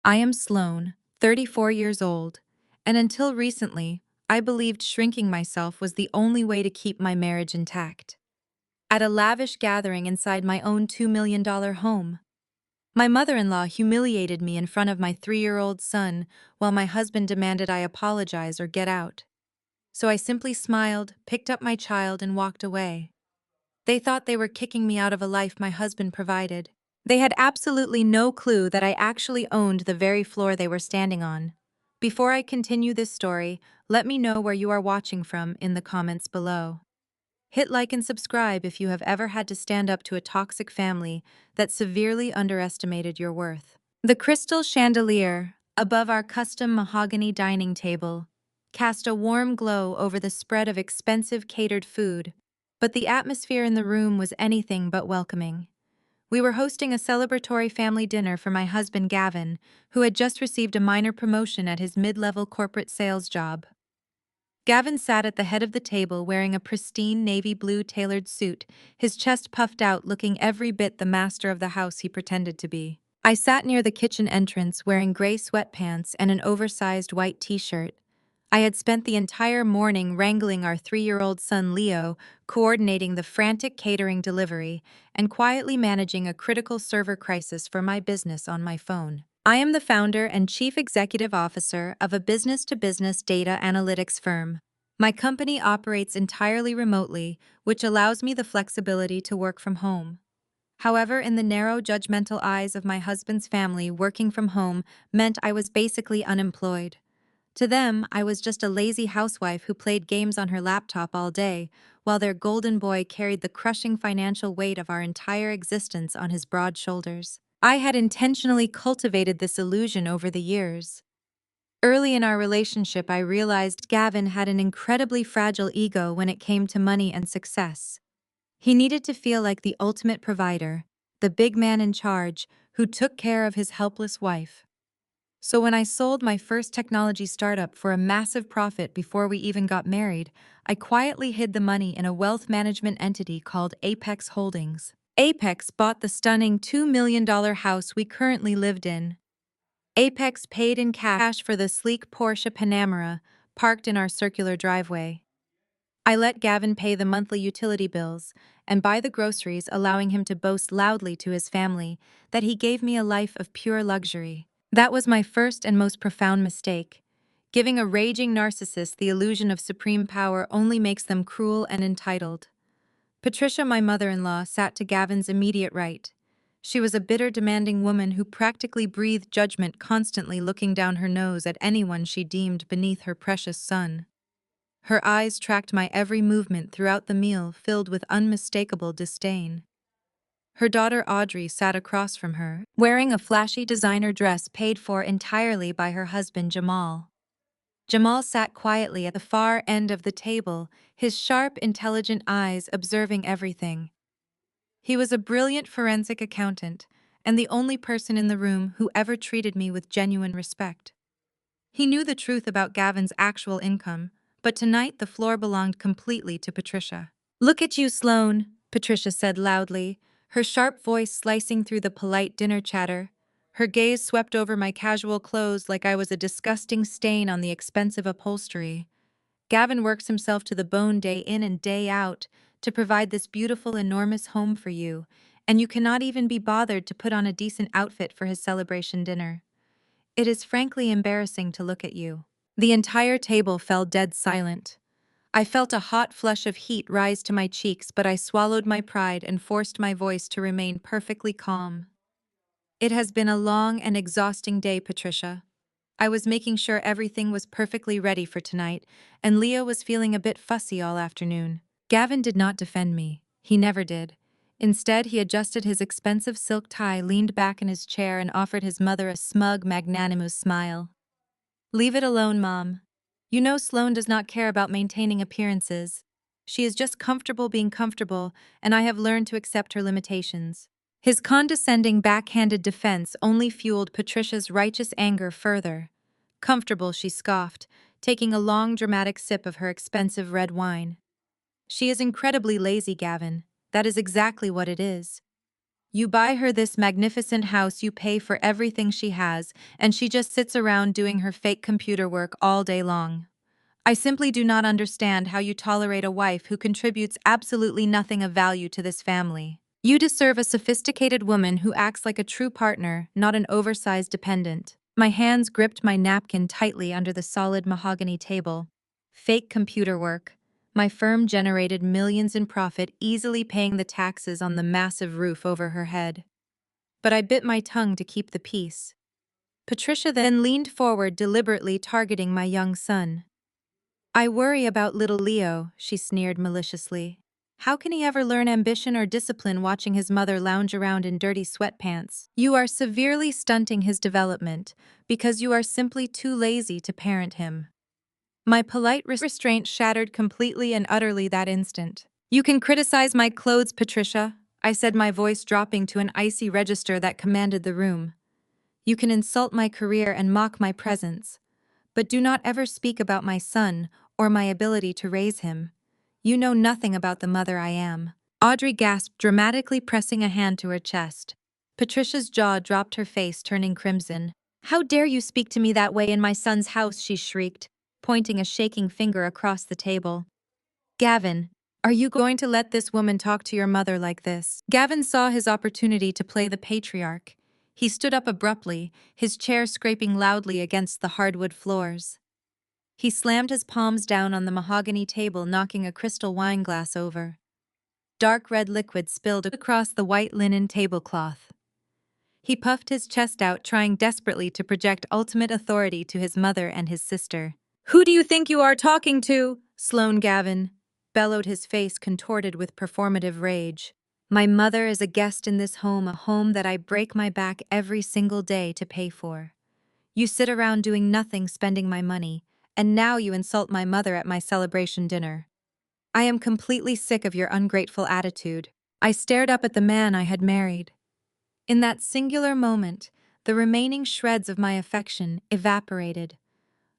I am Sloane, 34 years old, and until recently, I believed shrinking myself was the only way to keep my marriage intact. At a lavish gathering inside my own $2 million home, my mother-in-law humiliated me in front of my 3-year-old son while my husband demanded I apologize or get out. So I simply smiled, picked up my child, and walked away. They thought they were kicking me out of a life my husband provided. They had absolutely no clue that I actually owned the very floor they were standing on. Before I continue this story, let me know where you are watching from in the comments below. Hit like and subscribe if you have ever had to stand up to a toxic family that severely underestimated your worth. The crystal chandelier above our custom mahogany dining table cast a warm glow over the spread of expensive catered food, but the atmosphere in the room was anything but welcoming. We were hosting a celebratory family dinner for my husband Gavin, who had just received a minor promotion at his mid-level corporate sales job. Gavin sat at the head of the table wearing a pristine navy blue tailored suit, his chest puffed out, looking every bit the master of the house he pretended to be. I sat near the kitchen entrance wearing gray sweatpants and an oversized white t-shirt. I had spent the entire morning wrangling our 3-year-old son Leo, coordinating the frantic catering delivery, and quietly managing a critical server crisis for my business on my phone. I am the founder and chief executive officer of a business-to-business data analytics firm. My company operates entirely remotely, which allows me the flexibility to work from home. However, in the narrow, judgmental eyes of my husband's family, working from home meant I was basically unemployed. To them, I was just a lazy housewife who played games on her laptop all day, while their golden boy carried the crushing financial weight of our entire existence on his broad shoulders. I had intentionally cultivated this illusion over the years. Early in our relationship, I realized Gavin had an incredibly fragile ego when it came to money and success. He needed to feel like the ultimate provider, the big man in charge who took care of his helpless wife. So when I sold my first technology startup for a massive profit before we even got married, I quietly hid the money in a wealth management entity called Apex Holdings. Apex bought the stunning $2 million house we currently lived in. Apex paid in cash for the sleek Porsche Panamera parked in our circular driveway. I let Gavin pay the monthly utility bills and buy the groceries, allowing him to boast loudly to his family that he gave me a life of pure luxury. That was my first and most profound mistake. Giving a raging narcissist the illusion of supreme power only makes them cruel and entitled. Patricia, my mother-in-law, sat to Gavin's immediate right. She was a bitter, demanding woman who practically breathed judgment, constantly looking down her nose at anyone she deemed beneath her precious son. Her eyes tracked my every movement throughout the meal, filled with unmistakable disdain. Her daughter Audrey sat across from her, wearing a flashy designer dress paid for entirely by her husband Jamal. Jamal sat quietly at the far end of the table, his sharp, intelligent eyes observing everything. He was a brilliant forensic accountant, and the only person in the room who ever treated me with genuine respect. He knew the truth about Gavin's actual income, but tonight the floor belonged completely to Patricia. "Look at you, Sloane," Patricia said loudly, her sharp voice slicing through the polite dinner chatter. Her gaze swept over my casual clothes like I was a disgusting stain on the expensive upholstery. "Gavin works himself to the bone day in and day out to provide this beautiful, enormous home for you, and you cannot even be bothered to put on a decent outfit for his celebration dinner. It is frankly embarrassing to look at you." The entire table fell dead silent. I felt a hot flush of heat rise to my cheeks, but I swallowed my pride and forced my voice to remain perfectly calm. "It has been a long and exhausting day, Patricia. I was making sure everything was perfectly ready for tonight, and Leo was feeling a bit fussy all afternoon." Gavin did not defend me. He never did. Instead, he adjusted his expensive silk tie, leaned back in his chair, and offered his mother a smug, magnanimous smile. "Leave it alone, Mom. You know Sloane does not care about maintaining appearances. She is just comfortable being comfortable, and I have learned to accept her limitations." His condescending, backhanded defense only fueled Patricia's righteous anger further. "Comfortable," she scoffed, taking a long, dramatic sip of her expensive red wine. "She is incredibly lazy, Gavin. That is exactly what it is. You buy her this magnificent house, you pay for everything she has, and she just sits around doing her fake computer work all day long. I simply do not understand how you tolerate a wife who contributes absolutely nothing of value to this family. You deserve a sophisticated woman who acts like a true partner, not an oversized dependent. My hands gripped my napkin tightly under the solid mahogany table. Fake computer work. My firm generated millions in profit, easily paying the taxes on the massive roof over her head. But I bit my tongue to keep the peace. Patricia then leaned forward, deliberately targeting my young son. I worry about little Leo, she sneered maliciously. How can he ever learn ambition or discipline watching his mother lounge around in dirty sweatpants? You are severely stunting his development because you are simply too lazy to parent him. My polite restraint shattered completely and utterly that instant. You can criticize my clothes, Patricia, I said, my voice dropping to an icy register that commanded the room. You can insult my career and mock my presence, but do not ever speak about my son or my ability to raise him. You know nothing about the mother I am. Audrey gasped, dramatically pressing a hand to her chest. Patricia's jaw dropped, her face turning crimson. How dare you speak to me that way in my son's house, she shrieked, pointing a shaking finger across the table. Gavin, are you going to let this woman talk to your mother like this? Gavin saw his opportunity to play the patriarch. He stood up abruptly, his chair scraping loudly against the hardwood floors. He slammed his palms down on the mahogany table, knocking a crystal wine glass over. Dark red liquid spilled across the white linen tablecloth. He puffed his chest out, trying desperately to project ultimate authority to his mother and his sister. Who do you think you are talking to? Sloane Gavin bellowed, his face contorted with performative rage. My mother is a guest in this home, a home that I break my back every single day to pay for. You sit around doing nothing, spending my money, and now you insult my mother at my celebration dinner. I am completely sick of your ungrateful attitude. I stared up at the man I had married. In that singular moment, the remaining shreds of my affection evaporated.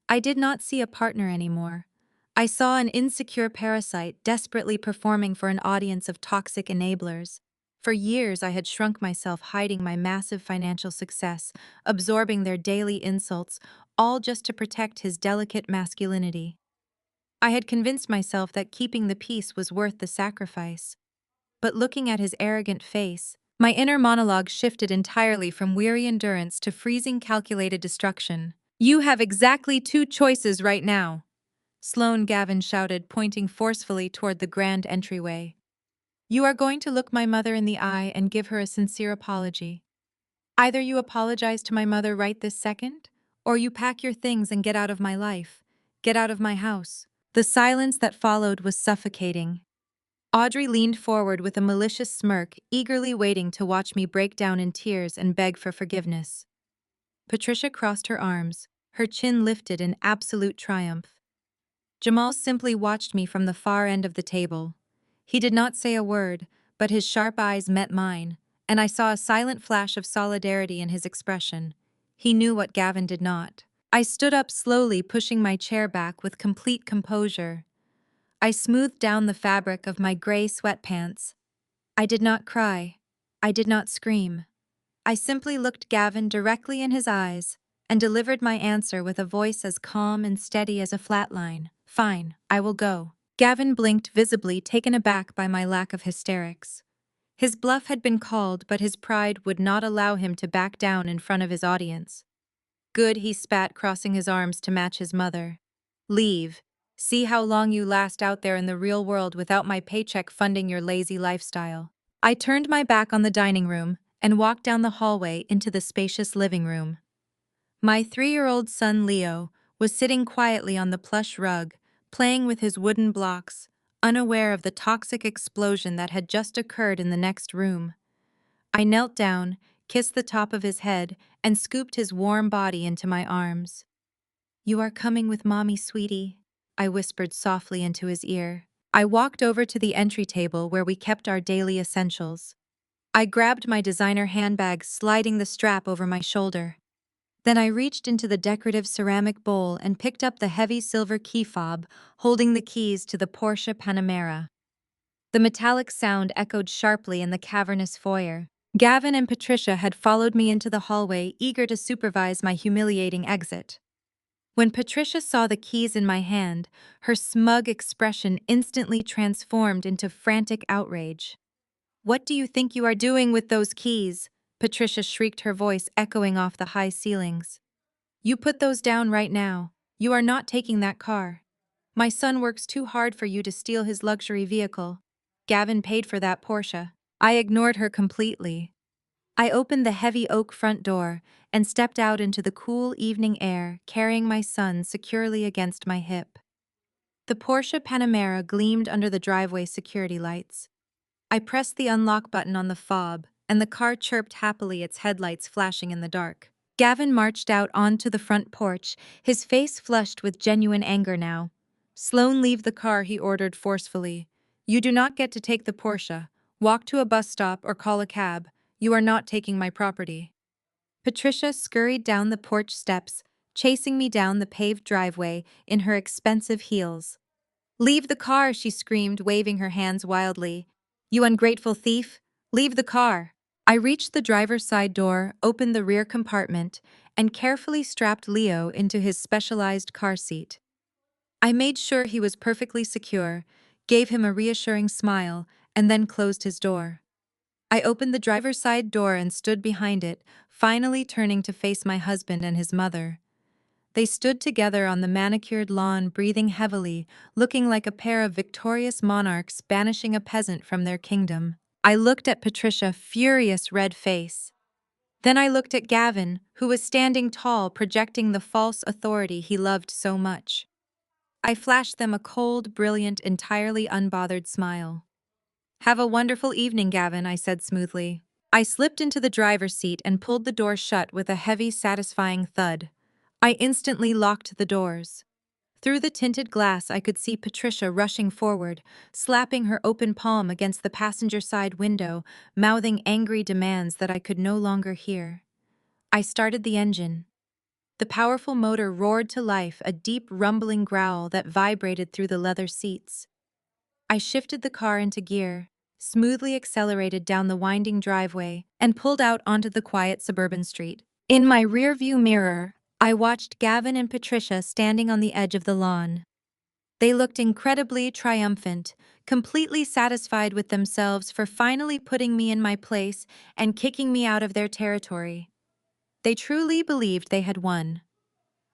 I did not see a partner anymore. I saw an insecure parasite desperately performing for an audience of toxic enablers. For years, I had shrunk myself, hiding my massive financial success, absorbing their daily insults, all just to protect his delicate masculinity. I had convinced myself that keeping the peace was worth the sacrifice. But looking at his arrogant face, my inner monologue shifted entirely from weary endurance to freezing, calculated destruction. You have exactly two choices right now, Sloane Gavin shouted, pointing forcefully toward the grand entryway. You are going to look my mother in the eye and give her a sincere apology. Either you apologize to my mother right this second, or you pack your things and get out of my life. Get out of my house. The silence that followed was suffocating. Audrey leaned forward with a malicious smirk, eagerly waiting to watch me break down in tears and beg for forgiveness. Patricia crossed her arms, her chin lifted in absolute triumph. Jamal simply watched me from the far end of the table. He did not say a word, but his sharp eyes met mine, and I saw a silent flash of solidarity in his expression. He knew what Gavin did not. I stood up slowly, pushing my chair back with complete composure. I smoothed down the fabric of my gray sweatpants. I did not cry. I did not scream. I simply looked Gavin directly in his eyes and delivered my answer with a voice as calm and steady as a flat line. Fine, I will go. Gavin blinked, visibly taken aback by my lack of hysterics. His bluff had been called, but his pride would not allow him to back down in front of his audience. Good, he spat, crossing his arms to match his mother. Leave. See how long you last out there in the real world without my paycheck funding your lazy lifestyle. I turned my back on the dining room and walked down the hallway into the spacious living room. My 3-year-old son Leo was sitting quietly on the plush rug, playing with his wooden blocks, unaware of the toxic explosion that had just occurred in the next room. I knelt down, kissed the top of his head, and scooped his warm body into my arms. You are coming with Mommy, sweetie, I whispered softly into his ear. I walked over to the entry table where we kept our daily essentials. I grabbed my designer handbag, sliding the strap over my shoulder. Then I reached into the decorative ceramic bowl and picked up the heavy silver key fob, holding the keys to the Porsche Panamera. The metallic sound echoed sharply in the cavernous foyer. Gavin and Patricia had followed me into the hallway, eager to supervise my humiliating exit. When Patricia saw the keys in my hand, her smug expression instantly transformed into frantic outrage. "What do you think you are doing with those keys?" Patricia shrieked, her voice echoing off the high ceilings. "You put those down right now. You are not taking that car. My son works too hard for you to steal his luxury vehicle. Gavin paid for that Porsche." I ignored her completely. I opened the heavy oak front door and stepped out into the cool evening air, carrying my son securely against my hip. The Porsche Panamera gleamed under the driveway security lights. I pressed the unlock button on the fob, and the car chirped happily, its headlights flashing in the dark. Gavin marched out onto the front porch, his face flushed with genuine anger now. "Sloan, leave the car," he ordered forcefully. "You do not get to take the Porsche. Walk to a bus stop or call a cab. You are not taking my property." Patricia scurried down the porch steps, chasing me down the paved driveway in her expensive heels. "Leave the car," she screamed, waving her hands wildly. "You ungrateful thief! Leave the car!" I reached the driver's side door, opened the rear compartment, and carefully strapped Leo into his specialized car seat. I made sure he was perfectly secure, gave him a reassuring smile, and then closed his door. I opened the driver's side door and stood behind it, finally turning to face my husband and his mother. They stood together on the manicured lawn, breathing heavily, looking like a pair of victorious monarchs banishing a peasant from their kingdom. I looked at Patricia, furious red face. Then I looked at Gavin, who was standing tall, projecting the false authority he loved so much. I flashed them a cold, brilliant, entirely unbothered smile. "Have a wonderful evening, Gavin," I said smoothly. I slipped into the driver's seat and pulled the door shut with a heavy, satisfying thud. I instantly locked the doors. Through the tinted glass, I could see Patricia rushing forward, slapping her open palm against the passenger side window, mouthing angry demands that I could no longer hear. I started the engine. The powerful motor roared to life, a deep, rumbling growl that vibrated through the leather seats. I shifted the car into gear, smoothly accelerated down the winding driveway, and pulled out onto the quiet suburban street. In my rearview mirror, I watched Gavin and Patricia standing on the edge of the lawn. They looked incredibly triumphant, completely satisfied with themselves for finally putting me in my place and kicking me out of their territory. They truly believed they had won.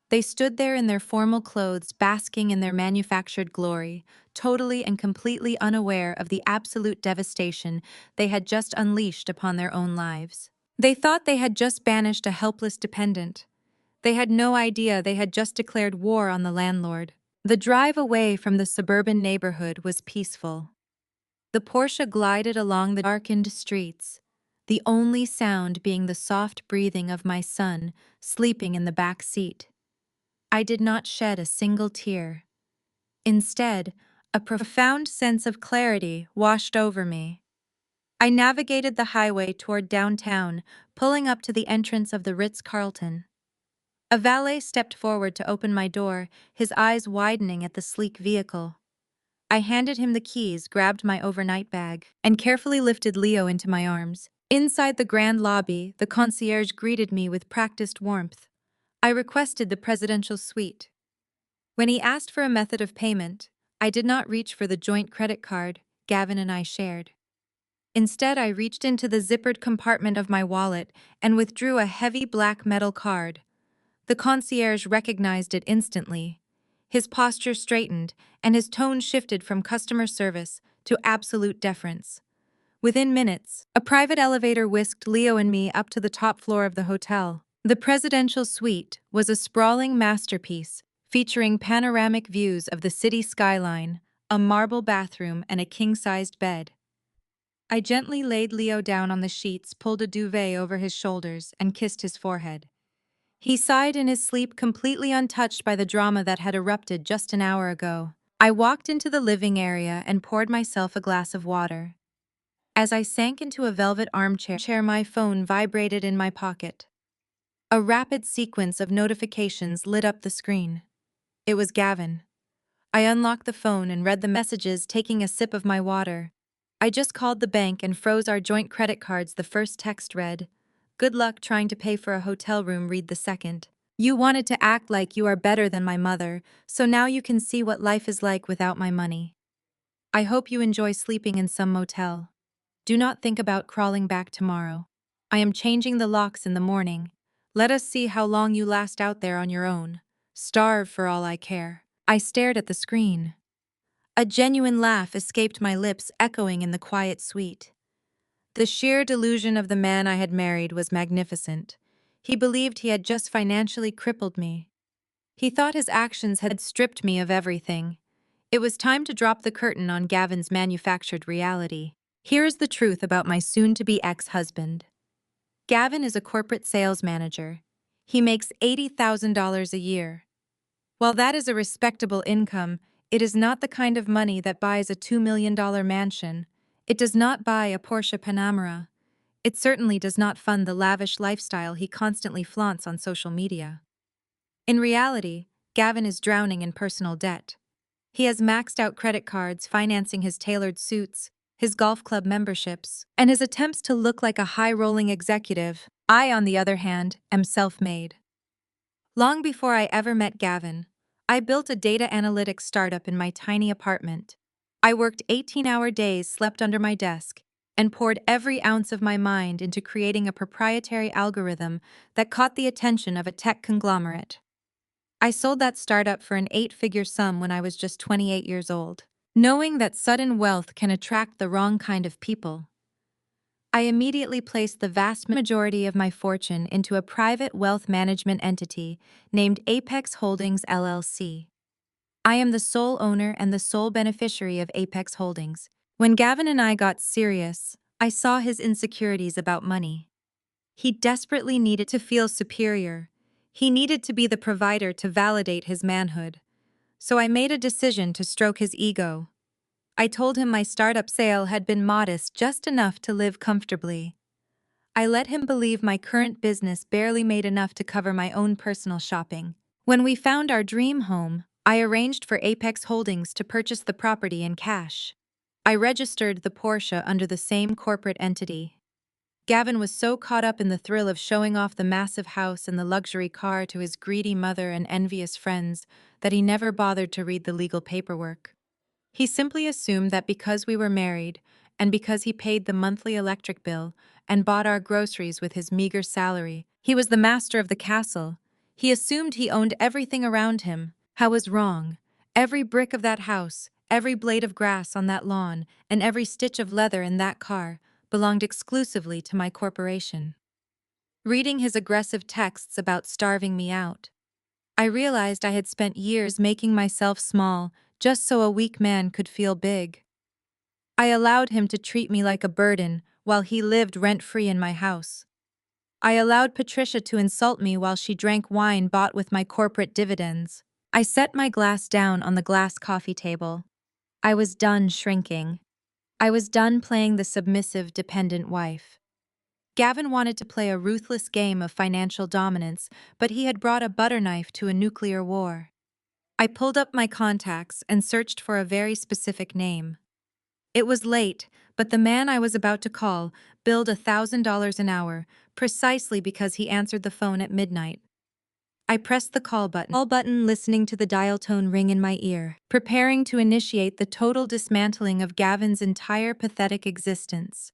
They stood there in their formal clothes, basking in their manufactured glory, totally and completely unaware of the absolute devastation they had just unleashed upon their own lives. They thought they had just banished a helpless dependent. They had no idea they had just declared war on the landlord. The drive away from the suburban neighborhood was peaceful. The Porsche glided along the darkened streets, the only sound being the soft breathing of my son sleeping in the back seat. I did not shed a single tear. Instead, a profound sense of clarity washed over me. I navigated the highway toward downtown, pulling up to the entrance of the Ritz-Carlton. A valet stepped forward to open my door, his eyes widening at the sleek vehicle. I handed him the keys, grabbed my overnight bag, and carefully lifted Leo into my arms. Inside the grand lobby, the concierge greeted me with practiced warmth. I requested the presidential suite. When he asked for a method of payment, I did not reach for the joint credit card Gavin and I shared. Instead, I reached into the zippered compartment of my wallet and withdrew a heavy black metal card. The concierge recognized it instantly. His posture straightened, and his tone shifted from customer service to absolute deference. Within minutes, a private elevator whisked Leo and me up to the top floor of the hotel. The presidential suite was a sprawling masterpiece featuring panoramic views of the city skyline, a marble bathroom, and a king-sized bed. I gently laid Leo down on the sheets, pulled a duvet over his shoulders, and kissed his forehead. He sighed in his sleep, completely untouched by the drama that had erupted just an hour ago. I walked into the living area and poured myself a glass of water. As I sank into a velvet armchair, my phone vibrated in my pocket. A rapid sequence of notifications lit up the screen. It was Gavin. I unlocked the phone and read the messages, taking a sip of my water. I just called the bank and froze our joint credit cards, the first text read. Good luck trying to pay for a hotel room, read the second. You wanted to act like you are better than my mother, so now you can see what life is like without my money. I hope you enjoy sleeping in some motel. Do not think about crawling back tomorrow. I am changing the locks in the morning. Let us see how long you last out there on your own. Starve for all I care. I stared at the screen. A genuine laugh escaped my lips, echoing in the quiet suite. The sheer delusion of the man I had married was magnificent. He believed he had just financially crippled me. He thought his actions had stripped me of everything. It was time to drop the curtain on Gavin's manufactured reality. Here is the truth about my soon-to-be ex-husband. Gavin is a corporate sales manager. He makes $80,000 a year. While that is a respectable income, it is not the kind of money that buys a $2 million mansion. It does not buy a Porsche Panamera. It certainly does not fund the lavish lifestyle he constantly flaunts on social media. In reality, Gavin is drowning in personal debt. He has maxed out credit cards financing his tailored suits, his golf club memberships, and his attempts to look like a high-rolling executive. I, on the other hand, am self-made. Long before I ever met Gavin, I built a data analytics startup in my tiny apartment. I worked 18-hour days, slept under my desk, and poured every ounce of my mind into creating a proprietary algorithm that caught the attention of a tech conglomerate. I sold that startup for an 8-figure sum when I was just 28 years old. Knowing that sudden wealth can attract the wrong kind of people, I immediately placed the vast majority of my fortune into a private wealth management entity named Apex Holdings LLC. I am the sole owner and the sole beneficiary of Apex Holdings. When Gavin and I got serious, I saw his insecurities about money. He desperately needed to feel superior. He needed to be the provider to validate his manhood. So I made a decision to stroke his ego. I told him my startup sale had been modest, just enough to live comfortably. I let him believe my current business barely made enough to cover my own personal shopping. When we found our dream home, I arranged for Apex Holdings to purchase the property in cash. I registered the Porsche under the same corporate entity. Gavin was so caught up in the thrill of showing off the massive house and the luxury car to his greedy mother and envious friends that he never bothered to read the legal paperwork. He simply assumed that because we were married, and because he paid the monthly electric bill and bought our groceries with his meager salary, he was the master of the castle. He assumed he owned everything around him. I was wrong. Every brick of that house, every blade of grass on that lawn, and every stitch of leather in that car belonged exclusively to my corporation. Reading his aggressive texts about starving me out, I realized I had spent years making myself small just so a weak man could feel big. I allowed him to treat me like a burden while he lived rent-free in my house. I allowed Patricia to insult me while she drank wine bought with my corporate dividends. I set my glass down on the glass coffee table. I was done shrinking. I was done playing the submissive, dependent wife. Gavin wanted to play a ruthless game of financial dominance, but he had brought a butter knife to a nuclear war. I pulled up my contacts and searched for a very specific name. It was late, but the man I was about to call billed $1,000 an hour, precisely because he answered the phone at midnight. I pressed the call button, listening to the dial tone ring in my ear, preparing to initiate the total dismantling of Gavin's entire pathetic existence.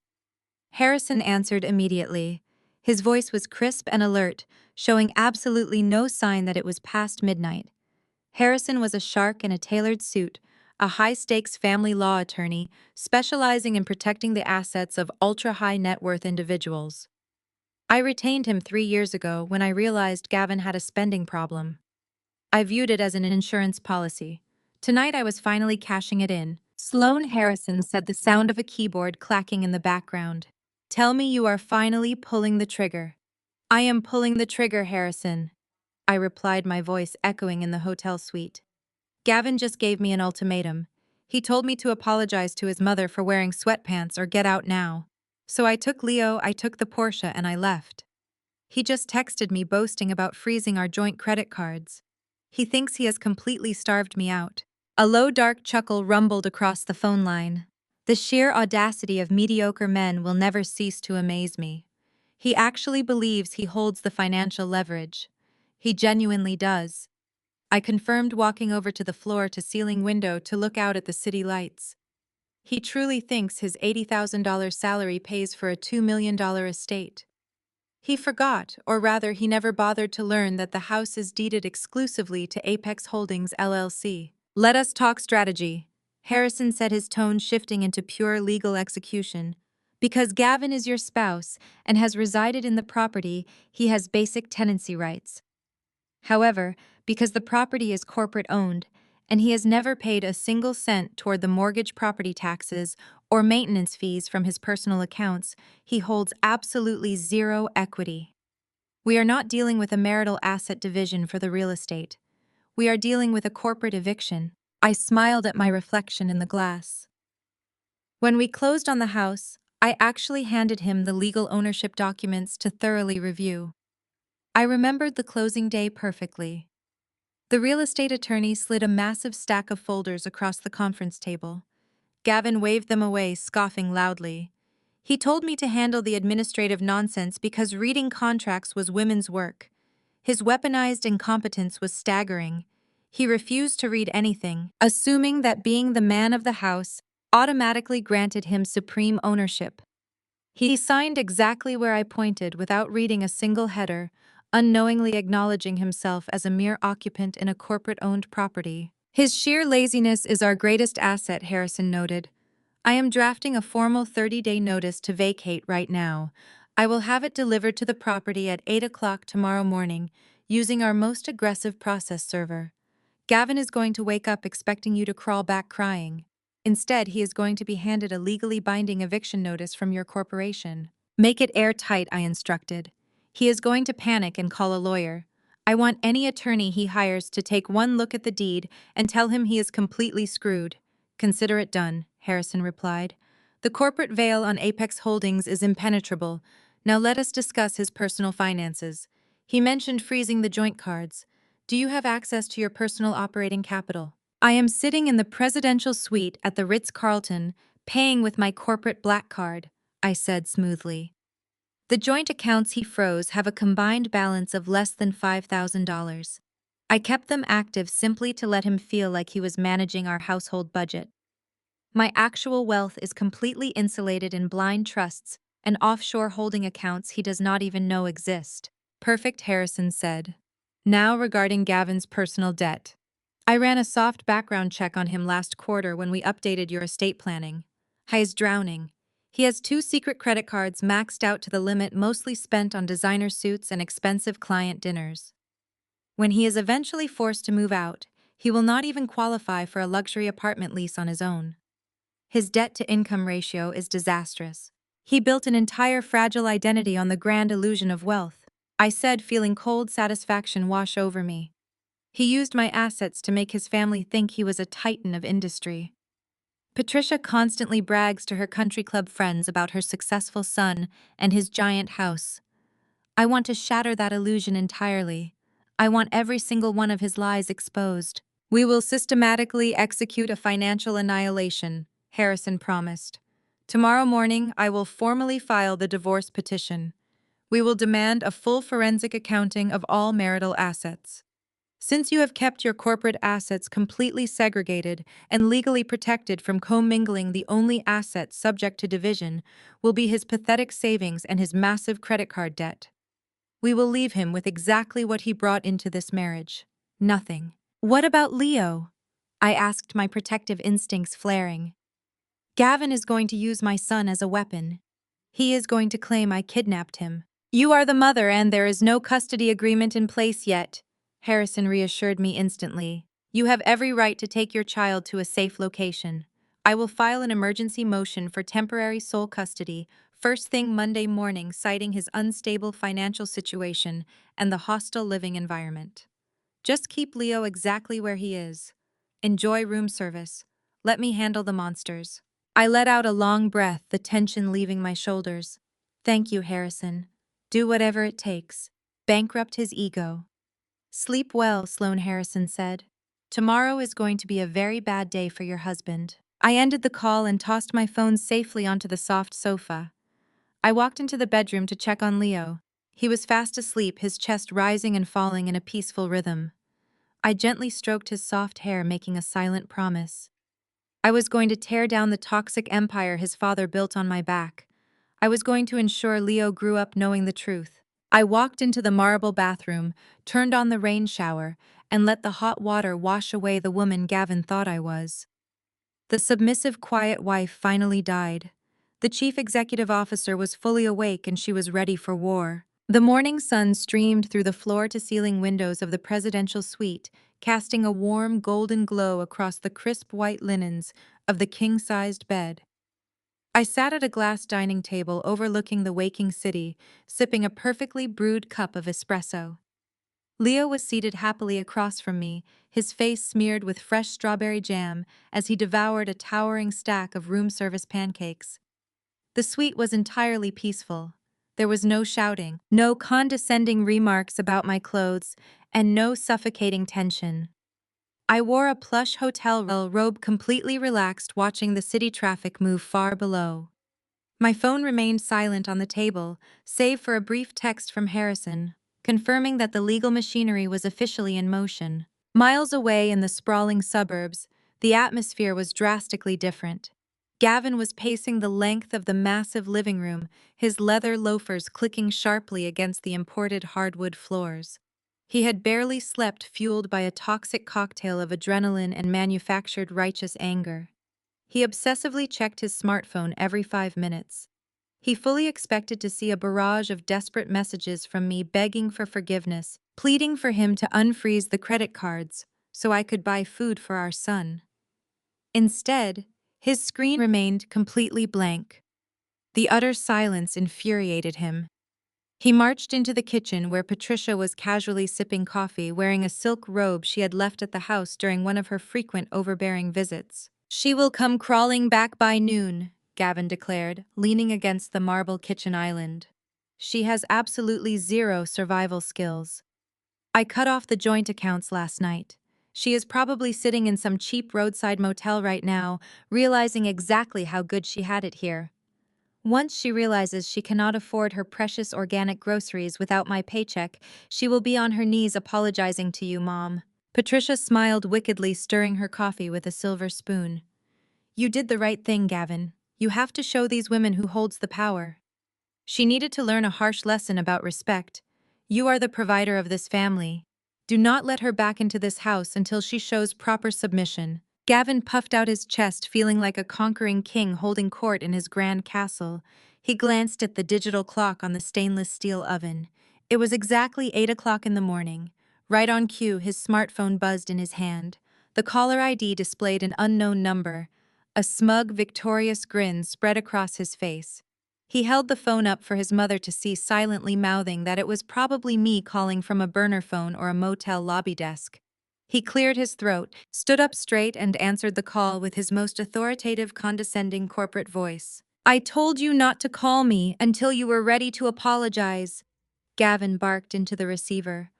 Harrison answered immediately. His voice was crisp and alert, showing absolutely no sign that it was past midnight. Harrison was a shark in a tailored suit, a high-stakes family law attorney specializing in protecting the assets of ultra-high net worth individuals. I retained him 3 years ago when I realized Gavin had a spending problem. I viewed it as an insurance policy. Tonight I was finally cashing it in. Sloane, Harrison said, the sound of a keyboard clacking in the background. Tell me you are finally pulling the trigger. I am pulling the trigger, Harrison, I replied, my voice echoing in the hotel suite. Gavin just gave me an ultimatum. He told me to apologize to his mother for wearing sweatpants or get out now. So I took Leo, I took the Porsche, and I left. He just texted me boasting about freezing our joint credit cards. He thinks he has completely starved me out. A low, dark chuckle rumbled across the phone line. The sheer audacity of mediocre men will never cease to amaze me. He actually believes he holds the financial leverage. He genuinely does. I confirmed, walking over to the floor-to-ceiling window to look out at the city lights. He truly thinks his $80,000 salary pays for a $2 million estate. He forgot, or rather he never bothered to learn, that the house is deeded exclusively to Apex Holdings LLC. Let us talk strategy, Harrison said, his tone shifting into pure legal execution. Because Gavin is your spouse and has resided in the property, he has basic tenancy rights. However, because the property is corporate owned, and he has never paid a single cent toward the mortgage, property taxes, or maintenance fees from his personal accounts, he holds absolutely zero equity. We are not dealing with a marital asset division for the real estate. We are dealing with a corporate eviction. I smiled at my reflection in the glass. When we closed on the house, I actually handed him the legal ownership documents to thoroughly review. I remembered the closing day perfectly. The real estate attorney slid a massive stack of folders across the conference table. Gavin waved them away, scoffing loudly. He told me to handle the administrative nonsense because reading contracts was women's work. His weaponized incompetence was staggering. He refused to read anything, assuming that being the man of the house automatically granted him supreme ownership. He signed exactly where I pointed without reading a single header, unknowingly acknowledging himself as a mere occupant in a corporate-owned property. His sheer laziness is our greatest asset, Harrison noted. I am drafting a formal 30-day notice to vacate right now. I will have it delivered to the property at 8 o'clock tomorrow morning, using our most aggressive process server. Gavin is going to wake up expecting you to crawl back crying. Instead, he is going to be handed a legally binding eviction notice from your corporation. Make it airtight, I instructed. He is going to panic and call a lawyer. I want any attorney he hires to take one look at the deed and tell him he is completely screwed. Consider it done, Harrison replied. The corporate veil on Apex Holdings is impenetrable. Now let us discuss his personal finances. He mentioned freezing the joint cards. Do you have access to your personal operating capital? I am sitting in the presidential suite at the Ritz-Carlton, paying with my corporate black card, I said smoothly. The joint accounts he froze have a combined balance of less than $5,000. I kept them active simply to let him feel like he was managing our household budget. My actual wealth is completely insulated in blind trusts and offshore holding accounts he does not even know exist. Perfect, Harrison said. Now regarding Gavin's personal debt. I ran a soft background check on him last quarter when we updated your estate planning. He is drowning. He has 2 secret credit cards maxed out to the limit, mostly spent on designer suits and expensive client dinners. When he is eventually forced to move out, he will not even qualify for a luxury apartment lease on his own. His debt-to-income ratio is disastrous. He built an entire fragile identity on the grand illusion of wealth, I said, feeling cold satisfaction wash over me. He used my assets to make his family think he was a titan of industry. Patricia constantly brags to her country club friends about her successful son and his giant house. I want to shatter that illusion entirely. I want every single one of his lies exposed. We will systematically execute a financial annihilation, Harrison promised. Tomorrow morning, I will formally file the divorce petition. We will demand a full forensic accounting of all marital assets. Since you have kept your corporate assets completely segregated and legally protected from commingling, the only assets subject to division will be his pathetic savings and his massive credit card debt. We will leave him with exactly what he brought into this marriage: nothing. What about Leo? I asked, my protective instincts flaring. Gavin is going to use my son as a weapon. He is going to claim I kidnapped him. You are the mother and there is no custody agreement in place yet, Harrison reassured me instantly. You have every right to take your child to a safe location. I will file an emergency motion for temporary sole custody first thing Monday morning, citing his unstable financial situation and the hostile living environment. Just keep Leo exactly where he is. Enjoy room service. Let me handle the monsters. I let out a long breath, the tension leaving my shoulders. Thank you, Harrison. Do whatever it takes. Bankrupt his ego. Sleep well, Sloane Harrison said. Tomorrow is going to be a very bad day for your husband. I ended the call and tossed my phone safely onto the soft sofa. I walked into the bedroom to check on Leo. He was fast asleep, his chest rising and falling in a peaceful rhythm. I gently stroked his soft hair, making a silent promise. I was going to tear down the toxic empire his father built on my back. I was going to ensure Leo grew up knowing the truth. I walked into the marble bathroom, turned on the rain shower, and let the hot water wash away the woman Gavin thought I was. The submissive, quiet wife finally died. The chief executive officer was fully awake and she was ready for war. The morning sun streamed through the floor-to-ceiling windows of the presidential suite, casting a warm, golden glow across the crisp white linens of the king-sized bed. I sat at a glass dining table overlooking the waking city, sipping a perfectly brewed cup of espresso. Leo was seated happily across from me, his face smeared with fresh strawberry jam as he devoured a towering stack of room service pancakes. The suite was entirely peaceful. There was no shouting, no condescending remarks about my clothes, and no suffocating tension. I wore a plush hotel robe, completely relaxed, watching the city traffic move far below. My phone remained silent on the table, save for a brief text from Harrison, confirming that the legal machinery was officially in motion. Miles away in the sprawling suburbs, the atmosphere was drastically different. Gavin was pacing the length of the massive living room, his leather loafers clicking sharply against the imported hardwood floors. He had barely slept, fueled by a toxic cocktail of adrenaline and manufactured righteous anger. He obsessively checked his smartphone every 5 minutes. He fully expected to see a barrage of desperate messages from me begging for forgiveness, pleading for him to unfreeze the credit cards so I could buy food for our son. Instead, his screen remained completely blank. The utter silence infuriated him. He marched into the kitchen where Patricia was casually sipping coffee, wearing a silk robe she had left at the house during one of her frequent overbearing visits. "She will come crawling back by noon," Gavin declared, leaning against the marble kitchen island. "She has absolutely zero survival skills. I cut off the joint accounts last night. She is probably sitting in some cheap roadside motel right now, realizing exactly how good she had it here. Once she realizes she cannot afford her precious organic groceries without my paycheck, she will be on her knees apologizing to you, Mom." Patricia smiled wickedly, stirring her coffee with a silver spoon. "You did the right thing, Gavin. You have to show these women who holds the power." She needed to learn a harsh lesson about respect. You are the provider of this family. Do not let her back into this house until she shows proper submission. Gavin puffed out his chest, feeling like a conquering king holding court in his grand castle. He glanced at the digital clock on the stainless steel oven. It was exactly 8 o'clock in the morning. Right on cue, his smartphone buzzed in his hand. The caller ID displayed an unknown number. A smug, victorious grin spread across his face. He held the phone up for his mother to see, silently mouthing that it was probably me calling from a burner phone or a motel lobby desk. He cleared his throat, stood up straight, and answered the call with his most authoritative, condescending corporate voice. "I told you not to call me until you were ready to apologize," Gavin barked into the receiver,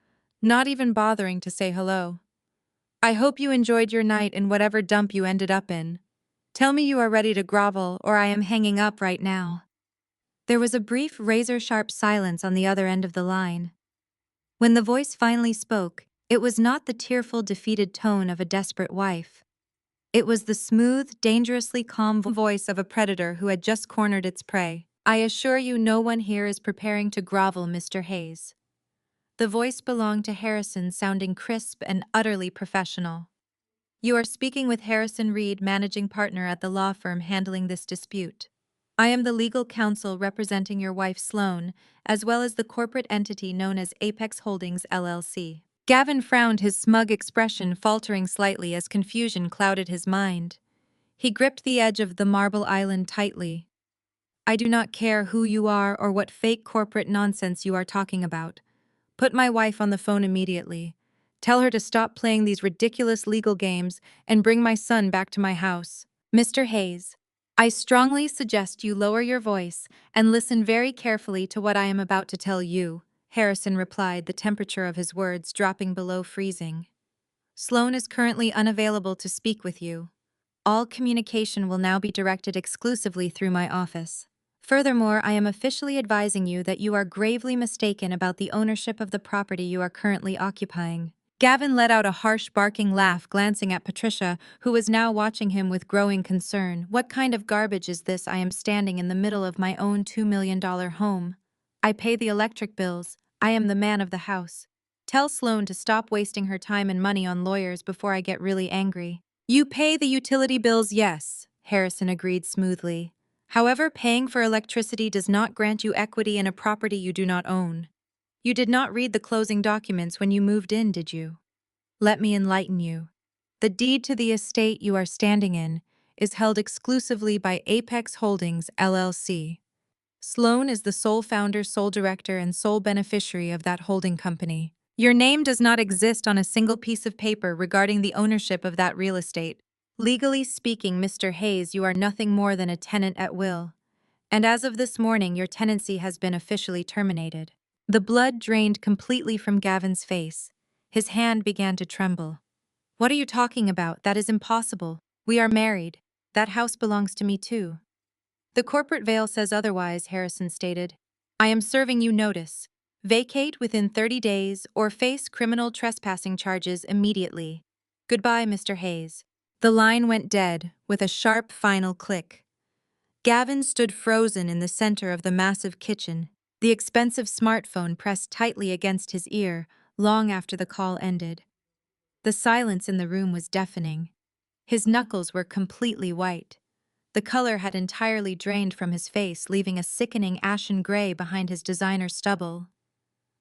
not even bothering to say hello. "I hope you enjoyed your night in whatever dump you ended up in. Tell me you are ready to grovel, or I am hanging up right now." There was a brief, razor-sharp silence on the other end of the line. When the voice finally spoke, it was not the tearful, defeated tone of a desperate wife. It was the smooth, dangerously calm voice of a predator who had just cornered its prey. "I assure you no one here is preparing to grovel, Mr. Hayes." The voice belonged to Harrison, sounding crisp and utterly professional. "You are speaking with Harrison Reed, managing partner at the law firm handling this dispute. I am the legal counsel representing your wife Sloane, as well as the corporate entity known as Apex Holdings LLC. Gavin frowned, his smug expression faltering slightly as confusion clouded his mind. He gripped the edge of the marble island tightly. "I do not care who you are or what fake corporate nonsense you are talking about. Put my wife on the phone immediately. Tell her to stop playing these ridiculous legal games and bring my son back to my house." "Mr. Hayes, I strongly suggest you lower your voice and listen very carefully to what I am about to tell you," Harrison replied, the temperature of his words dropping below freezing. "Sloane is currently unavailable to speak with you." All communication will now be directed exclusively through my office. Furthermore, I am officially advising you that you are gravely mistaken about the ownership of the property you are currently occupying. Gavin let out a harsh barking laugh, glancing at Patricia, who was now watching him with growing concern. What kind of garbage is this? I am standing in the middle of my own $2 million home. I pay the electric bills. I am the man of the house. Tell Sloane to stop wasting her time and money on lawyers before I get really angry. You pay the utility bills, yes, Harrison agreed smoothly. However, paying for electricity does not grant you equity in a property you do not own. You did not read the closing documents when you moved in, did you? Let me enlighten you. The deed to the estate you are standing in is held exclusively by Apex Holdings, LLC. Sloane is the sole founder, sole director, and sole beneficiary of that holding company. Your name does not exist on a single piece of paper regarding the ownership of that real estate. Legally speaking, Mr. Hayes, you are nothing more than a tenant at will. And as of this morning, your tenancy has been officially terminated. The blood drained completely from Gavin's face. His hand began to tremble. What are you talking about? That is impossible. We are married. That house belongs to me too. The corporate veil says otherwise, Harrison stated. I am serving you notice. Vacate within 30 days or face criminal trespassing charges immediately. Goodbye, Mr. Hayes. The line went dead with a sharp final click. Gavin stood frozen in the center of the massive kitchen, the expensive smartphone pressed tightly against his ear long after the call ended. The silence in the room was deafening. His knuckles were completely white. The color had entirely drained from his face, leaving a sickening ashen gray behind his designer stubble.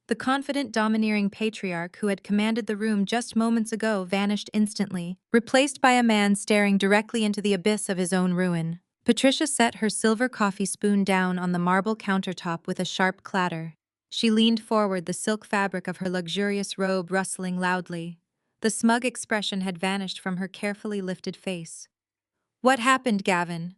The confident, domineering patriarch who had commanded the room just moments ago vanished instantly, replaced by a man staring directly into the abyss of his own ruin. Patricia set her silver coffee spoon down on the marble countertop with a sharp clatter. She leaned forward, the silk fabric of her luxurious robe rustling loudly. The smug expression had vanished from her carefully lifted face. What happened, Gavin?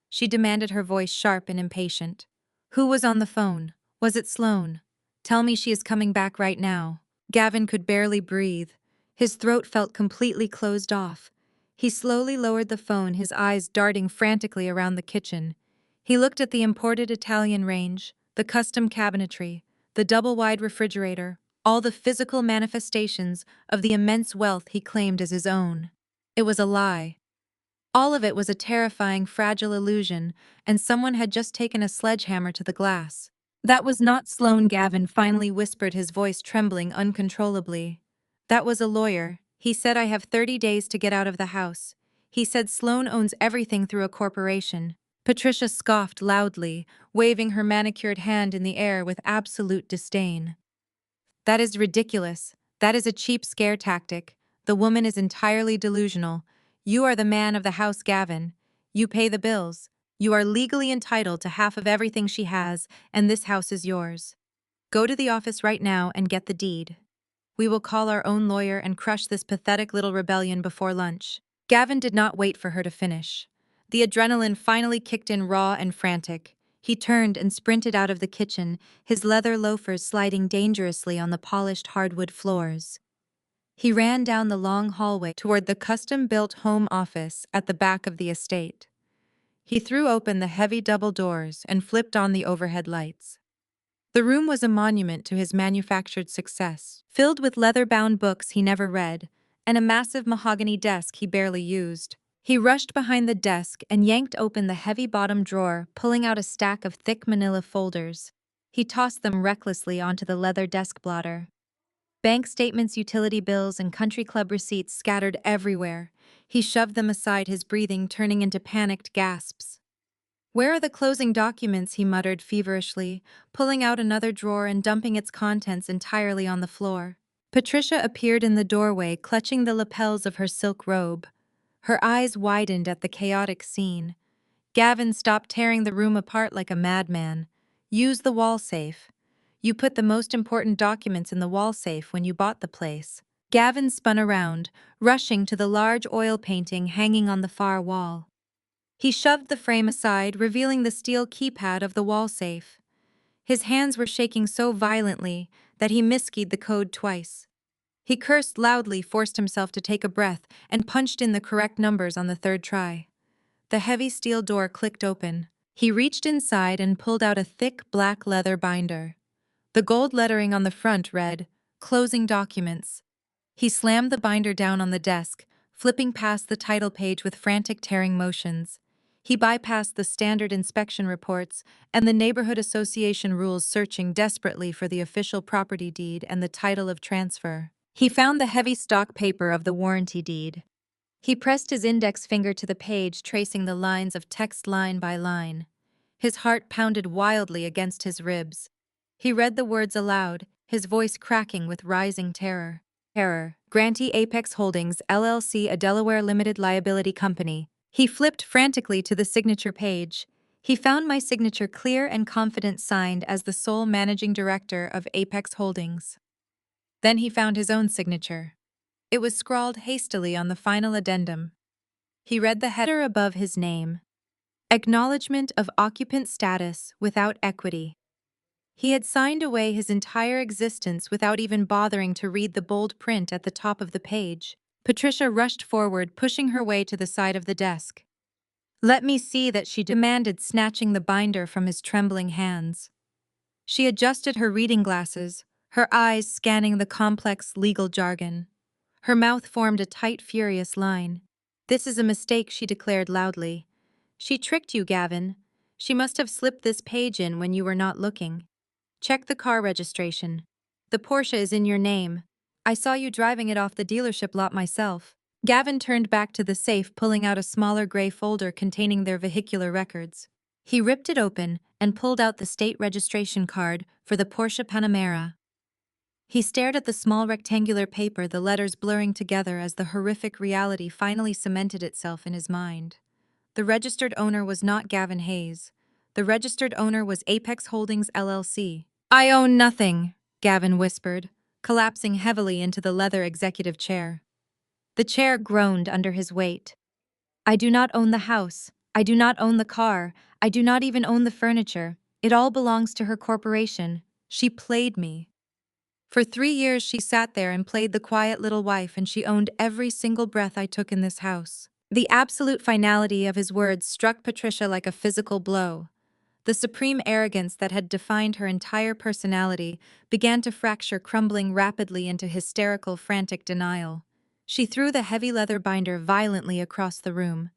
She demanded, her voice sharp and impatient. Who was on the phone? Was it Sloane? Tell me she is coming back right now. Gavin could barely breathe. His throat felt completely closed off. He slowly lowered the phone, his eyes darting frantically around the kitchen. He looked at the imported Italian range, the custom cabinetry, the double-wide refrigerator, all the physical manifestations of the immense wealth he claimed as his own. It was a lie. All of it was a terrifying, fragile illusion, and someone had just taken a sledgehammer to the glass. That was not Sloane, Gavin finally whispered, his voice trembling uncontrollably. That was a lawyer. He said I have 30 days to get out of the house. He said Sloane owns everything through a corporation. Patricia scoffed loudly, waving her manicured hand in the air with absolute disdain. That is ridiculous. That is a cheap scare tactic. The woman is entirely delusional. You are the man of the house, Gavin. You pay the bills. You are legally entitled to half of everything she has, and this house is yours. Go to the office right now and get the deed. We will call our own lawyer and crush this pathetic little rebellion before lunch. Gavin did not wait for her to finish. The adrenaline finally kicked in raw and frantic. He turned and sprinted out of the kitchen, his leather loafers sliding dangerously on the polished hardwood floors. He ran down the long hallway toward the custom-built home office at the back of the estate. He threw open the heavy double doors and flipped on the overhead lights. The room was a monument to his manufactured success, filled with leather-bound books he never read, and a massive mahogany desk he barely used. He rushed behind the desk and yanked open the heavy bottom drawer, pulling out a stack of thick manila folders. He tossed them recklessly onto the leather desk blotter. Bank statements, utility bills, and country club receipts scattered everywhere. He shoved them aside, his breathing turning into panicked gasps. Where are the closing documents? He muttered feverishly, pulling out another drawer and dumping its contents entirely on the floor. Patricia appeared in the doorway, clutching the lapels of her silk robe. Her eyes widened at the chaotic scene. Gavin stopped tearing the room apart like a madman. Use the wall safe. You put the most important documents in the wall safe when you bought the place. Gavin spun around, rushing to the large oil painting hanging on the far wall. He shoved the frame aside, revealing the steel keypad of the wall safe. His hands were shaking so violently that he miskeyed the code twice. He cursed loudly, forced himself to take a breath, and punched in the correct numbers on the third try. The heavy steel door clicked open. He reached inside and pulled out a thick black leather binder. The gold lettering on the front read, "Closing Documents." He slammed the binder down on the desk, flipping past the title page with frantic tearing motions. He bypassed the standard inspection reports and the neighborhood association rules, searching desperately for the official property deed and the title of transfer. He found the heavy stock paper of the warranty deed. He pressed his index finger to the page, tracing the lines of text line by line. His heart pounded wildly against his ribs. He read the words aloud, his voice cracking with rising terror. Grantee Apex Holdings, LLC, a Delaware limited liability company. He flipped frantically to the signature page. He found my signature clear and confident, signed as the sole managing director of Apex Holdings. Then he found his own signature. It was scrawled hastily on the final addendum. He read the header above his name. Acknowledgement of occupant status without equity. He had signed away his entire existence without even bothering to read the bold print at the top of the page. Patricia rushed forward, pushing her way to the side of the desk. "Let me see that," she demanded, snatching the binder from his trembling hands. She adjusted her reading glasses, her eyes scanning the complex legal jargon. Her mouth formed a tight, furious line. "This is a mistake," she declared loudly. "She tricked you, Gavin. She must have slipped this page in when you were not looking. Check the car registration. The Porsche is in your name. I saw you driving it off the dealership lot myself." Gavin turned back to the safe, pulling out a smaller gray folder containing their vehicular records. He ripped it open and pulled out the state registration card for the Porsche Panamera. He stared at the small rectangular paper, the letters blurring together as the horrific reality finally cemented itself in his mind. The registered owner was not Gavin Hayes. The registered owner was Apex Holdings, LLC. "I own nothing," Gavin whispered, collapsing heavily into the leather executive chair. The chair groaned under his weight. "I do not own the house. I do not own the car. I do not even own the furniture. It all belongs to her corporation. She played me. For 3 years she sat there and played the quiet little wife, and she owned every single breath I took in this house." The absolute finality of his words struck Patricia like a physical blow. The supreme arrogance that had defined her entire personality began to fracture, crumbling rapidly into hysterical, frantic denial. She threw the heavy leather binder violently across the room.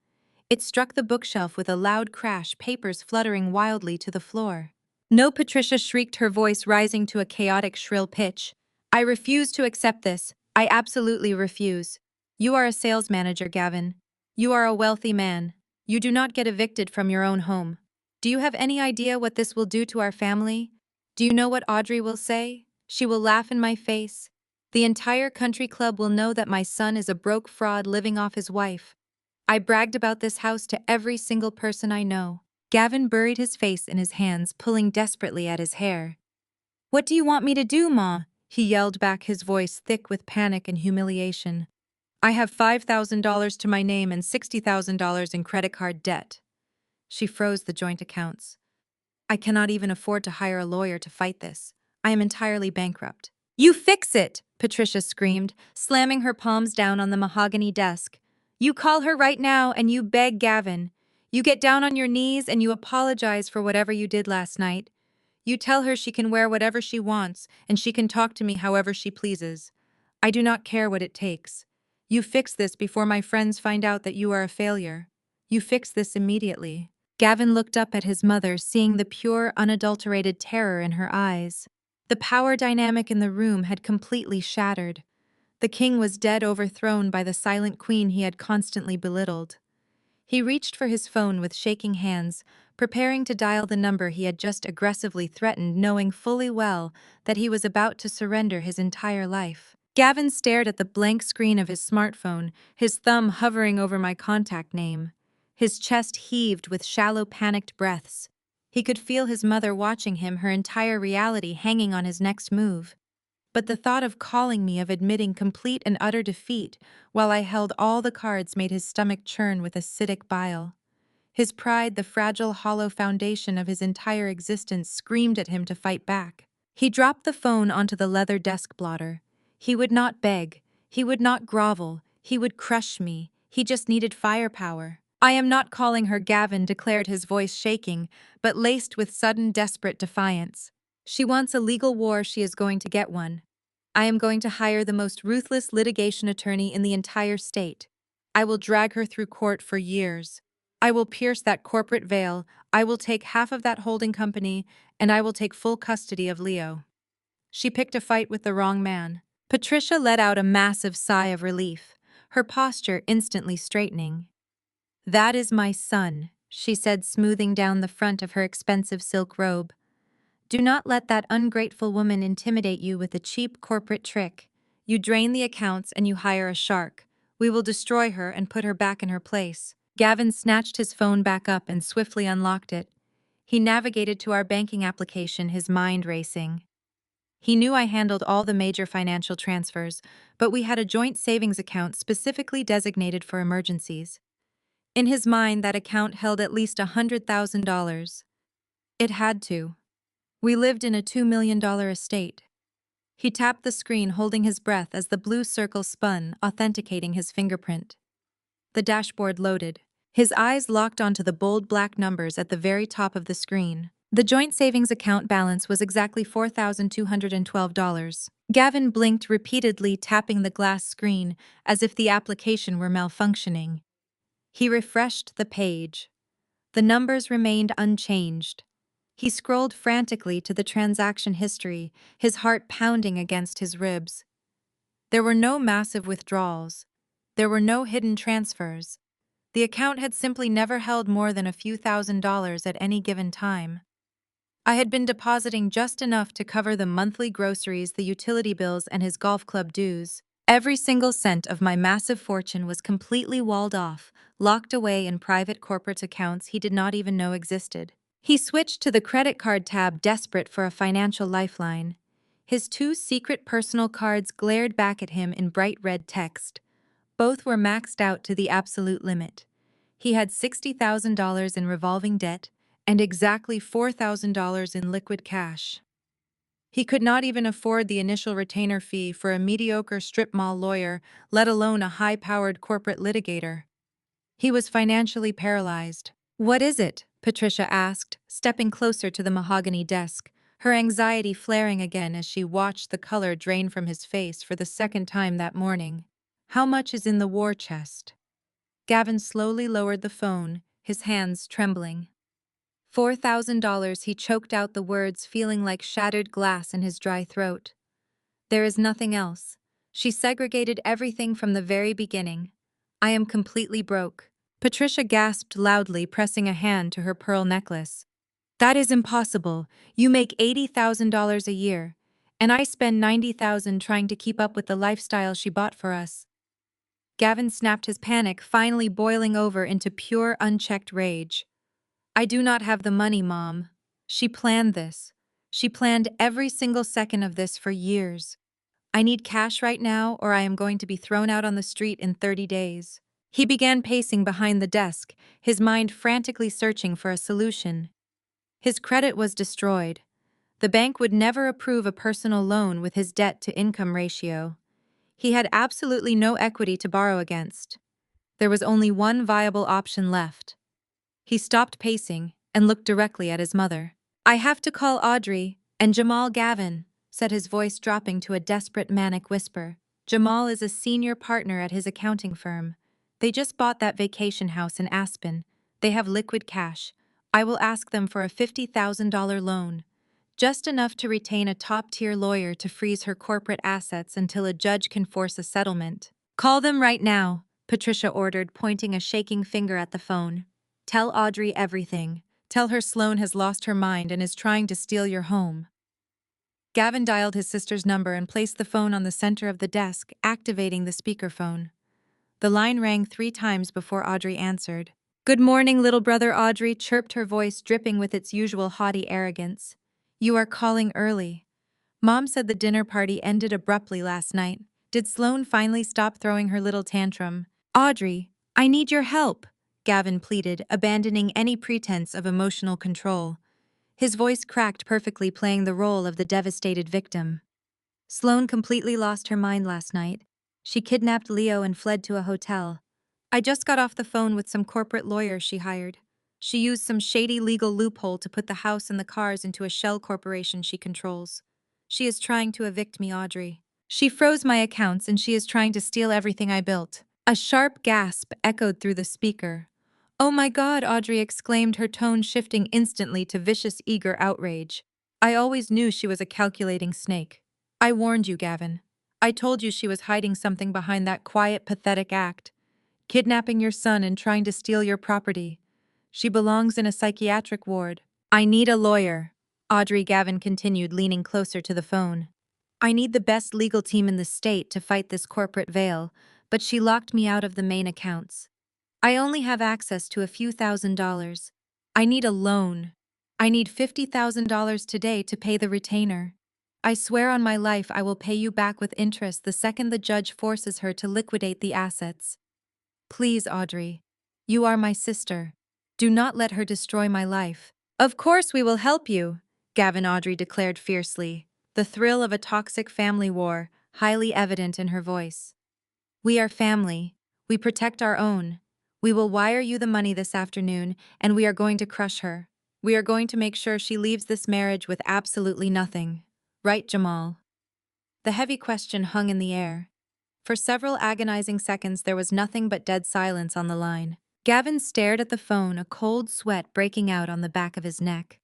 It struck the bookshelf with a loud crash, papers fluttering wildly to the floor. "No," Patricia shrieked, her voice rising to a chaotic, shrill pitch. "I refuse to accept this. I absolutely refuse. You are a sales manager, Gavin. You are a wealthy man. You do not get evicted from your own home. Do you have any idea what this will do to our family? Do you know what Audrey will say? She will laugh in my face. The entire country club will know that my son is a broke fraud living off his wife. I bragged about this house to every single person I know." Gavin buried his face in his hands, pulling desperately at his hair. "What do you want me to do, Ma?" he yelled back, his voice thick with panic and humiliation. "I have $5,000 to my name and $60,000 in credit card debt." She froze the joint accounts. "I cannot even afford to hire a lawyer to fight this. I am entirely bankrupt." "You fix it!" Patricia screamed, slamming her palms down on the mahogany desk. "You call her right now and you beg Gavin. You get down on your knees and you apologize for whatever you did last night. You tell her she can wear whatever she wants and she can talk to me however she pleases. I do not care what it takes. You fix this before my friends find out that you are a failure. You fix this immediately." Gavin looked up at his mother, seeing the pure, unadulterated terror in her eyes. The power dynamic in the room had completely shattered. The king was dead, overthrown by the silent queen he had constantly belittled. He reached for his phone with shaking hands, preparing to dial the number he had just aggressively threatened, knowing fully well that he was about to surrender his entire life. Gavin stared at the blank screen of his smartphone, his thumb hovering over my contact name. His chest heaved with shallow, panicked breaths. He could feel his mother watching him, her entire reality hanging on his next move. But the thought of calling me, of admitting complete and utter defeat while I held all the cards, made his stomach churn with acidic bile. His pride, the fragile, hollow foundation of his entire existence, screamed at him to fight back. He dropped the phone onto the leather desk blotter. He would not beg. He would not grovel. He would crush me. He just needed firepower. I am not calling her Gavin, declared, his voice shaking, but laced with sudden, desperate defiance. She wants a legal war, she is going to get one. I am going to hire the most ruthless litigation attorney in the entire state. I will drag her through court for years. I will pierce that corporate veil, I will take half of that holding company, and I will take full custody of Leo. She picked a fight with the wrong man. Patricia let out a massive sigh of relief, her posture instantly straightening. That is my son, she said, smoothing down the front of her expensive silk robe. Do not let that ungrateful woman intimidate you with a cheap corporate trick. You drain the accounts and you hire a shark. We will destroy her and put her back in her place. Gavin snatched his phone back up and swiftly unlocked it. He navigated to our banking application, his mind racing. He knew I handled all the major financial transfers, but we had a joint savings account specifically designated for emergencies. In his mind, that account held at least $100,000. It had to. We lived in a $2 million estate. He tapped the screen, holding his breath as the blue circle spun, authenticating his fingerprint. The dashboard loaded. His eyes locked onto the bold black numbers at the very top of the screen. The joint savings account balance was exactly $4,212. Gavin blinked repeatedly, tapping the glass screen as if the application were malfunctioning. He refreshed the page. The numbers remained unchanged. He scrolled frantically to the transaction history, his heart pounding against his ribs. There were no massive withdrawals. There were no hidden transfers. The account had simply never held more than a few $1,000s at any given time. I had been depositing just enough to cover the monthly groceries, the utility bills, and his golf club dues. Every single cent of my massive fortune was completely walled off, locked away in private corporate accounts he did not even know existed. He switched to the credit card tab, desperate for a financial lifeline. His two secret personal cards glared back at him in bright red text. Both were maxed out to the absolute limit. He had $60,000 in revolving debt and exactly $4,000 in liquid cash. He could not even afford the initial retainer fee for a mediocre strip mall lawyer, let alone a high-powered corporate litigator. He was financially paralyzed. "What is it?" Patricia asked, stepping closer to the mahogany desk, her anxiety flaring again as she watched the color drain from his face for the second time that morning. "How much is in the war chest?" Gavin slowly lowered the phone, his hands trembling. $4,000, he choked out the words, feeling like shattered glass in his dry throat. "There is nothing else." She segregated everything from the very beginning. "I am completely broke." Patricia gasped loudly, pressing a hand to her pearl necklace. "That is impossible. You make $80,000 a year, and I spend $90,000 trying to keep up with the lifestyle she bought for us." Gavin snapped, his panic finally boiling over into pure, unchecked rage. "I do not have the money, Mom. She planned this. She planned every single second of this for years. I need cash right now, or I am going to be thrown out on the street in 30 days. He began pacing behind the desk, his mind frantically searching for a solution. His credit was destroyed. The bank would never approve a personal loan with his debt-to-income ratio. He had absolutely no equity to borrow against. There was only one viable option left. He stopped pacing and looked directly at his mother. "I have to call Audrey and Jamal Gavin," said his voice dropping to a desperate, manic whisper. "Jamal is a senior partner at his accounting firm. They just bought that vacation house in Aspen. They have liquid cash. I will ask them for a $50,000 loan. Just enough to retain a top-tier lawyer to freeze her corporate assets until a judge can force a settlement." "Call them right now," Patricia ordered, pointing a shaking finger at the phone. "Tell Audrey everything. Tell her Sloane has lost her mind and is trying to steal your home." Gavin dialed his sister's number and placed the phone on the center of the desk, activating the speakerphone. The line rang 3 times before Audrey answered. "Good morning, little brother," Audrey chirped, her voice dripping with its usual haughty arrogance. "You are calling early. Mom said the dinner party ended abruptly last night. Did Sloane finally stop throwing her little tantrum?" "Audrey, I need your help," Gavin pleaded, abandoning any pretense of emotional control. His voice cracked perfectly, playing the role of the devastated victim. Sloane completely lost her mind last night. She kidnapped Leo and fled to a hotel. I just got off the phone with some corporate lawyers she hired. She used some shady legal loophole to put the house and the cars into a shell corporation she controls. She is trying to evict me, Audrey. She froze my accounts and she is trying to steal everything I built. A sharp gasp echoed through the speaker. Oh my God, Audrey exclaimed, her tone shifting instantly to vicious, eager outrage. I always knew she was a calculating snake. I warned you, Gavin. I told you she was hiding something behind that quiet, pathetic act. Kidnapping your son and trying to steal your property. She belongs in a psychiatric ward. I need a lawyer, Audrey Gavin continued, leaning closer to the phone. I need the best legal team in the state to fight this corporate veil, but she locked me out of the main accounts. I only have access to a few $1,000s. I need a loan. I need $50,000 today to pay the retainer. I swear on my life I will pay you back with interest the second the judge forces her to liquidate the assets. Please, Audrey. You are my sister. Do not let her destroy my life. Of course we will help you, Gavin Audrey declared fiercely, the thrill of a toxic family war highly evident in her voice. We are family. We protect our own. We will wire you the money this afternoon, and we are going to crush her. We are going to make sure she leaves this marriage with absolutely nothing. Right, Jamal? The heavy question hung in the air. For several agonizing seconds there was nothing but dead silence on the line. Gavin stared at the phone, a cold sweat breaking out on the back of his neck.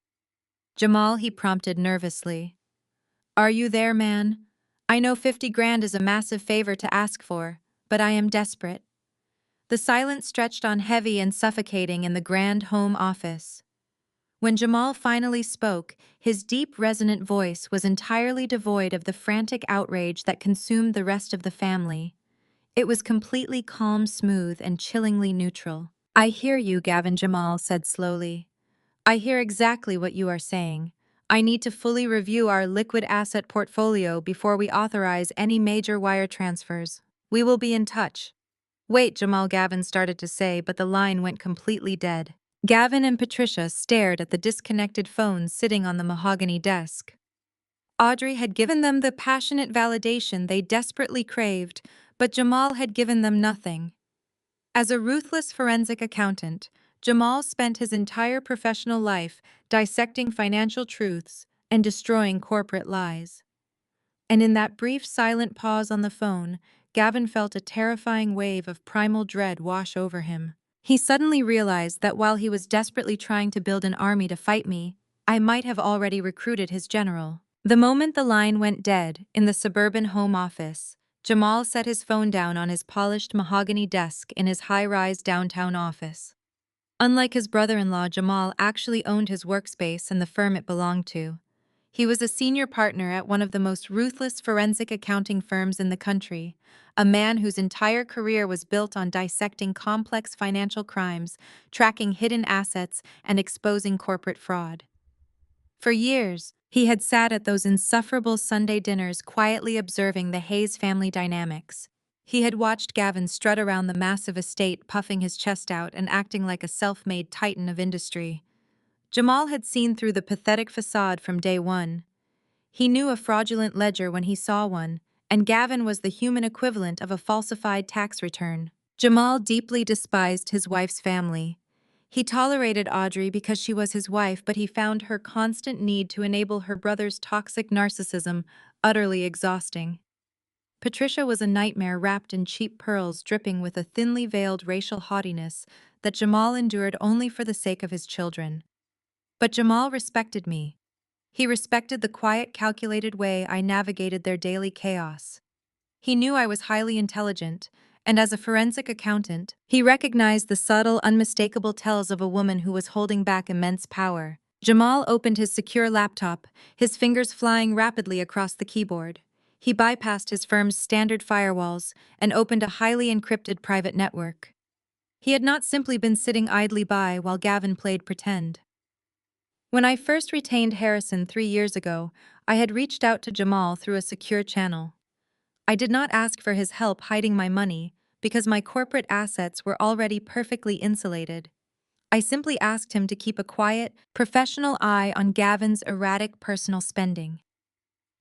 Jamal, he prompted nervously. Are you there, man? I know 50 grand is a massive favor to ask for, but I am desperate. The silence stretched on heavy and suffocating in the grand home office. When Jamal finally spoke, his deep, resonant voice was entirely devoid of the frantic outrage that consumed the rest of the family. It was completely calm, smooth, and chillingly neutral. I hear you, Gavin, Jamal said slowly. I hear exactly what you are saying. I need to fully review our liquid asset portfolio before we authorize any major wire transfers. We will be in touch. Wait, Jamal, Gavin started to say, but the line went completely dead. Gavin and Patricia stared at the disconnected phones sitting on the mahogany desk. Audrey had given them the passionate validation they desperately craved, but Jamal had given them nothing. As a ruthless forensic accountant, Jamal spent his entire professional life dissecting financial truths and destroying corporate lies. And in that brief silent pause on the phone, Gavin felt a terrifying wave of primal dread wash over him. He suddenly realized that while he was desperately trying to build an army to fight me, I might have already recruited his general. The moment the line went dead in the suburban home office, Jamal set his phone down on his polished mahogany desk in his high-rise downtown office. Unlike his brother-in-law, Jamal actually owned his workspace and the firm it belonged to. He was a senior partner at one of the most ruthless forensic accounting firms in the country, a man whose entire career was built on dissecting complex financial crimes, tracking hidden assets, and exposing corporate fraud. For years, he had sat at those insufferable Sunday dinners quietly observing the Hayes family dynamics. He had watched Gavin strut around the massive estate, puffing his chest out and acting like a self-made titan of industry. Jamal had seen through the pathetic facade from day one. He knew a fraudulent ledger when he saw one, and Gavin was the human equivalent of a falsified tax return. Jamal deeply despised his wife's family. He tolerated Audrey because she was his wife, but he found her constant need to enable her brother's toxic narcissism utterly exhausting. Patricia was a nightmare wrapped in cheap pearls, dripping with a thinly veiled racial haughtiness that Jamal endured only for the sake of his children. But Jamal respected me. He respected the quiet, calculated way I navigated their daily chaos. He knew I was highly intelligent, and as a forensic accountant, he recognized the subtle, unmistakable tells of a woman who was holding back immense power. Jamal opened his secure laptop, his fingers flying rapidly across the keyboard. He bypassed his firm's standard firewalls and opened a highly encrypted private network. He had not simply been sitting idly by while Gavin played pretend. When I first retained Harrison 3 years ago, I had reached out to Jamal through a secure channel. I did not ask for his help hiding my money because my corporate assets were already perfectly insulated. I simply asked him to keep a quiet, professional eye on Gavin's erratic personal spending.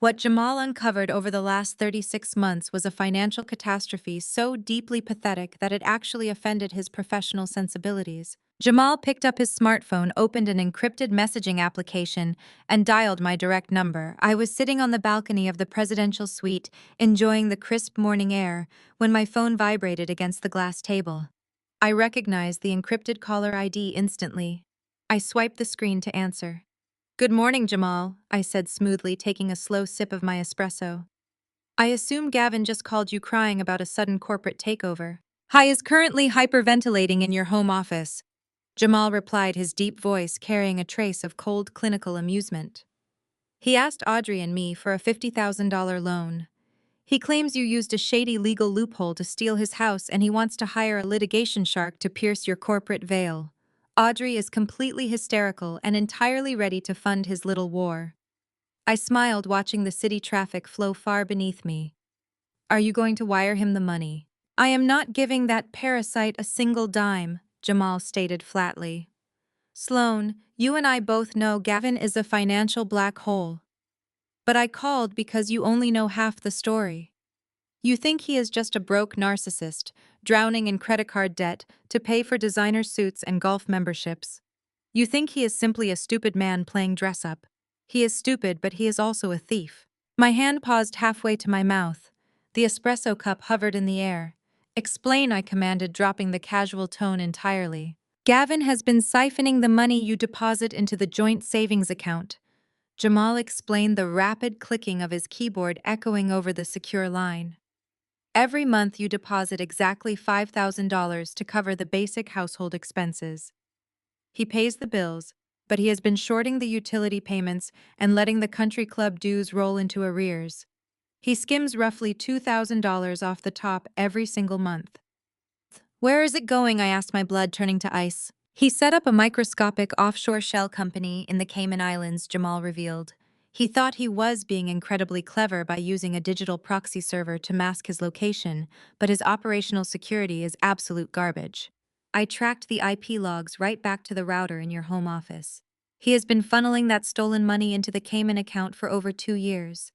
What Jamal uncovered over the last 36 months was a financial catastrophe so deeply pathetic that it actually offended his professional sensibilities. Jamal picked up his smartphone, opened an encrypted messaging application, and dialed my direct number. I was sitting on the balcony of the presidential suite, enjoying the crisp morning air, when my phone vibrated against the glass table. I recognized the encrypted caller ID instantly. I swiped the screen to answer. "Good morning, Jamal," I said smoothly, taking a slow sip of my espresso. "I assume Gavin just called you crying about a sudden corporate takeover. Hi is currently hyperventilating in your home office," Jamal replied, his deep voice carrying a trace of cold clinical amusement. "He asked Audrey and me for a $50,000 loan. He claims you used a shady legal loophole to steal his house, and he wants to hire a litigation shark to pierce your corporate veil. Audrey is completely hysterical and entirely ready to fund his little war." I smiled, watching the city traffic flow far beneath me. "Are you going to wire him the money?" "I am not giving that parasite a single dime," Jamal stated flatly. "Sloan, you and I both know Gavin is a financial black hole. But I called because you only know half the story. You think he is just a broke narcissist, drowning in credit card debt to pay for designer suits and golf memberships. You think he is simply a stupid man playing dress-up. He is stupid, but he is also a thief." My hand paused halfway to my mouth. The espresso cup hovered in the air. "Explain," I commanded, dropping the casual tone entirely. "Gavin has been siphoning the money you deposit into the joint savings account," Jamal explained, the rapid clicking of his keyboard echoing over the secure line. "Every month you deposit exactly $5,000 to cover the basic household expenses. He pays the bills, but he has been shorting the utility payments and letting the country club dues roll into arrears. He skims roughly $2,000 off the top every single month." "Where is it going?" I asked, my blood turning to ice. "He set up a microscopic offshore shell company in the Cayman Islands," Jamal revealed. "He thought he was being incredibly clever by using a digital proxy server to mask his location, but his operational security is absolute garbage. I tracked the IP logs right back to the router in your home office. He has been funneling that stolen money into the Cayman account for over 2 years.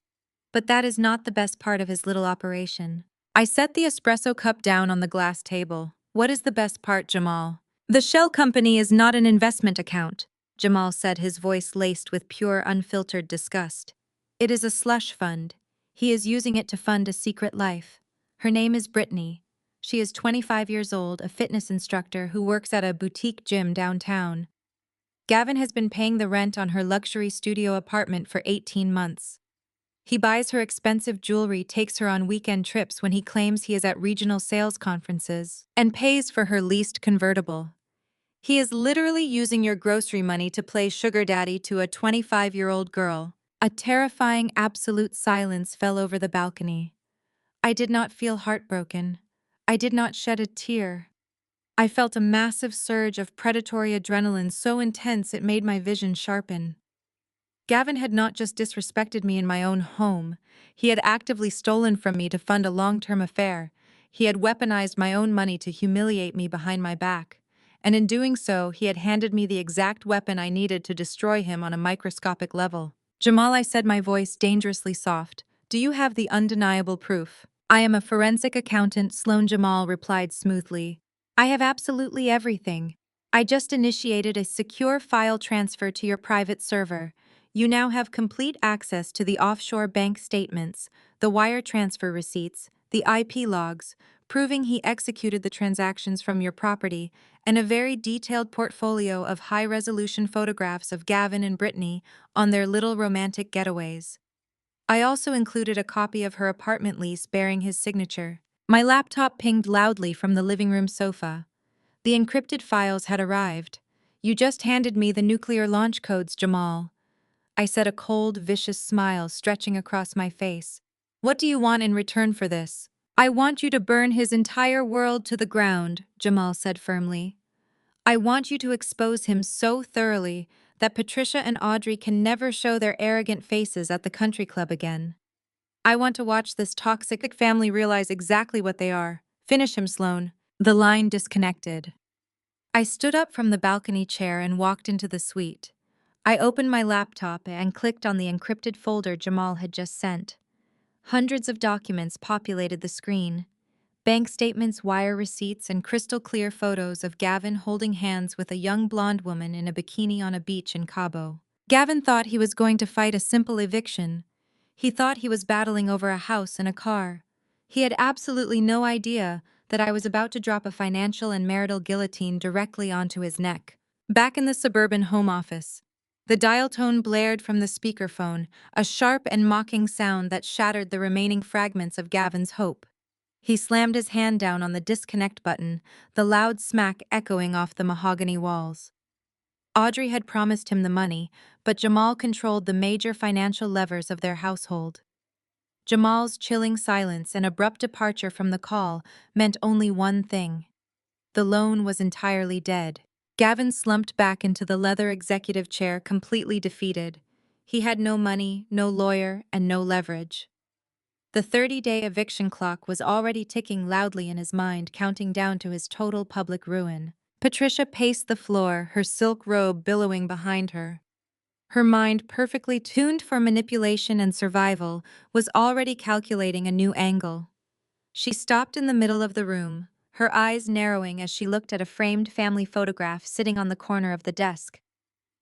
But that is not the best part of his little operation." I set the espresso cup down on the glass table. "What is the best part, Jamal?" "The shell company is not an investment account," Jamal said, his voice laced with pure, unfiltered disgust. "It is a slush fund. He is using it to fund a secret life. Her name is Brittany. She is 25 years old, a fitness instructor who works at a boutique gym downtown. Gavin has been paying the rent on her luxury studio apartment for 18 months. He buys her expensive jewelry, takes her on weekend trips when he claims he is at regional sales conferences, and pays for her leased convertible. He is literally using your grocery money to play sugar daddy to a 25-year-old girl." A terrifying absolute silence fell over the balcony. I did not feel heartbroken. I did not shed a tear. I felt a massive surge of predatory adrenaline so intense it made my vision sharpen. Gavin had not just disrespected me in my own home, he had actively stolen from me to fund a long-term affair. He had weaponized my own money to humiliate me behind my back. And in doing so, he had handed me the exact weapon I needed to destroy him on a microscopic level. "Jamal," I said, my voice dangerously soft, "do you have the undeniable proof?" "I am a forensic accountant," Sloan Jamal replied smoothly. "I have absolutely everything. I just initiated a secure file transfer to your private server. You now have complete access to the offshore bank statements, the wire transfer receipts, the IP logs, proving he executed the transactions from your property, and a very detailed portfolio of high-resolution photographs of Gavin and Brittany on their little romantic getaways. I also included a copy of her apartment lease bearing his signature." My laptop pinged loudly from the living room sofa. The encrypted files had arrived. "You just handed me the nuclear launch codes, Jamal," I said, a cold, vicious smile stretching across my face. "What do you want in return for this?" "I want you to burn his entire world to the ground," Jamal said firmly. "I want you to expose him so thoroughly that Patricia and Audrey can never show their arrogant faces at the country club again. I want to watch this toxic family realize exactly what they are. Finish him, Sloan." The line disconnected. I stood up from the balcony chair and walked into the suite. I opened my laptop and clicked on the encrypted folder Jamal had just sent. Hundreds of documents populated the screen. Bank statements, wire receipts, and crystal clear photos of Gavin holding hands with a young blonde woman in a bikini on a beach in Cabo. Gavin thought he was going to fight a simple eviction. He thought he was battling over a house and a car. He had absolutely no idea that I was about to drop a financial and marital guillotine directly onto his neck. Back in the suburban home office, the dial tone blared from the speakerphone, a sharp and mocking sound that shattered the remaining fragments of Gavin's hope. He slammed his hand down on the disconnect button, the loud smack echoing off the mahogany walls. Audrey had promised him the money, but Jamal controlled the major financial levers of their household. Jamal's chilling silence and abrupt departure from the call meant only one thing. The loan was entirely dead. Gavin slumped back into the leather executive chair, completely defeated. He had no money, no lawyer, and no leverage. The 30-day eviction clock was already ticking loudly in his mind, counting down to his total public ruin. Patricia paced the floor, her silk robe billowing behind her. Her mind, perfectly tuned for manipulation and survival, was already calculating a new angle. She stopped in the middle of the room, her eyes narrowing as she looked at a framed family photograph sitting on the corner of the desk.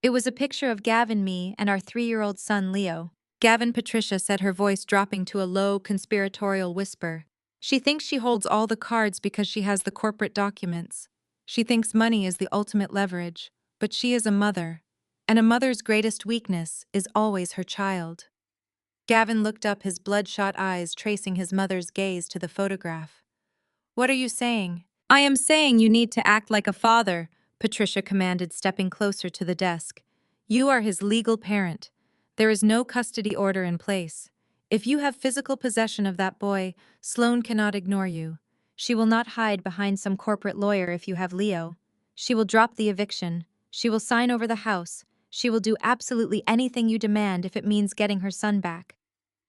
It was a picture of Gavin, me, and our 3-year-old son, Leo. Gavin, Patricia said, her voice dropping to a low, conspiratorial whisper. She thinks she holds all the cards because she has the corporate documents. She thinks money is the ultimate leverage, but she is a mother, and a mother's greatest weakness is always her child. Gavin looked up, his bloodshot eyes tracing his mother's gaze to the photograph. What are you saying? I am saying you need to act like a father, Patricia commanded, stepping closer to the desk. You are his legal parent. There is no custody order in place. If you have physical possession of that boy, Sloane cannot ignore you. She will not hide behind some corporate lawyer if you have Leo. She will drop the eviction. She will sign over the house. She will do absolutely anything you demand if it means getting her son back.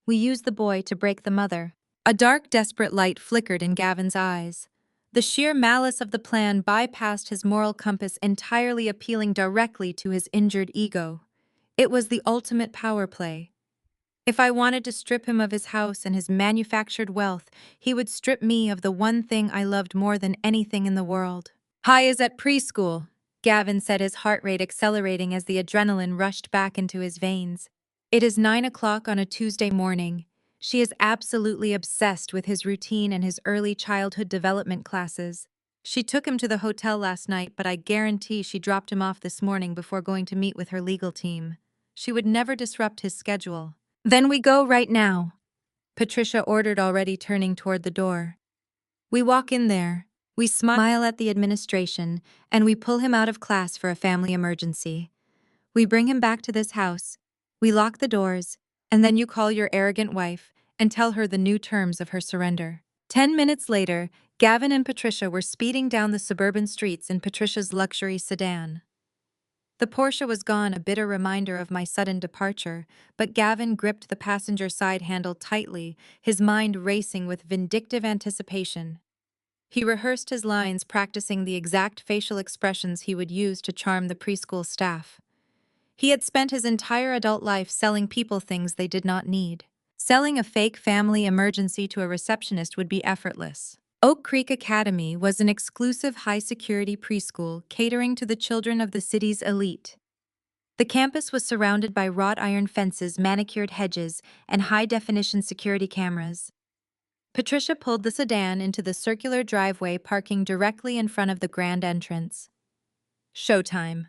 We use the boy to break the mother. A dark, desperate light flickered in Gavin's eyes. The sheer malice of the plan bypassed his moral compass, entirely appealing directly to his injured ego. It was the ultimate power play. If I wanted to strip him of his house and his manufactured wealth, he would strip me of the one thing I loved more than anything in the world. Hi is at preschool, Gavin said, his heart rate accelerating as the adrenaline rushed back into his veins. It is 9 o'clock on a Tuesday morning. She is absolutely obsessed with his routine and his early childhood development classes. She took him to the hotel last night, but I guarantee she dropped him off this morning before going to meet with her legal team. She would never disrupt his schedule. Then we go right now, Patricia ordered, already turning toward the door. We walk in there. We smile at the administration, and we pull him out of class for a family emergency. We bring him back to this house. We lock the doors, and then you call your arrogant wife and tell her the new terms of her surrender. 10 minutes later, Gavin and Patricia were speeding down the suburban streets in Patricia's luxury sedan. The Porsche was gone, a bitter reminder of my sudden departure, but Gavin gripped the passenger side handle tightly, his mind racing with vindictive anticipation. He rehearsed his lines, practicing the exact facial expressions he would use to charm the preschool staff. He had spent his entire adult life selling people things they did not need. Selling a fake family emergency to a receptionist would be effortless. Oak Creek Academy was an exclusive high-security preschool catering to the children of the city's elite. The campus was surrounded by wrought iron fences, manicured hedges, and high-definition security cameras. Patricia pulled the sedan into the circular driveway, parking directly in front of the grand entrance. Showtime,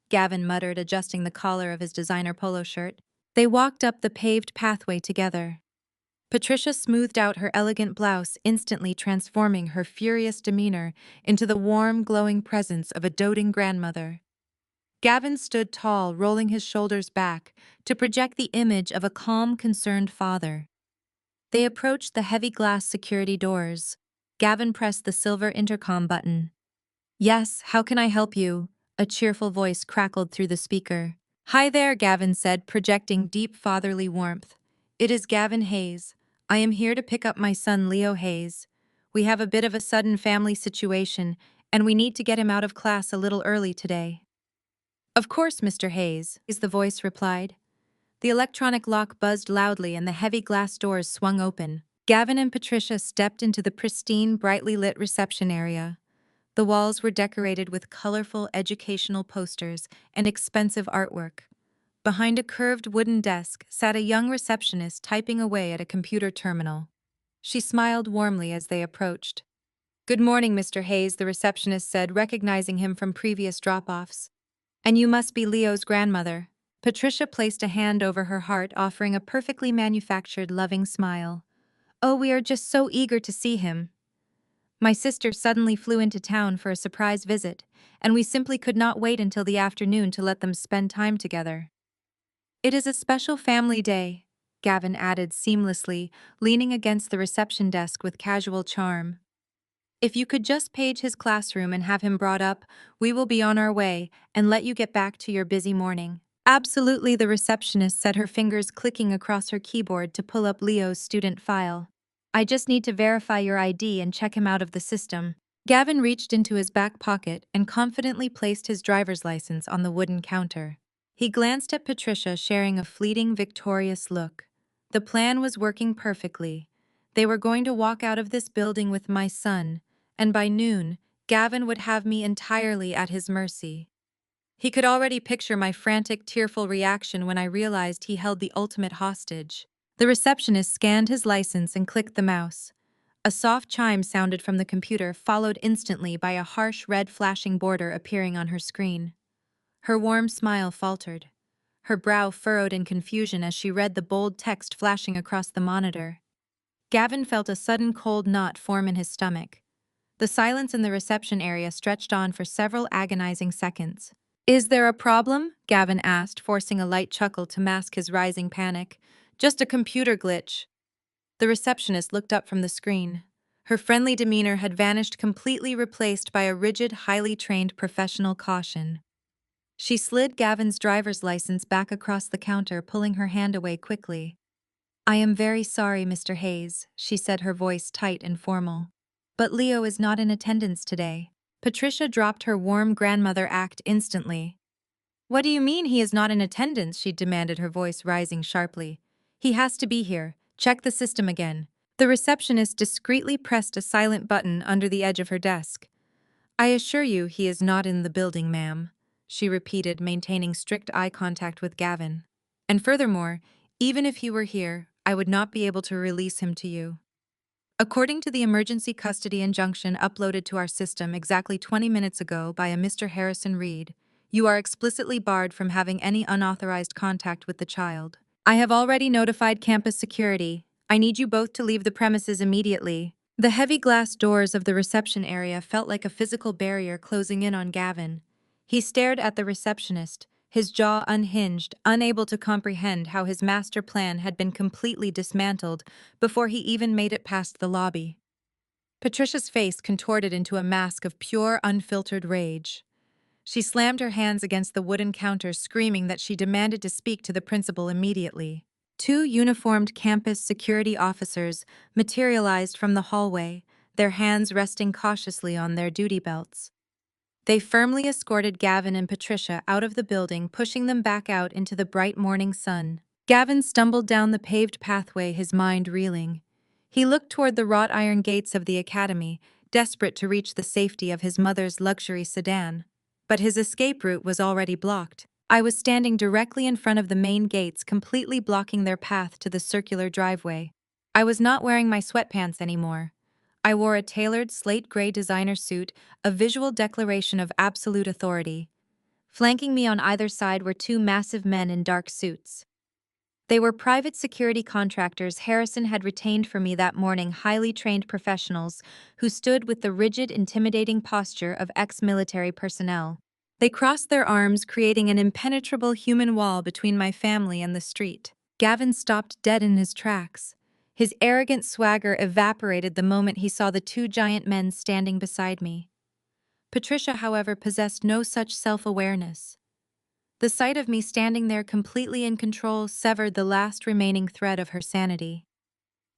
Gavin muttered, adjusting the collar of his designer polo shirt. They walked up the paved pathway together. Patricia smoothed out her elegant blouse, instantly transforming her furious demeanor into the warm, glowing presence of a doting grandmother. Gavin stood tall, rolling his shoulders back to project the image of a calm, concerned father. They approached the heavy glass security doors. Gavin pressed the silver intercom button. Yes, how can I help you? A cheerful voice crackled through the speaker. Hi there, Gavin said, projecting deep fatherly warmth. It is Gavin Hayes. I am here to pick up my son, Leo Hayes. We have a bit of a sudden family situation, and we need to get him out of class a little early today. Of course, Mr. Hayes, the voice replied. The electronic lock buzzed loudly and the heavy glass doors swung open. Gavin and Patricia stepped into the pristine, brightly lit reception area. The walls were decorated with colorful educational posters and expensive artwork. Behind a curved wooden desk sat a young receptionist typing away at a computer terminal. She smiled warmly as they approached. "Good morning, Mr. Hayes," the receptionist said, recognizing him from previous drop-offs. "And you must be Leo's grandmother." Patricia placed a hand over her heart, offering a perfectly manufactured, loving smile. "Oh, we are just so eager to see him. My sister suddenly flew into town for a surprise visit, and we simply could not wait until the afternoon to let them spend time together." "It is a special family day," Gavin added seamlessly, leaning against the reception desk with casual charm. "If you could just page his classroom and have him brought up, we will be on our way and let you get back to your busy morning." "Absolutely," the receptionist said, her fingers clicking across her keyboard to pull up Leo's student file. "I just need to verify your ID and check him out of the system." Gavin reached into his back pocket and confidently placed his driver's license on the wooden counter. He glanced at Patricia, sharing a fleeting, victorious look. The plan was working perfectly. They were going to walk out of this building with my son, and by noon, Gavin would have me entirely at his mercy. He could already picture my frantic, tearful reaction when I realized he held the ultimate hostage. The receptionist scanned his license and clicked the mouse. A soft chime sounded from the computer, followed instantly by a harsh red flashing border appearing on her screen. Her warm smile faltered. Her brow furrowed in confusion as she read the bold text flashing across the monitor. Gavin felt a sudden cold knot form in his stomach. The silence in the reception area stretched on for several agonizing seconds. "Is there a problem?" Gavin asked, forcing a light chuckle to mask his rising panic. "Just a computer glitch." The receptionist looked up from the screen. Her friendly demeanor had vanished, completely replaced by a rigid, highly trained professional caution. She slid Gavin's driver's license back across the counter, pulling her hand away quickly. "I am very sorry, Mr. Hayes," she said, her voice tight and formal. "But Leo is not in attendance today." Patricia dropped her warm grandmother act instantly. "What do you mean he is not in attendance?" she demanded, her voice rising sharply. "He has to be here. Check the system again." The receptionist discreetly pressed a silent button under the edge of her desk. "I assure you he is not in the building, ma'am," she repeated, maintaining strict eye contact with Gavin. "And furthermore, even if he were here, I would not be able to release him to you. According to the emergency custody injunction uploaded to our system exactly 20 minutes ago by a Mr. Harrison Reed, you are explicitly barred from having any unauthorized contact with the child. I have already notified campus security. I need you both to leave the premises immediately." The heavy glass doors of the reception area felt like a physical barrier closing in on Gavin. He stared at the receptionist, his jaw unhinged, unable to comprehend how his master plan had been completely dismantled before he even made it past the lobby. Patricia's face contorted into a mask of pure, unfiltered rage. She slammed her hands against the wooden counter, screaming that she demanded to speak to the principal immediately. Two uniformed campus security officers materialized from the hallway, their hands resting cautiously on their duty belts. They firmly escorted Gavin and Patricia out of the building, pushing them back out into the bright morning sun. Gavin stumbled down the paved pathway, his mind reeling. He looked toward the wrought iron gates of the academy, desperate to reach the safety of his mother's luxury sedan. But his escape route was already blocked. I was standing directly in front of the main gates, completely blocking their path to the circular driveway. I was not wearing my sweatpants anymore. I wore a tailored slate gray designer suit, a visual declaration of absolute authority. Flanking me on either side were two massive men in dark suits. They were private security contractors Harrison had retained for me that morning, highly trained professionals who stood with the rigid, intimidating posture of ex-military personnel. They crossed their arms, creating an impenetrable human wall between my family and the street. Gavin stopped dead in his tracks. His arrogant swagger evaporated the moment he saw the two giant men standing beside me. Patricia, however, possessed no such self-awareness. The sight of me standing there completely in control severed the last remaining thread of her sanity.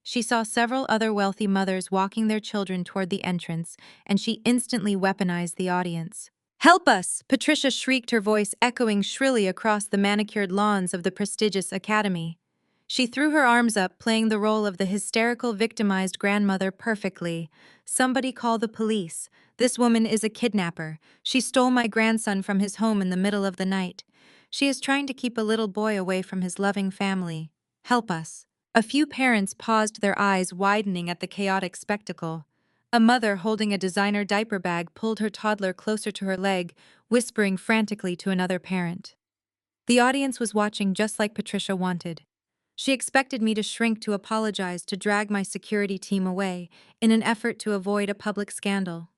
She saw several other wealthy mothers walking their children toward the entrance, and she instantly weaponized the audience. Help us! Patricia shrieked, her voice echoing shrilly across the manicured lawns of the prestigious academy. She threw her arms up, playing the role of the hysterical, victimized grandmother perfectly. Somebody call the police. This woman is a kidnapper. She stole my grandson from his home in the middle of the night. She is trying to keep a little boy away from his loving family. Help us. A few parents paused, their eyes widening at the chaotic spectacle. A mother holding a designer diaper bag pulled her toddler closer to her leg, whispering frantically to another parent. The audience was watching just like Patricia wanted. She expected me to shrink, to apologize, to drag my security team away, in an effort to avoid a public scandal.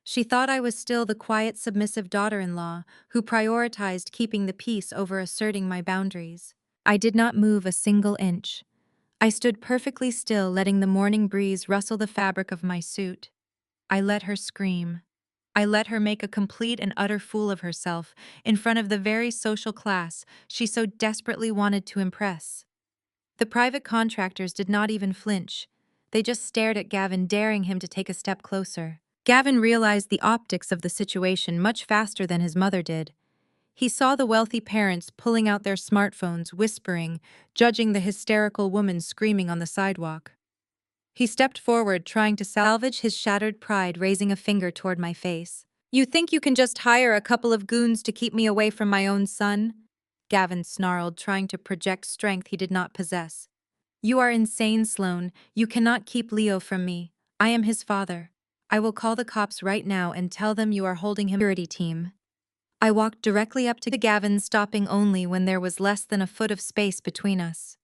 She thought I was still the quiet, submissive daughter-in-law who prioritized keeping the peace over asserting my boundaries. I did not move a single inch. I stood perfectly still, letting the morning breeze rustle the fabric of my suit. I let her scream. I let her make a complete and utter fool of herself in front of the very social class she so desperately wanted to impress. The private contractors did not even flinch. They just stared at Gavin, daring him to take a step closer. Gavin realized the optics of the situation much faster than his mother did. He saw the wealthy parents pulling out their smartphones, whispering, judging the hysterical woman screaming on the sidewalk. He stepped forward, trying to salvage his shattered pride, raising a finger toward my face. "You think you can just hire a couple of goons to keep me away from my own son?" Gavin snarled, trying to project strength he did not possess. "You are insane, Sloane. You cannot keep Leo from me. I am his father. I will call the cops right now and tell them you are holding him." Security team. I walked directly up to Gavin, stopping only when there was less than a foot of space between us.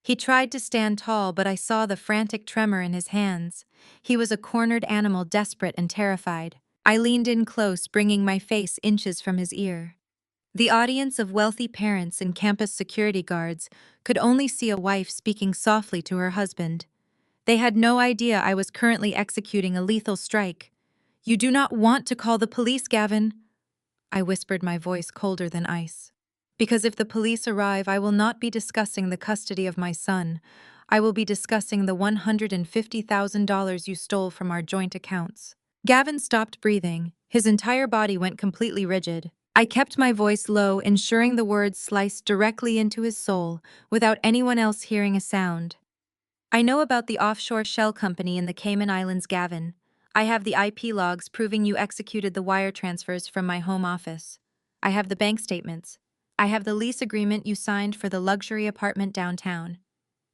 He tried to stand tall, but I saw the frantic tremor in his hands. He was a cornered animal, desperate and terrified. I leaned in close, bringing my face inches from his ear. The audience of wealthy parents and campus security guards could only see a wife speaking softly to her husband. They had no idea I was currently executing a lethal strike. "You do not want to call the police, Gavin," I whispered, my voice colder than ice. "Because if the police arrive, I will not be discussing the custody of my son. I will be discussing the $150,000 you stole from our joint accounts." Gavin stopped breathing. His entire body went completely rigid. I kept my voice low, ensuring the words sliced directly into his soul, without anyone else hearing a sound. "I know about the offshore shell company in the Cayman Islands, Gavin. I have the IP logs proving you executed the wire transfers from my home office. I have the bank statements. I have the lease agreement you signed for the luxury apartment downtown.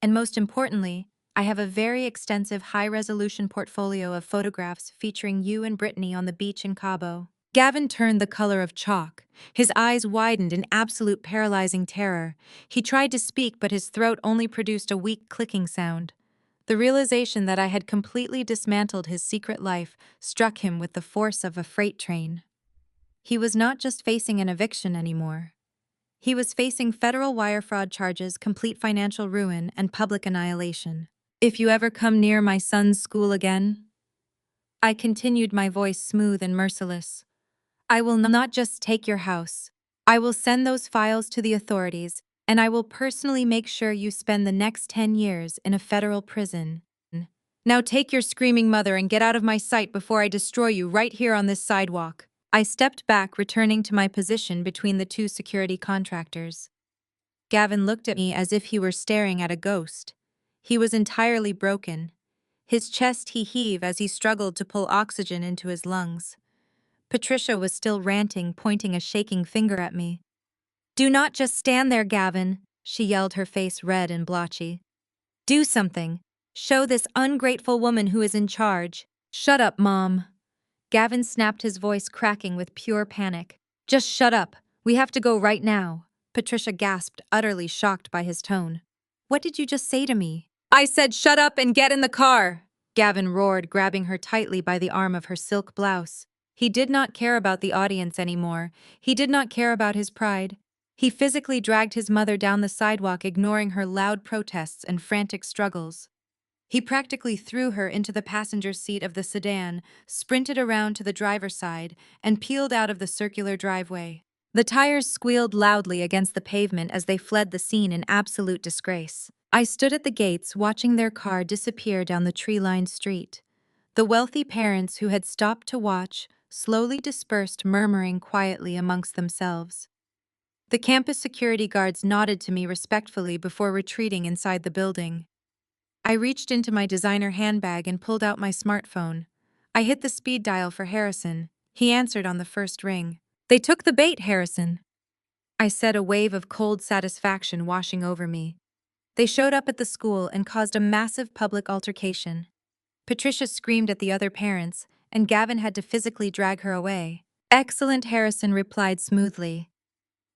And most importantly, I have a very extensive high-resolution portfolio of photographs featuring you and Brittany on the beach in Cabo." Gavin turned the color of chalk. His eyes widened in absolute paralyzing terror. He tried to speak, but his throat only produced a weak clicking sound. The realization that I had completely dismantled his secret life struck him with the force of a freight train. He was not just facing an eviction anymore. He was facing federal wire fraud charges, complete financial ruin, and public annihilation. "If you ever come near my son's school again," I continued, my voice smooth and merciless, "I will not just take your house. I will send those files to the authorities, and I will personally make sure you spend the next 10 years in a federal prison. Now take your screaming mother and get out of my sight before I destroy you right here on this sidewalk." I stepped back, returning to my position between the two security contractors. Gavin looked at me as if he were staring at a ghost. He was entirely broken. His chest heaved as he struggled to pull oxygen into his lungs. Patricia was still ranting, pointing a shaking finger at me. "Do not just stand there, Gavin," she yelled, her face red and blotchy. "Do something. Show this ungrateful woman who is in charge." "Shut up, Mom." Gavin snapped, his voice cracking with pure panic. "Just shut up. We have to go right now." Patricia gasped, utterly shocked by his tone. "What did you just say to me?" "I said shut up and get in the car," Gavin roared, grabbing her tightly by the arm of her silk blouse. He did not care about the audience anymore. He did not care about his pride. He physically dragged his mother down the sidewalk, ignoring her loud protests and frantic struggles. He practically threw her into the passenger seat of the sedan, sprinted around to the driver's side, and peeled out of the circular driveway. The tires squealed loudly against the pavement as they fled the scene in absolute disgrace. I stood at the gates, watching their car disappear down the tree-lined street. The wealthy parents who had stopped to watch slowly dispersed, murmuring quietly amongst themselves. The campus security guards nodded to me respectfully before retreating inside the building. I reached into my designer handbag and pulled out my smartphone. I hit the speed dial for Harrison. He answered on the first ring. "They took the bait, Harrison," I said, a wave of cold satisfaction washing over me. They showed up at the school and caused a massive public altercation. Patricia screamed at the other parents, and Gavin had to physically drag her away. "Excellent," Harrison replied smoothly.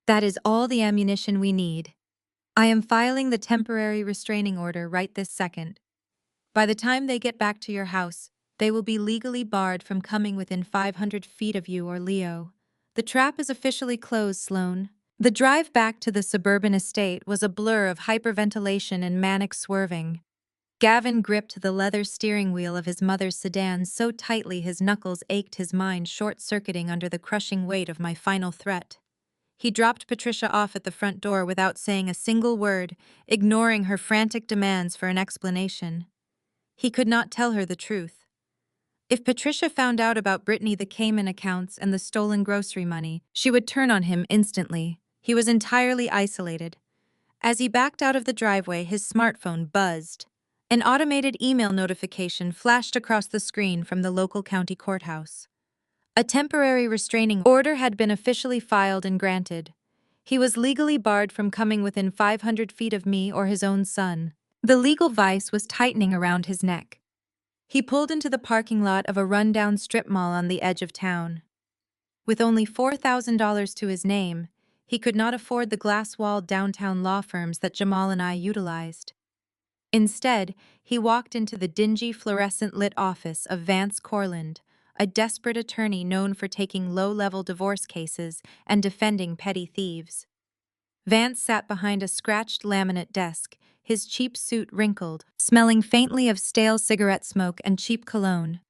"That is all the ammunition we need. I am filing the temporary restraining order right this second. By the time they get back to your house, they will be legally barred from coming within 500 feet of you or Leo. The trap is officially closed, Sloan." The drive back to the suburban estate was a blur of hyperventilation and manic swerving. Gavin gripped the leather steering wheel of his mother's sedan so tightly his knuckles ached, his mind short-circuiting under the crushing weight of my final threat. He dropped Patricia off at the front door without saying a single word, ignoring her frantic demands for an explanation. He could not tell her the truth. If Patricia found out about Brittany, the Cayman accounts, and the stolen grocery money, she would turn on him instantly. He was entirely isolated. As he backed out of the driveway, his smartphone buzzed. An automated email notification flashed across the screen from the local county courthouse. A temporary restraining order had been officially filed and granted. He was legally barred from coming within 500 feet of me or his own son. The legal vice was tightening around his neck. He pulled into the parking lot of a rundown strip mall on the edge of town. With only $4,000 to his name, he could not afford the glass-walled downtown law firms that Jamal and I utilized. Instead, he walked into the dingy, fluorescent-lit office of Vance Corland, a desperate attorney known for taking low-level divorce cases and defending petty thieves. Vance sat behind a scratched laminate desk, his cheap suit wrinkled, smelling faintly of stale cigarette smoke and cheap cologne.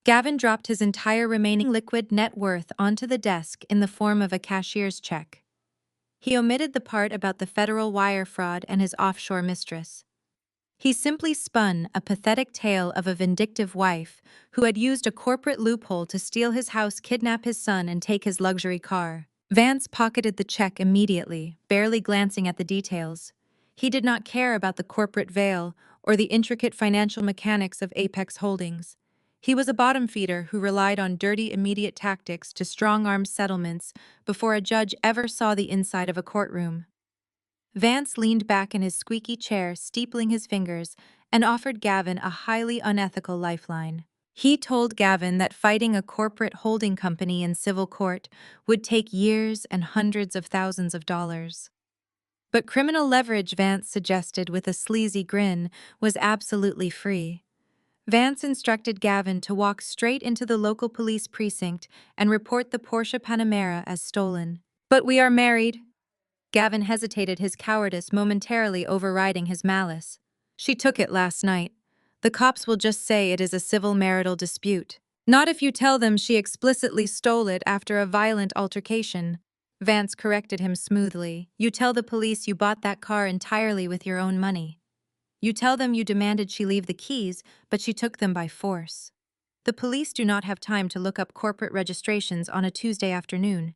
Gavin dropped his entire remaining liquid net worth onto the desk in the form of a cashier's check. He omitted the part about the federal wire fraud and his offshore mistress. He simply spun a pathetic tale of a vindictive wife who had used a corporate loophole to steal his house, kidnap his son, and take his luxury car. Vance pocketed the check immediately, barely glancing at the details. He did not care about the corporate veil or the intricate financial mechanics of Apex Holdings. He was a bottom feeder who relied on dirty, immediate tactics to strong-arm settlements before a judge ever saw the inside of a courtroom. Vance leaned back in his squeaky chair, steepling his fingers, and offered Gavin a highly unethical lifeline. He told Gavin that fighting a corporate holding company in civil court would take years and hundreds of thousands of dollars. But criminal leverage, Vance suggested with a sleazy grin, was absolutely free. Vance instructed Gavin to walk straight into the local police precinct and report the Porsche Panamera as stolen. "But we are married." Gavin hesitated, his cowardice momentarily overriding his malice. "She took it last night. The cops will just say it is a civil marital dispute. Not if you tell them she explicitly stole it after a violent altercation." Vance corrected him smoothly. "You tell the police you bought that car entirely with your own money. You tell them you demanded she leave the keys, but she took them by force. The police do not have time to look up corporate registrations on a Tuesday afternoon.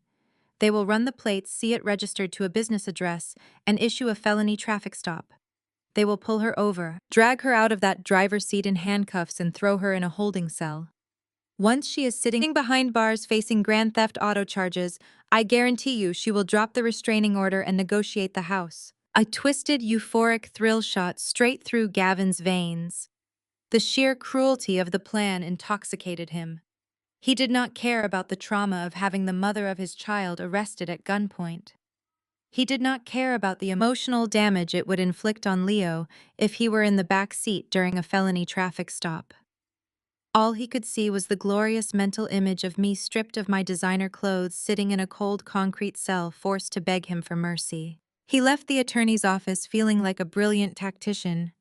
They will run the plates, see it registered to a business address, and issue a felony traffic stop. They will pull her over, drag her out of that driver's seat in handcuffs, and throw her in a holding cell. Once she is sitting behind bars facing grand theft auto charges, I guarantee you she will drop the restraining order and negotiate the house." A twisted, euphoric thrill shot straight through Gavin's veins. The sheer cruelty of the plan intoxicated him. He did not care about the trauma of having the mother of his child arrested at gunpoint. He did not care about the emotional damage it would inflict on Leo if he were in the back seat during a felony traffic stop. All he could see was the glorious mental image of me stripped of my designer clothes, sitting in a cold concrete cell, forced to beg him for mercy. He left the attorney's office feeling like a brilliant tactician.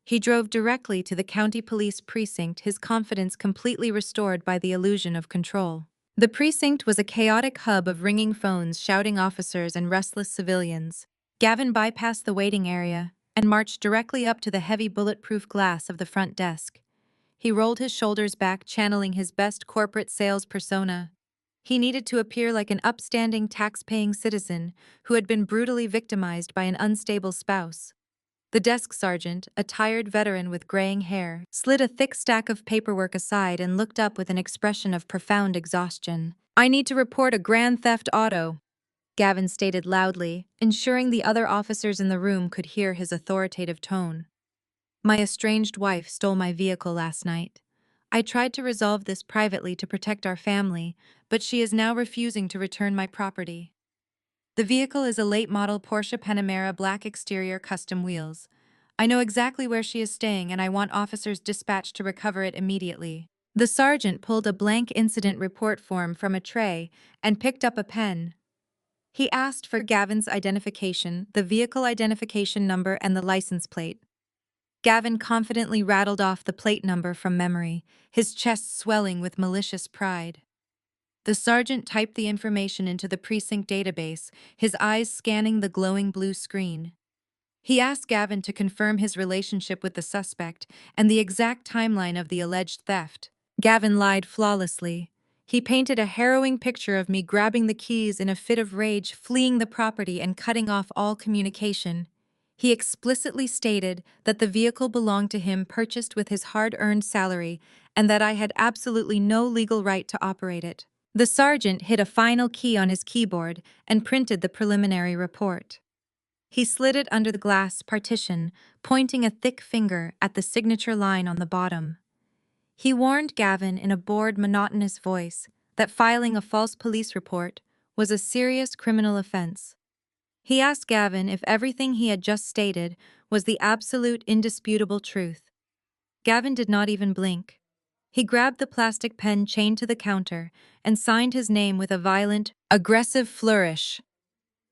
He drove directly to the county police precinct, his confidence completely restored by the illusion of control. The precinct was a chaotic hub of ringing phones, shouting officers, and restless civilians. Gavin bypassed the waiting area and marched directly up to the heavy bulletproof glass of the front desk. He rolled his shoulders back, channeling his best corporate sales persona. He needed to appear like an upstanding tax-paying citizen who had been brutally victimized by an unstable spouse. The desk sergeant, a tired veteran with graying hair, slid a thick stack of paperwork aside and looked up with an expression of profound exhaustion. "I need to report a grand theft auto," Gavin stated loudly, ensuring the other officers in the room could hear his authoritative tone. "My estranged wife stole my vehicle last night. I tried to resolve this privately to protect our family, but she is now refusing to return my property. The vehicle is a late-model Porsche Panamera, black exterior, custom wheels. I know exactly where she is staying and I want officers dispatched to recover it immediately." The sergeant pulled a blank incident report form from a tray and picked up a pen. He asked for Gavin's identification, the vehicle identification number, and the license plate. Gavin confidently rattled off the plate number from memory, his chest swelling with malicious pride. The sergeant typed the information into the precinct database, his eyes scanning the glowing blue screen. He asked Gavin to confirm his relationship with the suspect and the exact timeline of the alleged theft. Gavin lied flawlessly. He painted a harrowing picture of me grabbing the keys in a fit of rage, fleeing the property, and cutting off all communication. He explicitly stated that the vehicle belonged to him, purchased with his hard-earned salary, and that I had absolutely no legal right to operate it. The sergeant hit a final key on his keyboard and printed the preliminary report. He slid it under the glass partition, pointing a thick finger at the signature line on the bottom. He warned Gavin in a bored, monotonous voice that filing a false police report was a serious criminal offense. He asked Gavin if everything he had just stated was the absolute, indisputable truth. Gavin did not even blink. He grabbed the plastic pen chained to the counter and signed his name with a violent, aggressive flourish.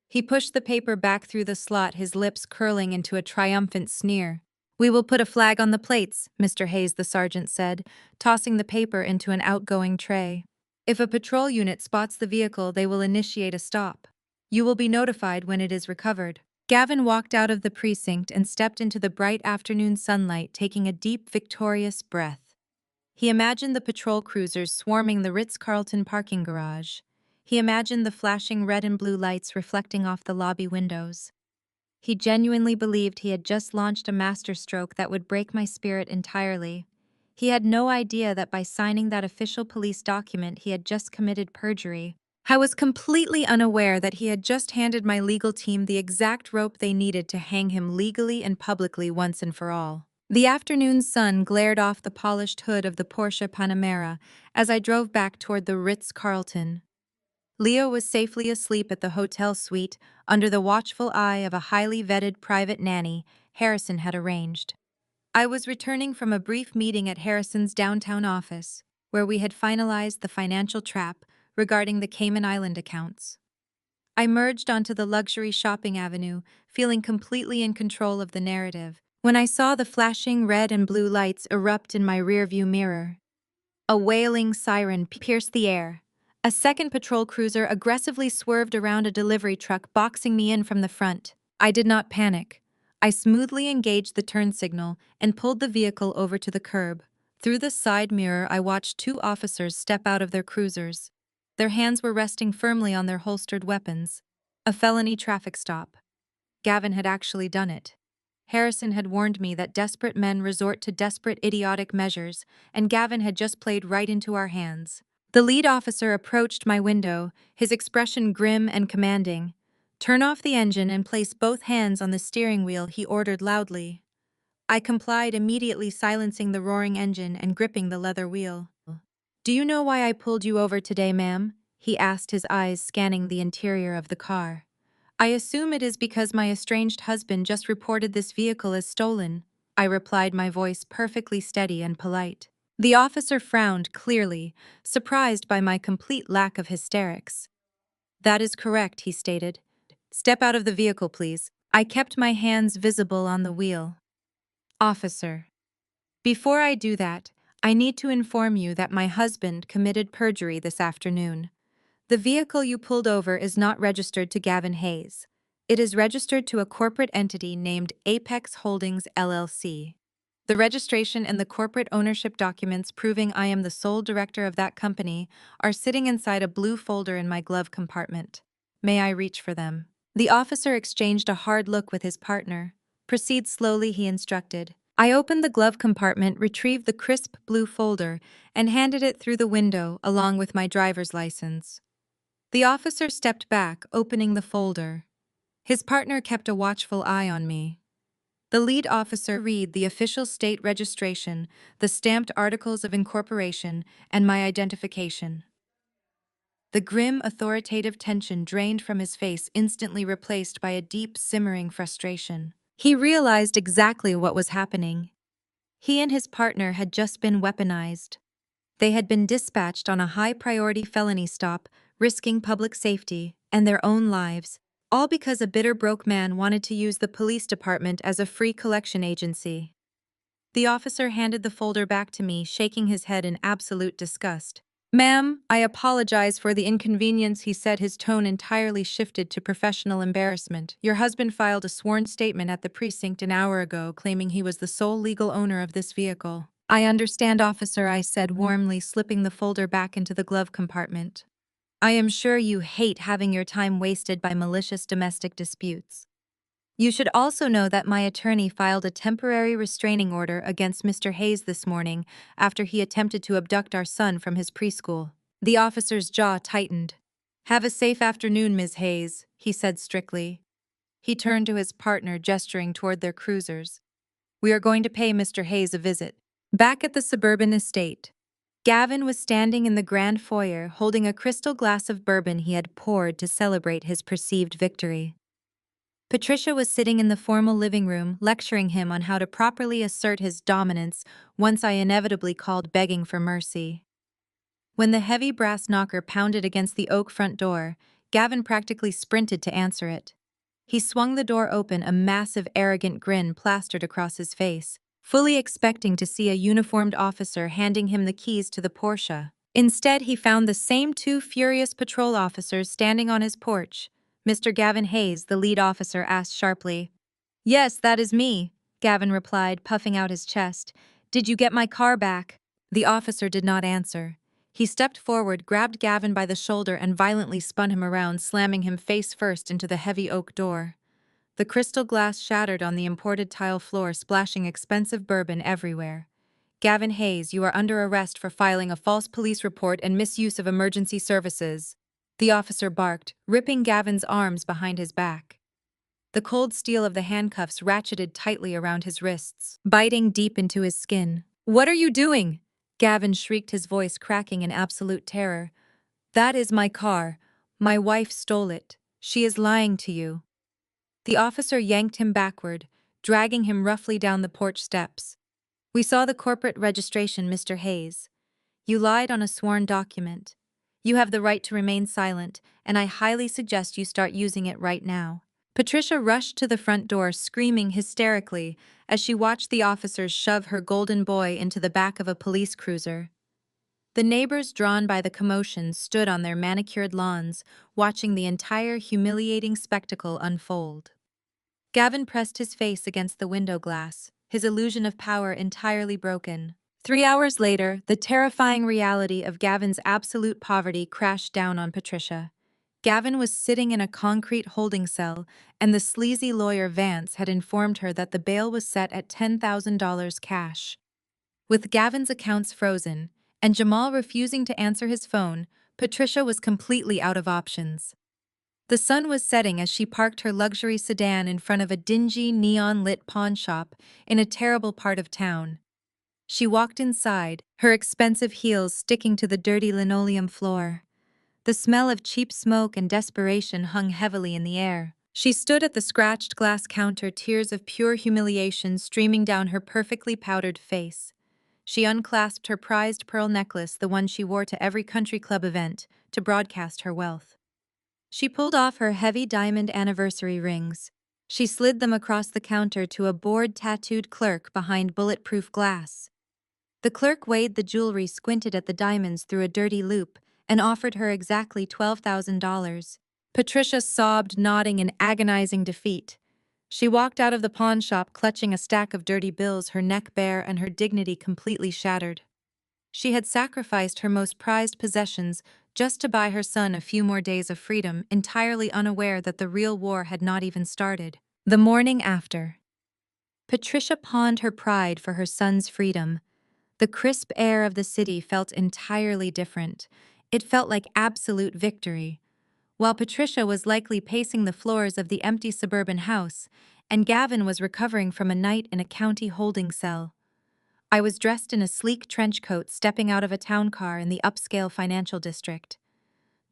He pushed the paper back through the slot, his lips curling into a triumphant sneer. "We will put a flag on the plates," Mr. Hayes, the sergeant said, tossing the paper into an outgoing tray. "If a patrol unit spots the vehicle, they will initiate a stop. You will be notified when it is recovered." Gavin walked out of the precinct and stepped into the bright afternoon sunlight, taking a deep, victorious breath. He imagined the patrol cruisers swarming the Ritz-Carlton parking garage. He imagined the flashing red and blue lights reflecting off the lobby windows. He genuinely believed he had just launched a masterstroke that would break my spirit entirely. He had no idea that by signing that official police document he had just committed perjury. I was completely unaware that he had just handed my legal team the exact rope they needed to hang him legally and publicly once and for all. The afternoon sun glared off the polished hood of the Porsche Panamera as I drove back toward the Ritz-Carlton. Leo was safely asleep at the hotel suite under the watchful eye of a highly vetted private nanny Harrison had arranged. I was returning from a brief meeting at Harrison's downtown office, where we had finalized the financial trap regarding the Cayman Island accounts. I merged onto the luxury shopping avenue, feeling completely in control of the narrative, when I saw the flashing red and blue lights erupt in my rearview mirror. A wailing siren pierced the air. A second patrol cruiser aggressively swerved around a delivery truck, boxing me in from the front. I did not panic. I smoothly engaged the turn signal and pulled the vehicle over to the curb. Through the side mirror, I watched two officers step out of their cruisers. Their hands were resting firmly on their holstered weapons. A felony traffic stop. Gavin had actually done it. Harrison had warned me that desperate men resort to desperate, idiotic measures, and Gavin had just played right into our hands. The lead officer approached my window, his expression grim and commanding. "Turn off the engine and place both hands on the steering wheel," he ordered loudly. I complied, immediately silencing the roaring engine and gripping the leather wheel. "Do you know why I pulled you over today, ma'am?" he asked, his eyes scanning the interior of the car. "I assume it is because my estranged husband just reported this vehicle as stolen," I replied, my voice perfectly steady and polite. The officer frowned, clearly surprised by my complete lack of hysterics. "That is correct," he stated. "Step out of the vehicle, please." I kept my hands visible on the wheel. "Officer, before I do that, I need to inform you that my husband committed perjury this afternoon. The vehicle you pulled over is not registered to Gavin Hayes. It is registered to a corporate entity named Apex Holdings LLC. The registration and the corporate ownership documents proving I am the sole director of that company are sitting inside a blue folder in my glove compartment. May I reach for them? The officer exchanged a hard look with his partner. Proceed slowly, he instructed. I opened the glove compartment, retrieved the crisp blue folder, and handed it through the window along with my driver's license. The officer stepped back, opening the folder. His partner kept a watchful eye on me. The lead officer read the official state registration, the stamped articles of incorporation, and my identification. The grim, authoritative tension drained from his face, instantly replaced by a deep, simmering frustration. He realized exactly what was happening. He and his partner had just been weaponized. They had been dispatched on a high-priority felony stop, risking public safety and their own lives, all because a bitter broke man wanted to use the police department as a free collection agency. The officer handed the folder back to me, shaking his head in absolute disgust. "Ma'am, I apologize for the inconvenience," he said, his tone entirely shifted to professional embarrassment. "Your husband filed a sworn statement at the precinct an hour ago, claiming he was the sole legal owner of this vehicle." "I understand, officer," I said warmly, slipping the folder back into the glove compartment. "I am sure you hate having your time wasted by malicious domestic disputes. You should also know that my attorney filed a temporary restraining order against Mr. Hayes this morning after he attempted to abduct our son from his preschool." The officer's jaw tightened. "Have a safe afternoon, Ms. Hayes," he said strictly. He turned to his partner, gesturing toward their cruisers. "We are going to pay Mr. Hayes a visit." Back at the suburban estate, Gavin was standing in the grand foyer holding a crystal glass of bourbon he had poured to celebrate his perceived victory. Patricia was sitting in the formal living room, lecturing him on how to properly assert his dominance once I inevitably called begging for mercy. When the heavy brass knocker pounded against the oak front door, Gavin practically sprinted to answer it. He swung the door open, a massive, arrogant grin plastered across his face, fully expecting to see a uniformed officer handing him the keys to the Porsche. Instead, he found the same two furious patrol officers standing on his porch. "Mr. Gavin Hayes," the lead officer asked sharply. "Yes, that is me," Gavin replied, puffing out his chest. "Did you get my car back?" The officer did not answer. He stepped forward, grabbed Gavin by the shoulder, and violently spun him around, slamming him face first into the heavy oak door. The crystal glass shattered on the imported tile floor, splashing expensive bourbon everywhere. "Gavin Hayes, you are under arrest for filing a false police report and misuse of emergency services," the officer barked, ripping Gavin's arms behind his back. The cold steel of the handcuffs ratcheted tightly around his wrists, biting deep into his skin. "What are you doing?" Gavin shrieked, his voice cracking in absolute terror. "That is my car. My wife stole it. She is lying to you." The officer yanked him backward, dragging him roughly down the porch steps. "We saw the corporate registration, Mr. Hayes. You lied on a sworn document. You have the right to remain silent, and I highly suggest you start using it right now." Patricia rushed to the front door, screaming hysterically as she watched the officers shove her golden boy into the back of a police cruiser. The neighbors, drawn by the commotion, stood on their manicured lawns, watching the entire humiliating spectacle unfold. Gavin pressed his face against the window glass, his illusion of power entirely broken. 3 hours later, the terrifying reality of Gavin's absolute poverty crashed down on Patricia. Gavin was sitting in a concrete holding cell, and the sleazy lawyer Vance had informed her that the bail was set at $10,000 cash. With Gavin's accounts frozen, and Jamal refusing to answer his phone, Patricia was completely out of options. The sun was setting as she parked her luxury sedan in front of a dingy, neon-lit pawn shop in a terrible part of town. She walked inside, her expensive heels sticking to the dirty linoleum floor. The smell of cheap smoke and desperation hung heavily in the air. She stood at the scratched glass counter, tears of pure humiliation streaming down her perfectly powdered face. She unclasped her prized pearl necklace, the one she wore to every country club event, to broadcast her wealth. She pulled off her heavy diamond anniversary rings. She slid them across the counter to a bored, tattooed clerk behind bulletproof glass. The clerk weighed the jewelry, squinted at the diamonds through a dirty loop, and offered her exactly $12,000. Patricia sobbed, nodding in agonizing defeat. She walked out of the pawn shop clutching a stack of dirty bills, her neck bare and her dignity completely shattered. She had sacrificed her most prized possessions just to buy her son a few more days of freedom, entirely unaware that the real war had not even started. The morning after, Patricia pawned her pride for her son's freedom. The crisp air of the city felt entirely different. It felt like absolute victory. While Patricia was likely pacing the floors of the empty suburban house, and Gavin was recovering from a night in a county holding cell. I was dressed in a sleek trench coat stepping out of a town car in the upscale financial district.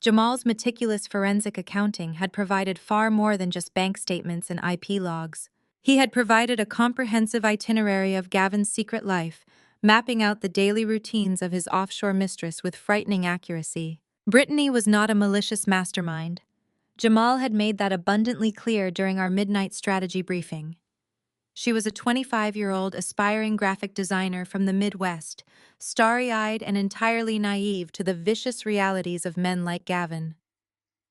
Jamal's meticulous forensic accounting had provided far more than just bank statements and IP logs. He had provided a comprehensive itinerary of Gavin's secret life, mapping out the daily routines of his offshore mistress with frightening accuracy. Brittany was not a malicious mastermind. Jamal had made that abundantly clear during our midnight strategy briefing. She was a 25-year-old aspiring graphic designer from the Midwest, starry-eyed and entirely naive to the vicious realities of men like Gavin.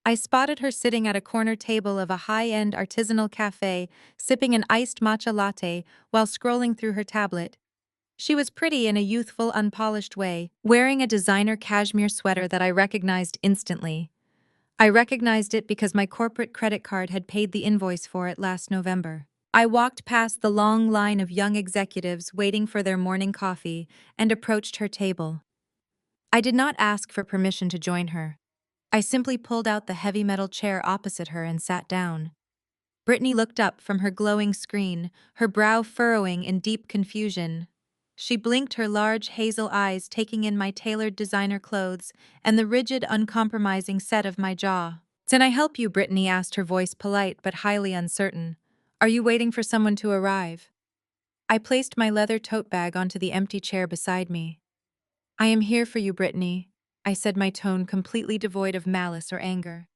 I spotted her sitting at a corner table of a high-end artisanal cafe, sipping an iced matcha latte while scrolling through her tablet. She was pretty in a youthful, unpolished way, wearing a designer cashmere sweater that I recognized instantly. I recognized it because my corporate credit card had paid the invoice for it last November. I walked past the long line of young executives waiting for their morning coffee and approached her table. I did not ask for permission to join her. I simply pulled out the heavy metal chair opposite her and sat down. Brittany looked up from her glowing screen, her brow furrowing in deep confusion. She blinked her large hazel eyes, taking in my tailored designer clothes and the rigid, uncompromising set of my jaw. "Can I help you?" Brittany asked, her voice polite but highly uncertain. "Are you waiting for someone to arrive?" I placed my leather tote bag onto the empty chair beside me. "I am here for you, Brittany," I said, my tone completely devoid of malice or anger.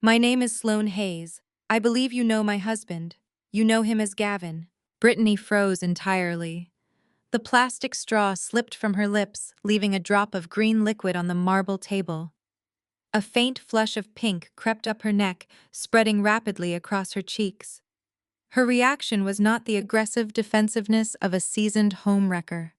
"My name is Sloane Hayes. I believe you know my husband. You know him as Gavin." Brittany froze entirely. The plastic straw slipped from her lips, leaving a drop of green liquid on the marble table. A faint flush of pink crept up her neck, spreading rapidly across her cheeks. Her reaction was not the aggressive defensiveness of a seasoned homewrecker.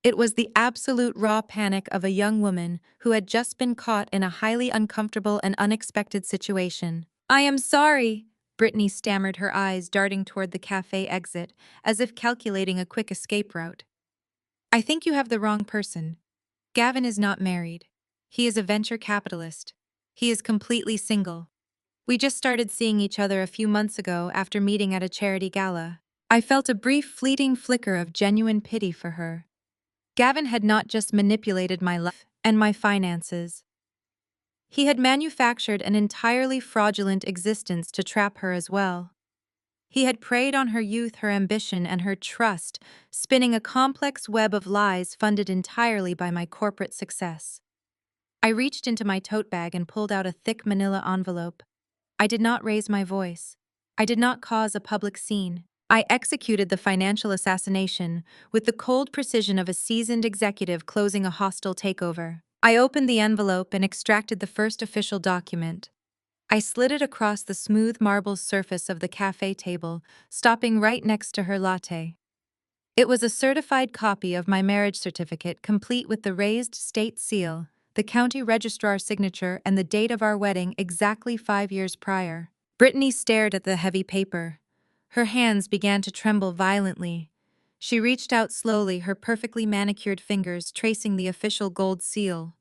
It was the absolute raw panic of a young woman who had just been caught in a highly uncomfortable and unexpected situation. "I am sorry," Brittany stammered, her eyes darting toward the cafe exit, as if calculating a quick escape route. "I think you have the wrong person. Gavin is not married. He is a venture capitalist. He is completely single. We just started seeing each other a few months ago after meeting at a charity gala." I felt a brief, fleeting flicker of genuine pity for her. Gavin had not just manipulated my life and my finances. He had manufactured an entirely fraudulent existence to trap her as well. He had preyed on her youth, her ambition, and her trust, spinning a complex web of lies funded entirely by my corporate success. I reached into my tote bag and pulled out a thick manila envelope. I did not raise my voice. I did not cause a public scene. I executed the financial assassination with the cold precision of a seasoned executive closing a hostile takeover. I opened the envelope and extracted the first official document. I slid it across the smooth marble surface of the cafe table, stopping right next to her latte. It was a certified copy of my marriage certificate, complete with the raised state seal, the county registrar's signature, and the date of our wedding exactly 5 years prior. Brittany stared at the heavy paper. Her hands began to tremble violently. She reached out slowly, her perfectly manicured fingers tracing the official gold seal.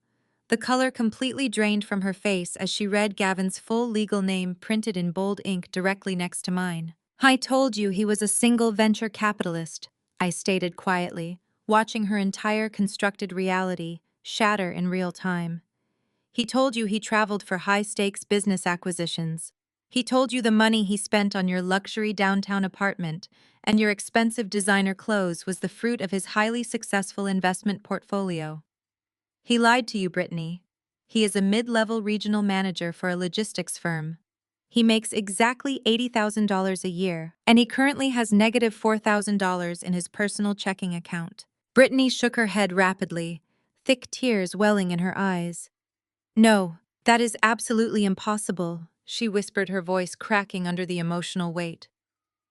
The color completely drained from her face as she read Gavin's full legal name printed in bold ink directly next to mine. "I told you he was a single venture capitalist," I stated quietly, watching her entire constructed reality shatter in real time. "He told you he traveled for high-stakes business acquisitions. He told you the money he spent on your luxury downtown apartment and your expensive designer clothes was the fruit of his highly successful investment portfolio. He lied to you, Brittany. He is a mid-level regional manager for a logistics firm. He makes exactly $80,000 a year, and he currently has negative $4,000 in his personal checking account." Brittany shook her head rapidly, thick tears welling in her eyes. "No, that is absolutely impossible," she whispered, her voice cracking under the emotional weight.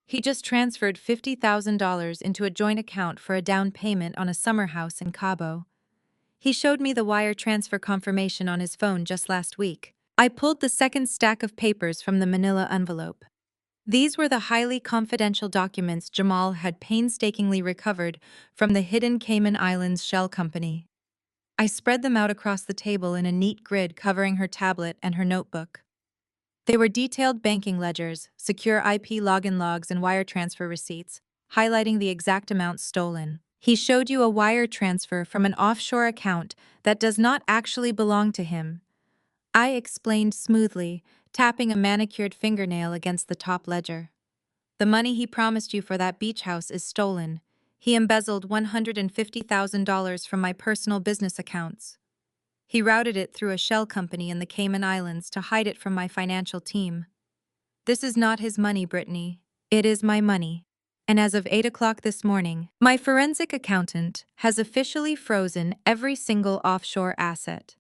He just transferred $50,000 into a joint account for a down payment on a summer house in Cabo. He showed me the wire transfer confirmation on his phone just last week. I pulled the second stack of papers from the manila envelope. These were the highly confidential documents Jamal had painstakingly recovered from the hidden Cayman Islands shell company. I spread them out across the table in a neat grid covering her tablet and her notebook. They were detailed banking ledgers, secure IP login logs, and wire transfer receipts, highlighting the exact amounts stolen. He showed you a wire transfer from an offshore account that does not actually belong to him. I explained smoothly, tapping a manicured fingernail against the top ledger. The money he promised you for that beach house is stolen. He embezzled $150,000 from my personal business accounts. He routed it through a shell company in the Cayman Islands to hide it from my financial team. This is not his money, Brittany. It is my money. And as of 8 o'clock this morning, my forensic accountant has officially frozen every single offshore asset.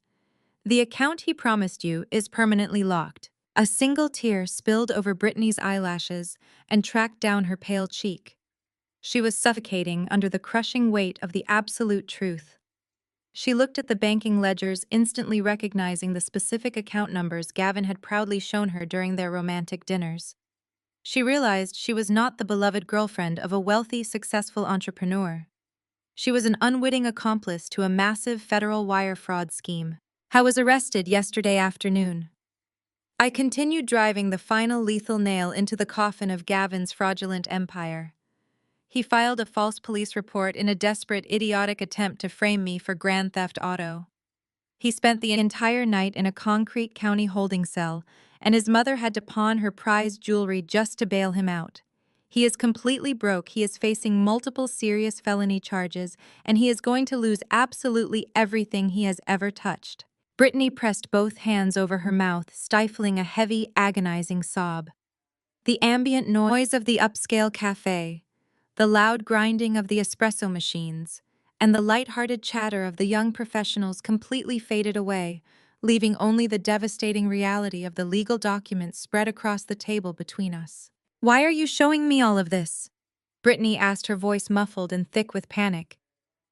The account he promised you is permanently locked. A single tear spilled over Brittany's eyelashes and tracked down her pale cheek. She was suffocating under the crushing weight of the absolute truth. She looked at the banking ledgers, instantly recognizing the specific account numbers Gavin had proudly shown her during their romantic dinners. She realized she was not the beloved girlfriend of a wealthy, successful entrepreneur. She was an unwitting accomplice to a massive federal wire fraud scheme. I was arrested yesterday afternoon. I continued driving the final lethal nail into the coffin of Gavin's fraudulent empire. He filed a false police report in a desperate, idiotic attempt to frame me for grand theft auto. He spent the entire night in a concrete county holding cell, and his mother had to pawn her prized jewelry just to bail him out. He is completely broke, he is facing multiple serious felony charges, and he is going to lose absolutely everything he has ever touched. Brittany pressed both hands over her mouth, stifling a heavy, agonizing sob. The ambient noise of the upscale cafe, the loud grinding of the espresso machines, and the light-hearted chatter of the young professionals completely faded away, leaving only the devastating reality of the legal documents spread across the table between us. "Why are you showing me all of this?" Brittany asked, her voice muffled and thick with panic.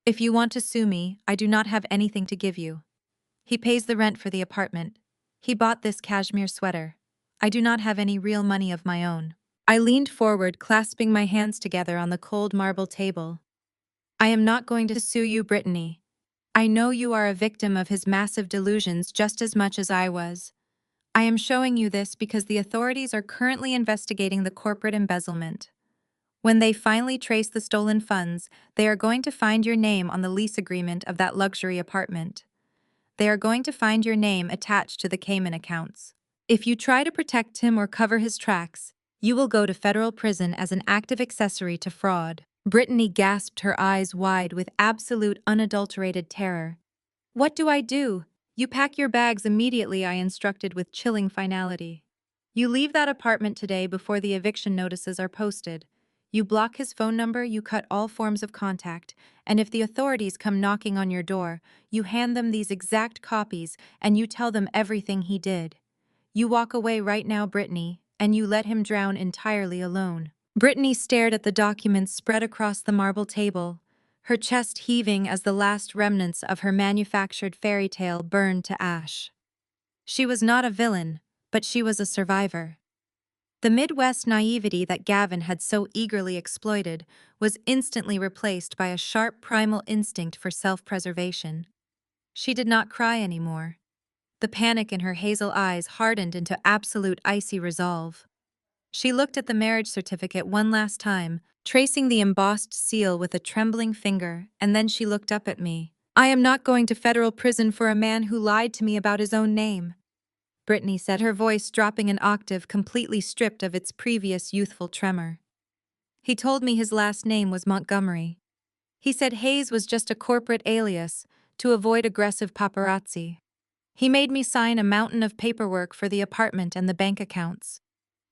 "If you want to sue me, I do not have anything to give you. He pays the rent for the apartment. He bought this cashmere sweater. I do not have any real money of my own." I leaned forward, clasping my hands together on the cold marble table. "I am not going to sue you, Brittany. I know you are a victim of his massive delusions just as much as I was. I am showing you this because the authorities are currently investigating the corporate embezzlement. When they finally trace the stolen funds, they are going to find your name on the lease agreement of that luxury apartment. They are going to find your name attached to the Cayman accounts. If you try to protect him or cover his tracks, you will go to federal prison as an active accessory to fraud." Brittany gasped, her eyes wide with absolute unadulterated terror. "What do I do?" "You pack your bags immediately," I instructed with chilling finality. "You leave that apartment today before the eviction notices are posted. You block his phone number, you cut all forms of contact, and if the authorities come knocking on your door, you hand them these exact copies and you tell them everything he did. You walk away right now, Brittany, and you let him drown entirely alone." Brittany stared at the documents spread across the marble table, her chest heaving as the last remnants of her manufactured fairy tale burned to ash. She was not a villain, but she was a survivor. The Midwest naivety that Gavin had so eagerly exploited was instantly replaced by a sharp primal instinct for self-preservation. She did not cry anymore. The panic in her hazel eyes hardened into absolute icy resolve. She looked at the marriage certificate one last time, tracing the embossed seal with a trembling finger, and then she looked up at me. "I am not going to federal prison for a man who lied to me about his own name," Brittany said, her voice dropping an octave, completely stripped of its previous youthful tremor. "He told me his last name was Montgomery. He said Hayes was just a corporate alias to avoid aggressive paparazzi. He made me sign a mountain of paperwork for the apartment and the bank accounts.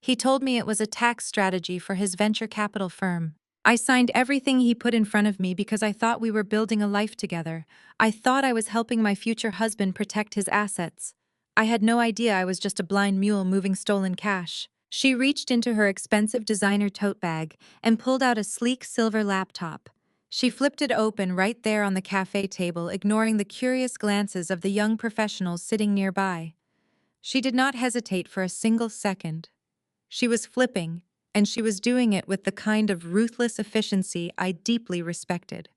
He told me it was a tax strategy for his venture capital firm. I signed everything he put in front of me because I thought we were building a life together. I thought I was helping my future husband protect his assets. I had no idea I was just a blind mule moving stolen cash." She reached into her expensive designer tote bag and pulled out a sleek silver laptop. She flipped it open right there on the cafe table, ignoring the curious glances of the young professionals sitting nearby. She did not hesitate for a single second. She was flipping, and she was doing it with the kind of ruthless efficiency I deeply respected.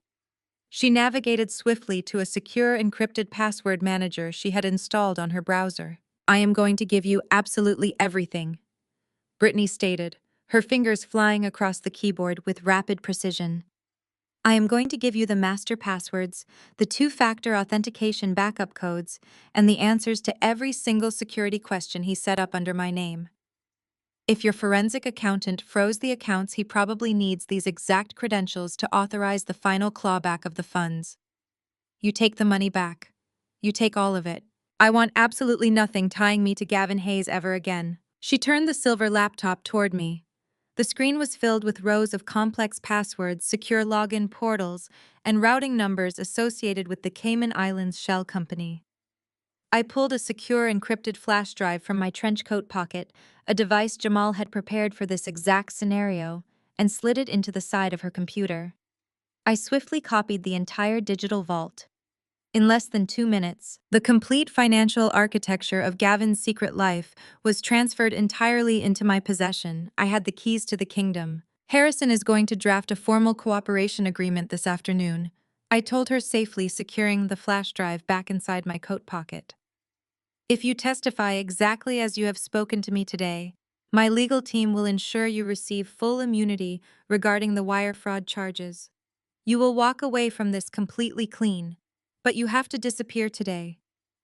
She navigated swiftly to a secure encrypted password manager she had installed on her browser. "I am going to give you absolutely everything," Brittany stated, her fingers flying across the keyboard with rapid precision. "I am going to give you the master passwords, the two-factor authentication backup codes, and the answers to every single security question he set up under my name. If your forensic accountant froze the accounts, he probably needs these exact credentials to authorize the final clawback of the funds. You take the money back. You take all of it. I want absolutely nothing tying me to Gavin Hayes ever again." She turned the silver laptop toward me. The screen was filled with rows of complex passwords, secure login portals, and routing numbers associated with the Cayman Islands Shell Company. I pulled a secure encrypted flash drive from my trench coat pocket, a device Jamal had prepared for this exact scenario, and slid it into the side of her computer. I swiftly copied the entire digital vault. In less than 2 minutes, the complete financial architecture of Gavin's secret life was transferred entirely into my possession. I had the keys to the kingdom. "Harrison is going to draft a formal cooperation agreement this afternoon," I told her, safely securing the flash drive back inside my coat pocket. "If you testify exactly as you have spoken to me today, my legal team will ensure you receive full immunity regarding the wire fraud charges. You will walk away from this completely clean, but you have to disappear today.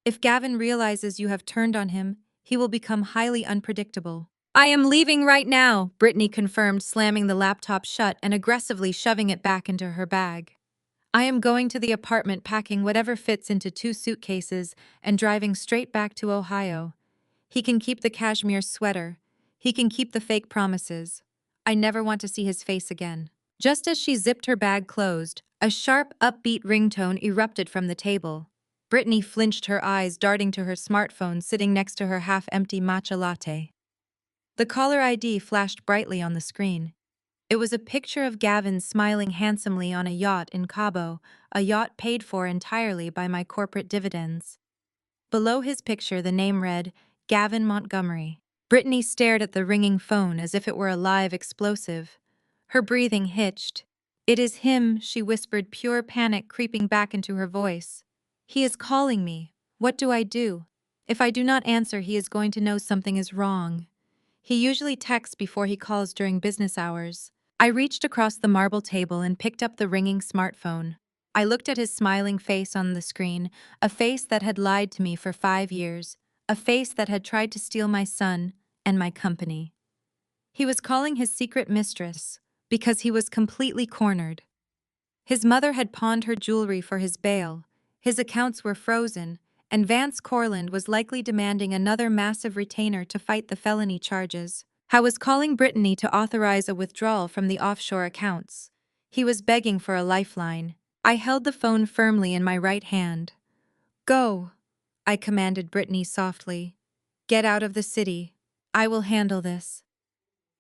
If Gavin realizes you have turned on him, he will become highly unpredictable." "I am leaving right now," Brittany confirmed, slamming the laptop shut and aggressively shoving it back into her bag. "I am going to the apartment, packing whatever fits into 2 suitcases and driving straight back to Ohio. He can keep the cashmere sweater. He can keep the fake promises. I never want to see his face again." Just as she zipped her bag closed, a sharp, upbeat ringtone erupted from the table. Brittany flinched, her eyes darting to her smartphone sitting next to her half-empty matcha latte. The caller ID flashed brightly on the screen. It was a picture of Gavin smiling handsomely on a yacht in Cabo, a yacht paid for entirely by my corporate dividends. Below his picture, the name read, Gavin Montgomery. Brittany stared at the ringing phone as if it were a live explosive. Her breathing hitched. "It is him," she whispered, pure panic creeping back into her voice. "He is calling me. What do I do? If I do not answer, he is going to know something is wrong. He usually texts before he calls during business hours." I reached across the marble table and picked up the ringing smartphone. I looked at his smiling face on the screen, a face that had lied to me for 5 years, a face that had tried to steal my son and my company. He was calling his secret mistress because he was completely cornered. His mother had pawned her jewelry for his bail, his accounts were frozen, and Vance Corland was likely demanding another massive retainer to fight the felony charges. I was calling Brittany to authorize a withdrawal from the offshore accounts. He was begging for a lifeline. I held the phone firmly in my right hand. "Go," I commanded Brittany softly. "Get out of the city. I will handle this."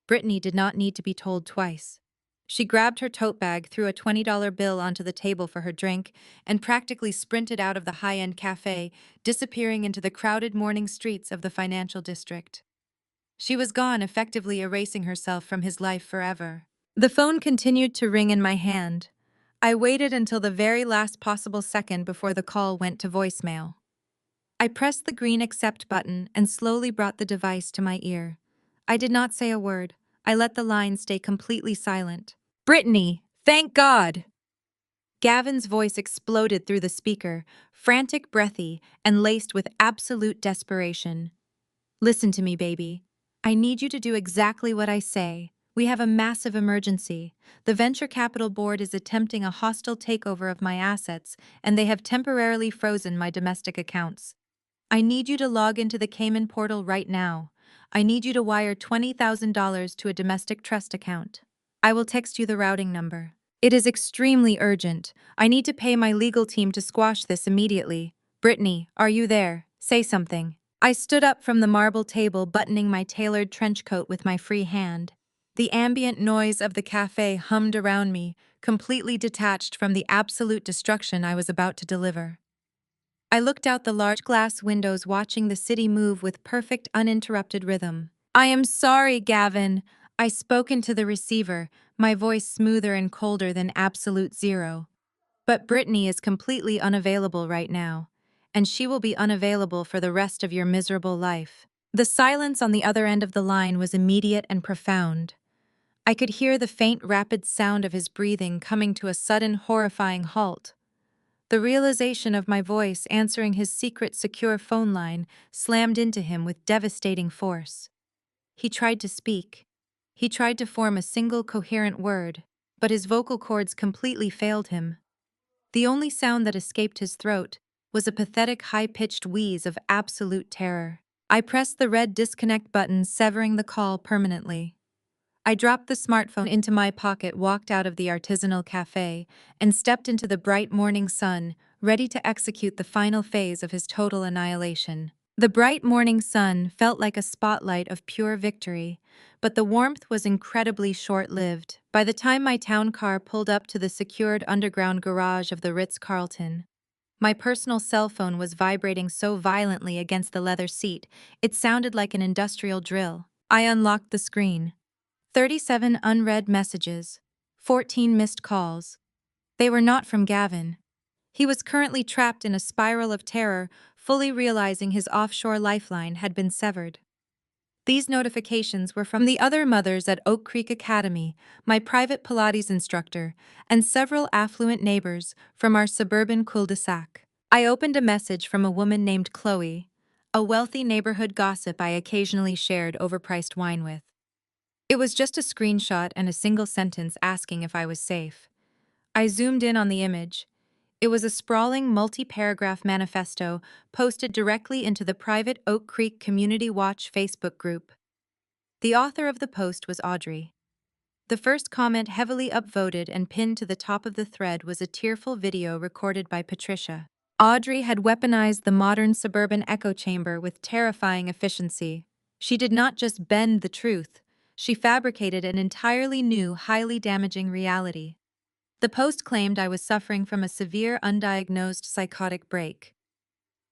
Brittany did not need to be told twice. She grabbed her tote bag, threw a $20 bill onto the table for her drink, and practically sprinted out of the high-end cafe, disappearing into the crowded morning streets of the financial district. She was gone, effectively erasing herself from his life forever. The phone continued to ring in my hand. I waited until the very last possible second before the call went to voicemail. I pressed the green accept button and slowly brought the device to my ear. I did not say a word. I let the line stay completely silent. "Brittany, thank God!" Gavin's voice exploded through the speaker, frantic, breathy, and laced with absolute desperation. "Listen to me, baby. I need you to do exactly what I say. We have a massive emergency. The venture capital board is attempting a hostile takeover of my assets, and they have temporarily frozen my domestic accounts. I need you to log into the Cayman portal right now. I need you to wire $20,000 to a domestic trust account. I will text you the routing number. It is extremely urgent. I need to pay my legal team to squash this immediately. Brittany, are you there? Say something." I stood up from the marble table, buttoning my tailored trench coat with my free hand. The ambient noise of the cafe hummed around me, completely detached from the absolute destruction I was about to deliver. I looked out the large glass windows, watching the city move with perfect, uninterrupted rhythm. "I am sorry, Gavin." I spoke into the receiver, my voice smoother and colder than absolute zero. "But Brittany is completely unavailable right now, and she will be unavailable for the rest of your miserable life." The silence on the other end of the line was immediate and profound. I could hear the faint, rapid sound of his breathing coming to a sudden, horrifying halt. The realization of my voice answering his secret, secure phone line slammed into him with devastating force. He tried to speak. He tried to form a single coherent word, but his vocal cords completely failed him. The only sound that escaped his throat was a pathetic, high-pitched wheeze of absolute terror. I pressed the red disconnect button, severing the call permanently. I dropped the smartphone into my pocket, walked out of the artisanal cafe, and stepped into the bright morning sun, ready to execute the final phase of his total annihilation. The bright morning sun felt like a spotlight of pure victory, but the warmth was incredibly short-lived. By the time my town car pulled up to the secured underground garage of the Ritz-Carlton, my personal cell phone was vibrating so violently against the leather seat, it sounded like an industrial drill. I unlocked the screen. 37 unread messages, 14 missed calls. They were not from Gavin. He was currently trapped in a spiral of terror, fully realizing his offshore lifeline had been severed. These notifications were from the other mothers at Oak Creek Academy, my private Pilates instructor, and several affluent neighbors from our suburban cul-de-sac. I opened a message from a woman named Chloe, a wealthy neighborhood gossip I occasionally shared overpriced wine with. It was just a screenshot and a single sentence asking if I was safe. I zoomed in on the image. It was a sprawling, multi-paragraph manifesto posted directly into the private Oak Creek Community Watch Facebook group. The author of the post was Audrey. The first comment, heavily upvoted and pinned to the top of the thread, was a tearful video recorded by Patricia. Audrey had weaponized the modern suburban echo chamber with terrifying efficiency. She did not just bend the truth, she fabricated an entirely new, highly damaging reality. The post claimed I was suffering from a severe, undiagnosed psychotic break.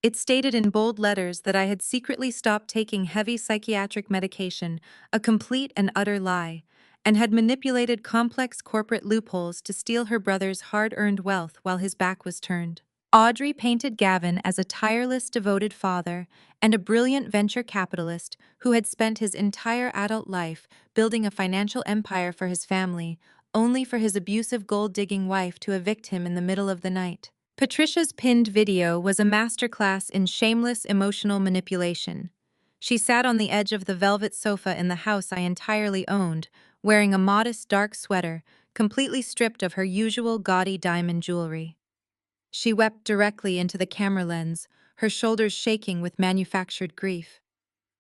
It stated in bold letters that I had secretly stopped taking heavy psychiatric medication, a complete and utter lie, and had manipulated complex corporate loopholes to steal her brother's hard-earned wealth while his back was turned. Audrey painted Gavin as a tireless, devoted father and a brilliant venture capitalist who had spent his entire adult life building a financial empire for his family, only for his abusive gold-digging wife to evict him in the middle of the night. Patricia's pinned video was a masterclass in shameless emotional manipulation. She sat on the edge of the velvet sofa in the house I entirely owned, wearing a modest dark sweater, completely stripped of her usual gaudy diamond jewelry. She wept directly into the camera lens, her shoulders shaking with manufactured grief.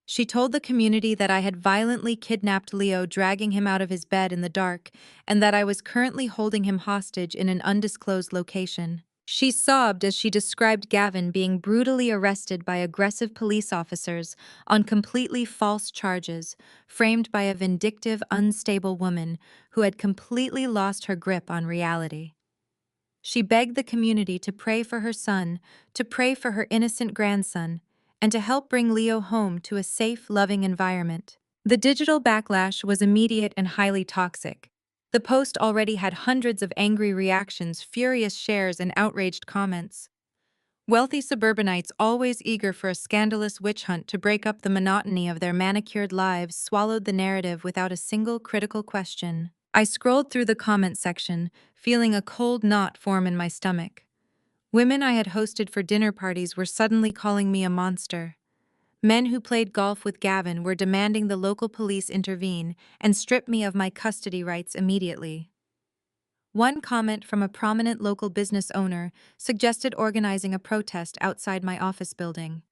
She told the community that I had violently kidnapped Leo, dragging him out of his bed in the dark, and that I was currently holding him hostage in an undisclosed location. She sobbed as she described Gavin being brutally arrested by aggressive police officers on completely false charges, framed by a vindictive, unstable woman who had completely lost her grip on reality. She begged the community to pray for her son, to pray for her innocent grandson, and to help bring Leo home to a safe, loving environment. The digital backlash was immediate and highly toxic. The post already had hundreds of angry reactions, furious shares, and outraged comments. Wealthy suburbanites, always eager for a scandalous witch hunt to break up the monotony of their manicured lives, swallowed the narrative without a single critical question. I scrolled through the comment section, feeling a cold knot form in my stomach. Women I had hosted for dinner parties were suddenly calling me a monster. Men who played golf with Gavin were demanding the local police intervene and strip me of my custody rights immediately. One comment from a prominent local business owner suggested organizing a protest outside my office building.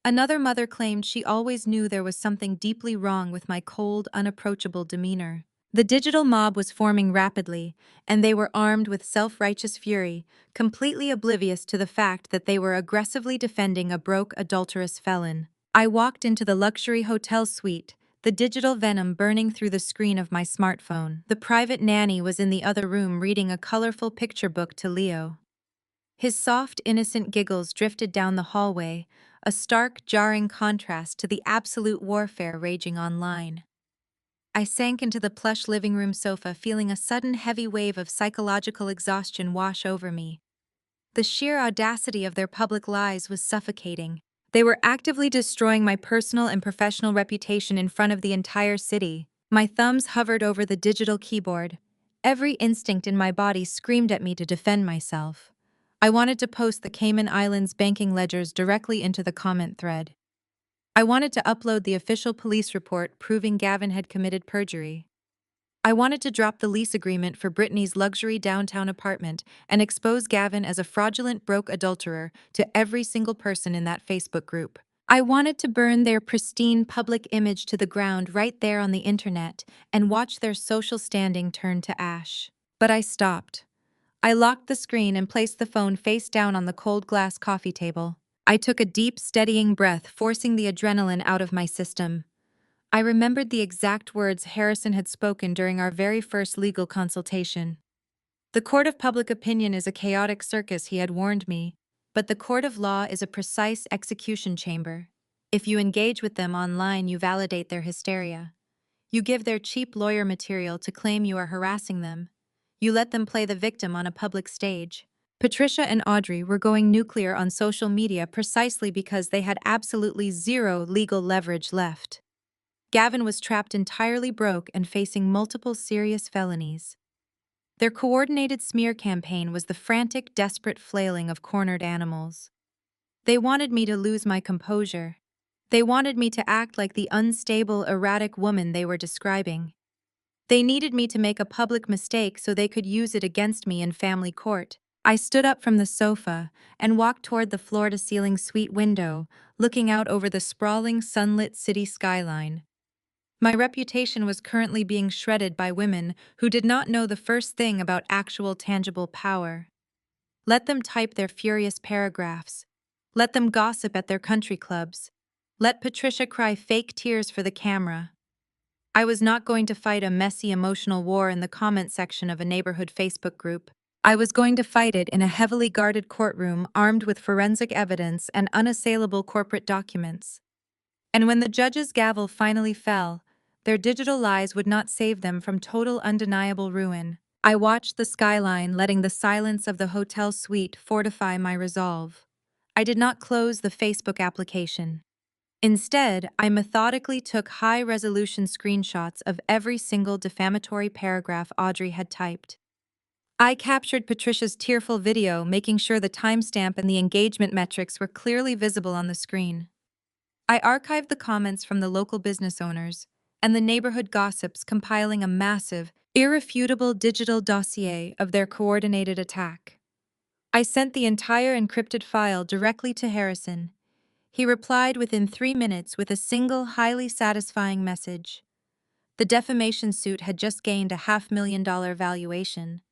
Another mother claimed she always knew there was something deeply wrong with my cold, unapproachable demeanor. The digital mob was forming rapidly, and they were armed with self-righteous fury, completely oblivious to the fact that they were aggressively defending a broke, adulterous felon. I walked into the luxury hotel suite, the digital venom burning through the screen of my smartphone. The private nanny was in the other room reading a colorful picture book to Leo. His soft, innocent giggles drifted down the hallway, a stark, jarring contrast to the absolute warfare raging online. I sank into the plush living room sofa, feeling a sudden heavy wave of psychological exhaustion wash over me. The sheer audacity of their public lies was suffocating. They were actively destroying my personal and professional reputation in front of the entire city. My thumbs hovered over the digital keyboard. Every instinct in my body screamed at me to defend myself. I wanted to post the Cayman Islands banking ledgers directly into the comment thread. I wanted to upload the official police report proving Gavin had committed perjury. I wanted to drop the lease agreement for Brittany's luxury downtown apartment and expose Gavin as a fraudulent broke adulterer to every single person in that Facebook group. I wanted to burn their pristine public image to the ground right there on the internet and watch their social standing turn to ash. But I stopped. I locked the screen and placed the phone face down on the cold glass coffee table. I took a deep, steadying breath, forcing the adrenaline out of my system. I remembered the exact words Harrison had spoken during our very first legal consultation. The court of public opinion is a chaotic circus, he had warned me, but the court of law is a precise execution chamber. If you engage with them online, you validate their hysteria. You give their cheap lawyer material to claim you are harassing them. You let them play the victim on a public stage. Patricia and Audrey were going nuclear on social media precisely because they had absolutely zero legal leverage left. Gavin was trapped entirely broke and facing multiple serious felonies. Their coordinated smear campaign was the frantic, desperate flailing of cornered animals. They wanted me to lose my composure. They wanted me to act like the unstable, erratic woman they were describing. They needed me to make a public mistake so they could use it against me in family court. I stood up from the sofa and walked toward the floor-to-ceiling suite window, looking out over the sprawling, sunlit city skyline. My reputation was currently being shredded by women who did not know the first thing about actual tangible power. Let them type their furious paragraphs. Let them gossip at their country clubs. Let Patricia cry fake tears for the camera. I was not going to fight a messy emotional war in the comment section of a neighborhood Facebook group. I was going to fight it in a heavily guarded courtroom armed with forensic evidence and unassailable corporate documents. And when the judge's gavel finally fell, their digital lies would not save them from total undeniable ruin. I watched the skyline, letting the silence of the hotel suite fortify my resolve. I did not close the Facebook application. Instead, I methodically took high-resolution screenshots of every single defamatory paragraph Audrey had typed. I captured Patricia's tearful video, making sure the timestamp and the engagement metrics were clearly visible on the screen. I archived the comments from the local business owners and the neighborhood gossips, compiling a massive, irrefutable digital dossier of their coordinated attack. I sent the entire encrypted file directly to Harrison. He replied within 3 minutes with a single, highly satisfying message. The defamation suit had just gained a $500,000 valuation.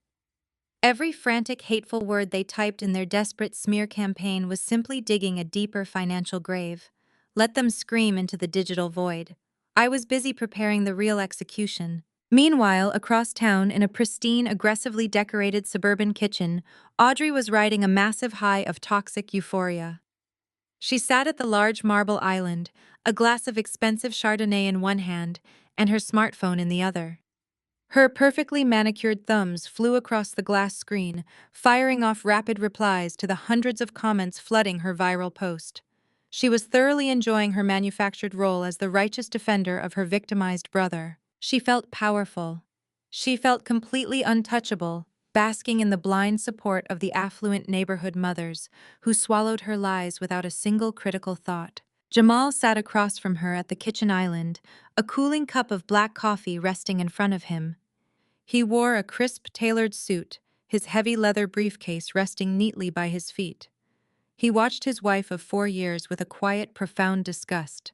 Every frantic, hateful word they typed in their desperate smear campaign was simply digging a deeper financial grave. Let them scream into the digital void. I was busy preparing the real execution. Meanwhile, across town, in a pristine, aggressively decorated suburban kitchen, Audrey was riding a massive high of toxic euphoria. She sat at the large marble island, a glass of expensive Chardonnay in one hand and her smartphone in the other. Her perfectly manicured thumbs flew across the glass screen, firing off rapid replies to the hundreds of comments flooding her viral post. She was thoroughly enjoying her manufactured role as the righteous defender of her victimized brother. She felt powerful. She felt completely untouchable, basking in the blind support of the affluent neighborhood mothers who swallowed her lies without a single critical thought. Jamal sat across from her at the kitchen island, a cooling cup of black coffee resting in front of him. He wore a crisp, tailored suit, his heavy leather briefcase resting neatly by his feet. He watched his wife of 4 years with a quiet, profound disgust.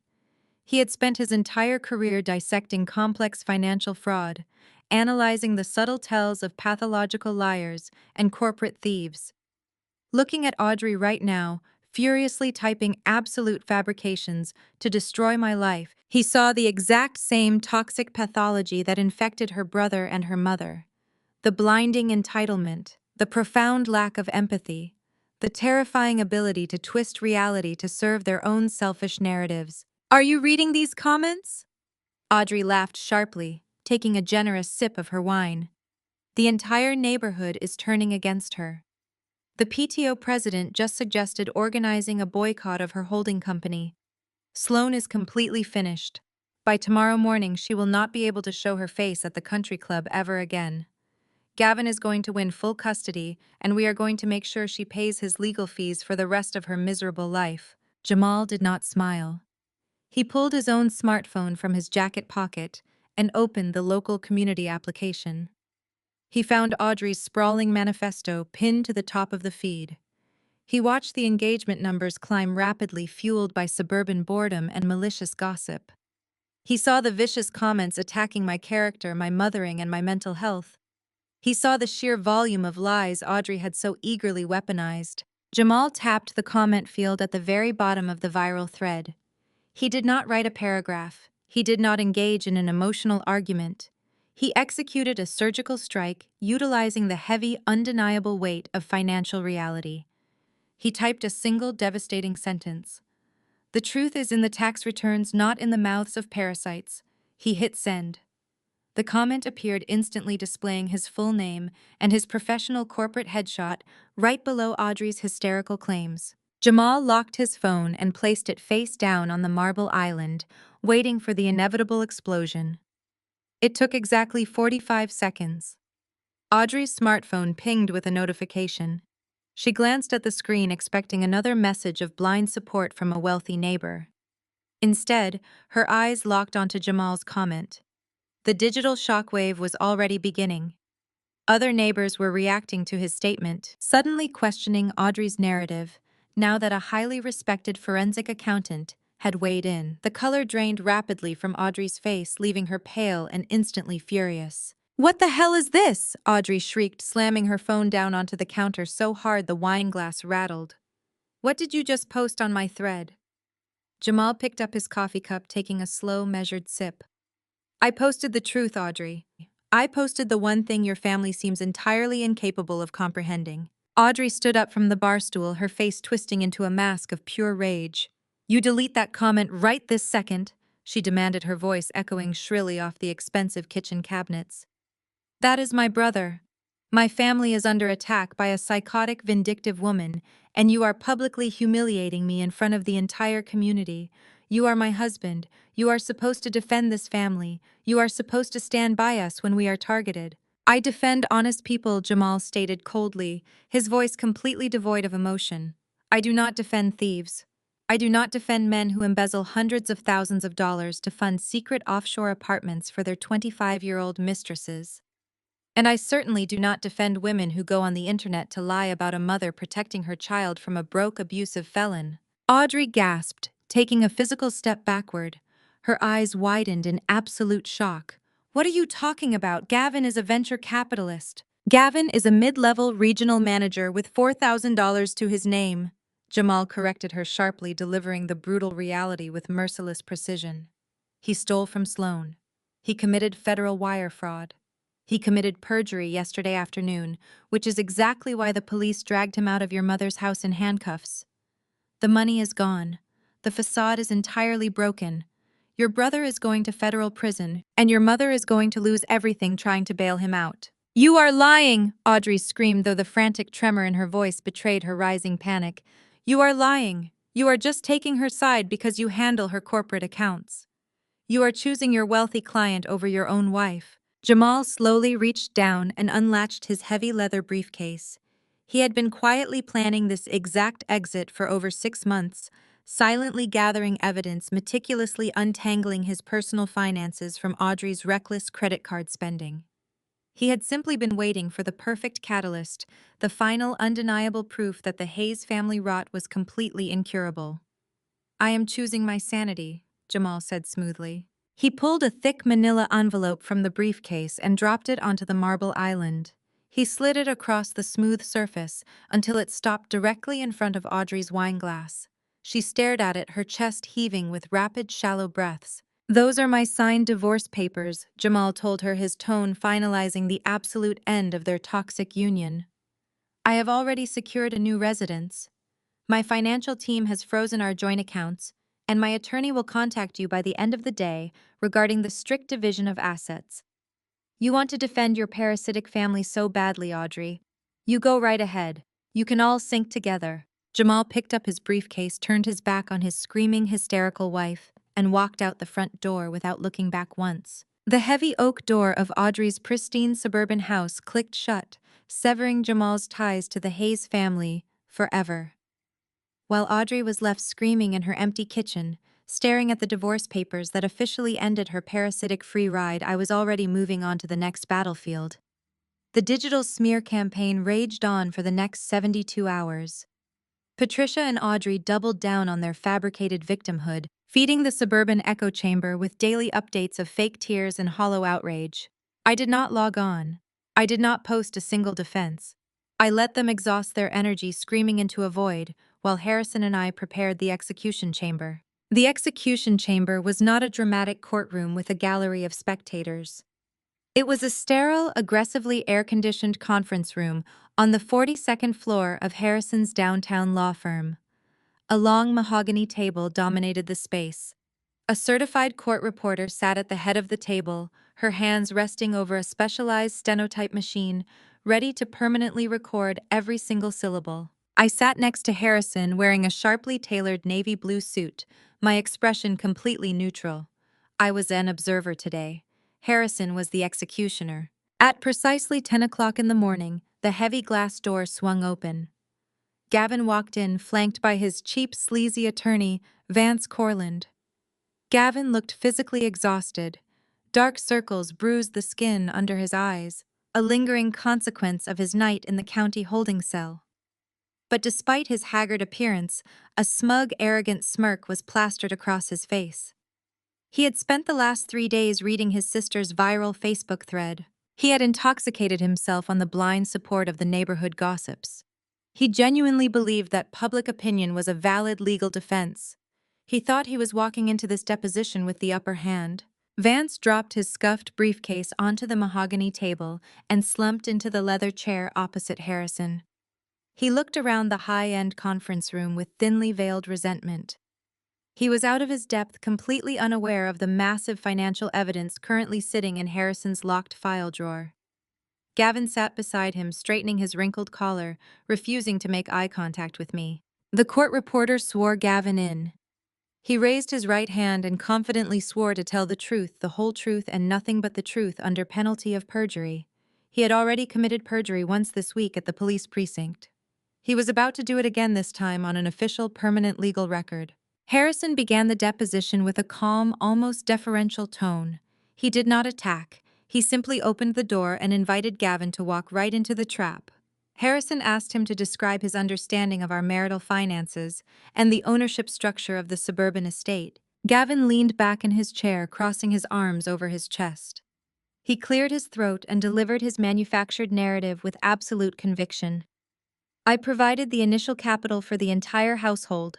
He had spent his entire career dissecting complex financial fraud, analyzing the subtle tells of pathological liars and corporate thieves. Looking at Audrey right now, furiously typing absolute fabrications to destroy my life, he saw the exact same toxic pathology that infected her brother and her mother. The blinding entitlement, the profound lack of empathy, the terrifying ability to twist reality to serve their own selfish narratives. Are you reading these comments? Audrey laughed sharply, taking a generous sip of her wine. The entire neighborhood is turning against her. The PTO president just suggested organizing a boycott of her holding company. Sloane is completely finished. By tomorrow morning, she will not be able to show her face at the country club ever again. Gavin is going to win full custody, and we are going to make sure she pays his legal fees for the rest of her miserable life. Jamal did not smile. He pulled his own smartphone from his jacket pocket and opened the local community application. He found Audrey's sprawling manifesto pinned to the top of the feed. He watched the engagement numbers climb rapidly, fueled by suburban boredom and malicious gossip. He saw the vicious comments attacking my character, my mothering, and my mental health. He saw the sheer volume of lies Audrey had so eagerly weaponized. Jamal tapped the comment field at the very bottom of the viral thread. He did not write a paragraph. He did not engage in an emotional argument. He executed a surgical strike, utilizing the heavy, undeniable weight of financial reality. He typed a single devastating sentence. "The truth is in the tax returns, not in the mouths of parasites." He hit send. The comment appeared instantly, displaying his full name and his professional corporate headshot right below Audrey's hysterical claims. Jamal locked his phone and placed it face down on the marble island, waiting for the inevitable explosion. It took exactly 45 seconds. Audrey's smartphone pinged with a notification. She glanced at the screen, expecting another message of blind support from a wealthy neighbor. Instead, her eyes locked onto Jamal's comment. The digital shockwave was already beginning. Other neighbors were reacting to his statement, suddenly questioning Audrey's narrative, now that a highly respected forensic accountant had weighed in. The color drained rapidly from Audrey's face, leaving her pale and instantly furious. "What the hell is this?" Audrey shrieked, slamming her phone down onto the counter so hard the wine glass rattled. "What did you just post on my thread?" Jamal picked up his coffee cup, taking a slow, measured sip. "I posted the truth, Audrey. I posted the one thing your family seems entirely incapable of comprehending." Audrey stood up from the bar stool, her face twisting into a mask of pure rage. "You delete that comment right this second," she demanded, her voice echoing shrilly off the expensive kitchen cabinets. "That is my brother. My family is under attack by a psychotic, vindictive woman, and you are publicly humiliating me in front of the entire community. You are my husband. You are supposed to defend this family. You are supposed to stand by us when we are targeted." "I defend honest people," Jamal stated coldly, his voice completely devoid of emotion. "I do not defend thieves. I do not defend men who embezzle hundreds of thousands of dollars to fund secret offshore apartments for their 25-year-old mistresses. And I certainly do not defend women who go on the internet to lie about a mother protecting her child from a broke, abusive felon." Audrey gasped, taking a physical step backward. Her eyes widened in absolute shock. "What are you talking about? Gavin is a venture capitalist. Gavin is a mid-level regional manager with $4,000 to his name." Jamal corrected her sharply, delivering the brutal reality with merciless precision. "He stole from Sloane. He committed federal wire fraud. He committed perjury yesterday afternoon, which is exactly why the police dragged him out of your mother's house in handcuffs. The money is gone. The facade is entirely broken. Your brother is going to federal prison, and your mother is going to lose everything trying to bail him out." "You are lying!" Audrey screamed, though the frantic tremor in her voice betrayed her rising panic. "You are lying. You are just taking her side because you handle her corporate accounts. You are choosing your wealthy client over your own wife." Jamal slowly reached down and unlatched his heavy leather briefcase. He had been quietly planning this exact exit for over 6 months, silently gathering evidence, meticulously untangling his personal finances from Audrey's reckless credit card spending. He had simply been waiting for the perfect catalyst, the final undeniable proof that the Hayes family rot was completely incurable. "I am choosing my sanity," Jamal said smoothly. He pulled a thick manila envelope from the briefcase and dropped it onto the marble island. He slid it across the smooth surface until it stopped directly in front of Audrey's wine glass. She stared at it, her chest heaving with rapid, shallow breaths. "Those are my signed divorce papers," Jamal told her, his tone finalizing the absolute end of their toxic union. "I have already secured a new residence. My financial team has frozen our joint accounts, and my attorney will contact you by the end of the day regarding the strict division of assets. You want to defend your parasitic family so badly, Audrey. You go right ahead. You can all sink together." Jamal picked up his briefcase, turned his back on his screaming, hysterical wife, and walked out the front door without looking back once. The heavy oak door of Audrey's pristine suburban house clicked shut, severing Jamal's ties to the Hayes family forever. While Audrey was left screaming in her empty kitchen, staring at the divorce papers that officially ended her parasitic free ride, I was already moving on to the next battlefield. The digital smear campaign raged on for the next 72 hours. Patricia and Audrey doubled down on their fabricated victimhood, feeding the suburban echo chamber with daily updates of fake tears and hollow outrage. I did not log on. I did not post a single defense. I let them exhaust their energy screaming into a void, while Harrison and I prepared the execution chamber. The execution chamber was not a dramatic courtroom with a gallery of spectators. It was a sterile, aggressively air-conditioned conference room on the 42nd floor of Harrison's downtown law firm. A long mahogany table dominated the space. A certified court reporter sat at the head of the table, her hands resting over a specialized stenotype machine, ready to permanently record every single syllable. I sat next to Harrison, wearing a sharply tailored navy blue suit, my expression completely neutral. I was an observer today. Harrison was the executioner. At precisely 10 o'clock in the morning, the heavy glass door swung open. Gavin walked in, flanked by his cheap, sleazy attorney, Vance Corland. Gavin looked physically exhausted. Dark circles bruised the skin under his eyes, a lingering consequence of his night in the county holding cell. But despite his haggard appearance, a smug, arrogant smirk was plastered across his face. He had spent the last 3 days reading his sister's viral Facebook thread. He had intoxicated himself on the blind support of the neighborhood gossips. He genuinely believed that public opinion was a valid legal defense. He thought he was walking into this deposition with the upper hand. Vance dropped his scuffed briefcase onto the mahogany table and slumped into the leather chair opposite Harrison. He looked around the high-end conference room with thinly veiled resentment. He was out of his depth, completely unaware of the massive financial evidence currently sitting in Harrison's locked file drawer. Gavin sat beside him, straightening his wrinkled collar, refusing to make eye contact with me. The court reporter swore Gavin in. He raised his right hand and confidently swore to tell the truth, the whole truth, and nothing but the truth under penalty of perjury. He had already committed perjury once this week at the police precinct. He was about to do it again, this time on an official, permanent legal record. Harrison began the deposition with a calm, almost deferential tone. He did not attack. He simply opened the door and invited Gavin to walk right into the trap. Harrison asked him to describe his understanding of our marital finances and the ownership structure of the suburban estate. Gavin leaned back in his chair, crossing his arms over his chest. He cleared his throat and delivered his manufactured narrative with absolute conviction. "I provided the initial capital for the entire household,"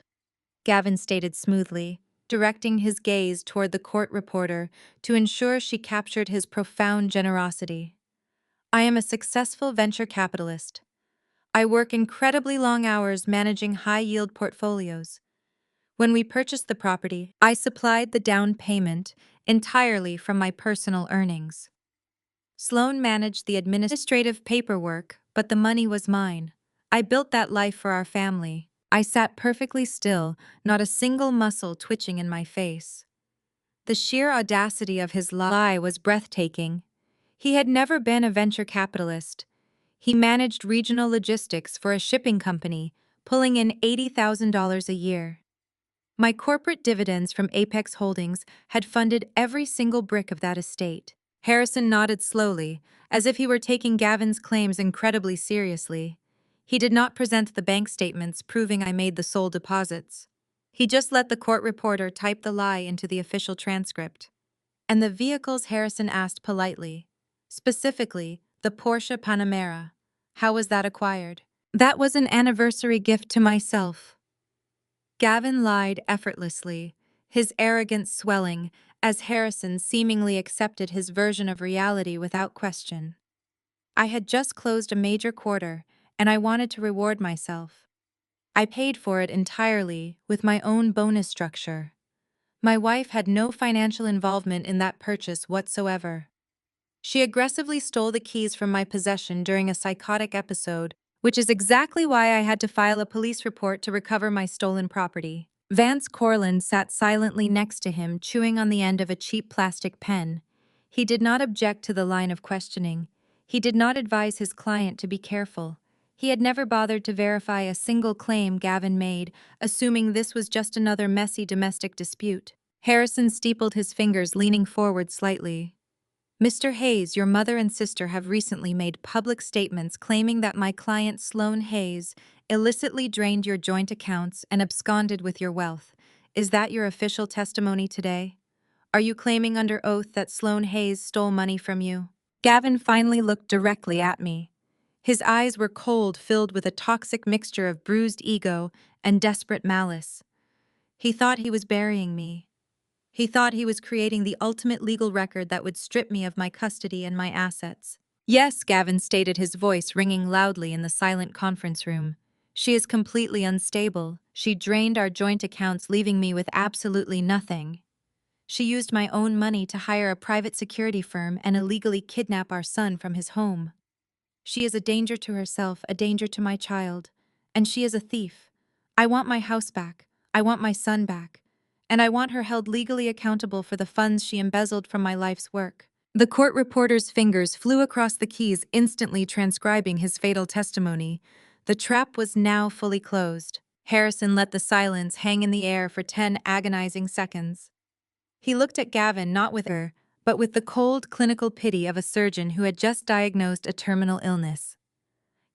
Gavin stated smoothly, directing his gaze toward the court reporter to ensure she captured his profound generosity. "I am a successful venture capitalist. I work incredibly long hours managing high-yield portfolios. When we purchased the property, I supplied the down payment entirely from my personal earnings. Sloan managed the administrative paperwork, but the money was mine. I built that life for our family." I sat perfectly still, not a single muscle twitching in my face. The sheer audacity of his lie was breathtaking. He had never been a venture capitalist. He managed regional logistics for a shipping company, pulling in $80,000 a year. My corporate dividends from Apex Holdings had funded every single brick of that estate. Harrison nodded slowly, as if he were taking Gavin's claims incredibly seriously. He did not present the bank statements proving I made the sole deposits. He just let the court reporter type the lie into the official transcript. And the vehicles, Harrison asked politely. Specifically, the Porsche Panamera. How was that acquired? That was an anniversary gift to myself. Gavin lied effortlessly, his arrogance swelling, as Harrison seemingly accepted his version of reality without question. I had just closed a major quarter, and I wanted to reward myself. I paid for it entirely with my own bonus structure. My wife had no financial involvement in that purchase whatsoever. She aggressively stole the keys from my possession during a psychotic episode, which is exactly why I had to file a police report to recover my stolen property. Vance Corland sat silently next to him, chewing on the end of a cheap plastic pen. He did not object to the line of questioning. He did not advise his client to be careful. He had never bothered to verify a single claim Gavin made, assuming this was just another messy domestic dispute. Harrison steepled his fingers, leaning forward slightly. Mr. Hayes, your mother and sister have recently made public statements claiming that my client Sloane Hayes illicitly drained your joint accounts and absconded with your wealth. Is that your official testimony today? Are you claiming under oath that Sloane Hayes stole money from you? Gavin finally looked directly at me. His eyes were cold, filled with a toxic mixture of bruised ego and desperate malice. He thought he was burying me. He thought he was creating the ultimate legal record that would strip me of my custody and my assets. Yes, Gavin stated, his voice ringing loudly in the silent conference room. She is completely unstable. She drained our joint accounts, leaving me with absolutely nothing. She used my own money to hire a private security firm and illegally kidnap our son from his home. She is a danger to herself, a danger to my child, and she is a thief. I want my house back. I want my son back. And I want her held legally accountable for the funds she embezzled from my life's work. The court reporter's fingers flew across the keys, instantly transcribing his fatal testimony. The trap was now fully closed. Harrison let the silence hang in the air for 10 agonizing seconds. He looked at Gavin, not with her, but with the cold, clinical pity of a surgeon who had just diagnosed a terminal illness.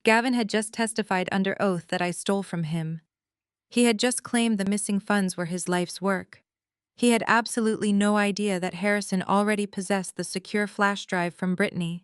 Gavin had just testified under oath that I stole from him. He had just claimed the missing funds were his life's work. He had absolutely no idea that Harrison already possessed the secure flash drive from Brittany.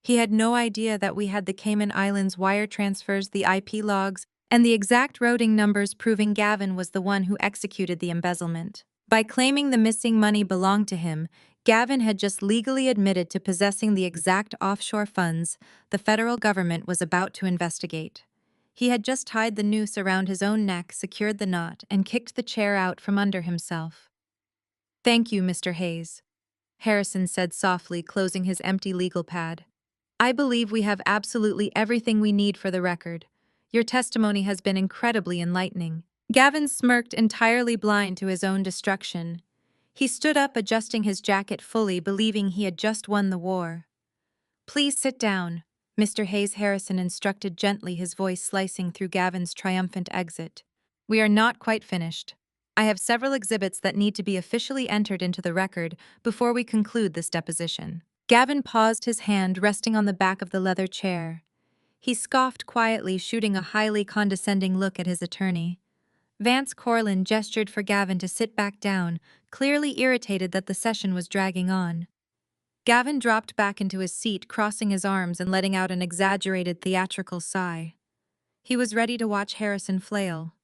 He had no idea that we had the Cayman Islands wire transfers, the IP logs, and the exact routing numbers proving Gavin was the one who executed the embezzlement. By claiming the missing money belonged to him, Gavin had just legally admitted to possessing the exact offshore funds the federal government was about to investigate. He had just tied the noose around his own neck, secured the knot, and kicked the chair out from under himself. "Thank you, Mr. Hayes," Harrison said softly, closing his empty legal pad. "I believe we have absolutely everything we need for the record. Your testimony has been incredibly enlightening." Gavin smirked, entirely blind to his own destruction. He stood up, adjusting his jacket fully, believing he had just won the war. "Please sit down," Mr. Hayes, Harrison instructed gently, his voice slicing through Gavin's triumphant exit. "We are not quite finished. I have several exhibits that need to be officially entered into the record before we conclude this deposition." Gavin paused, his hand resting on the back of the leather chair. He scoffed quietly, shooting a highly condescending look at his attorney. Vance Corland gestured for Gavin to sit back down, clearly irritated that the session was dragging on. Gavin dropped back into his seat, crossing his arms and letting out an exaggerated theatrical sigh. He was ready to watch Harrison flail.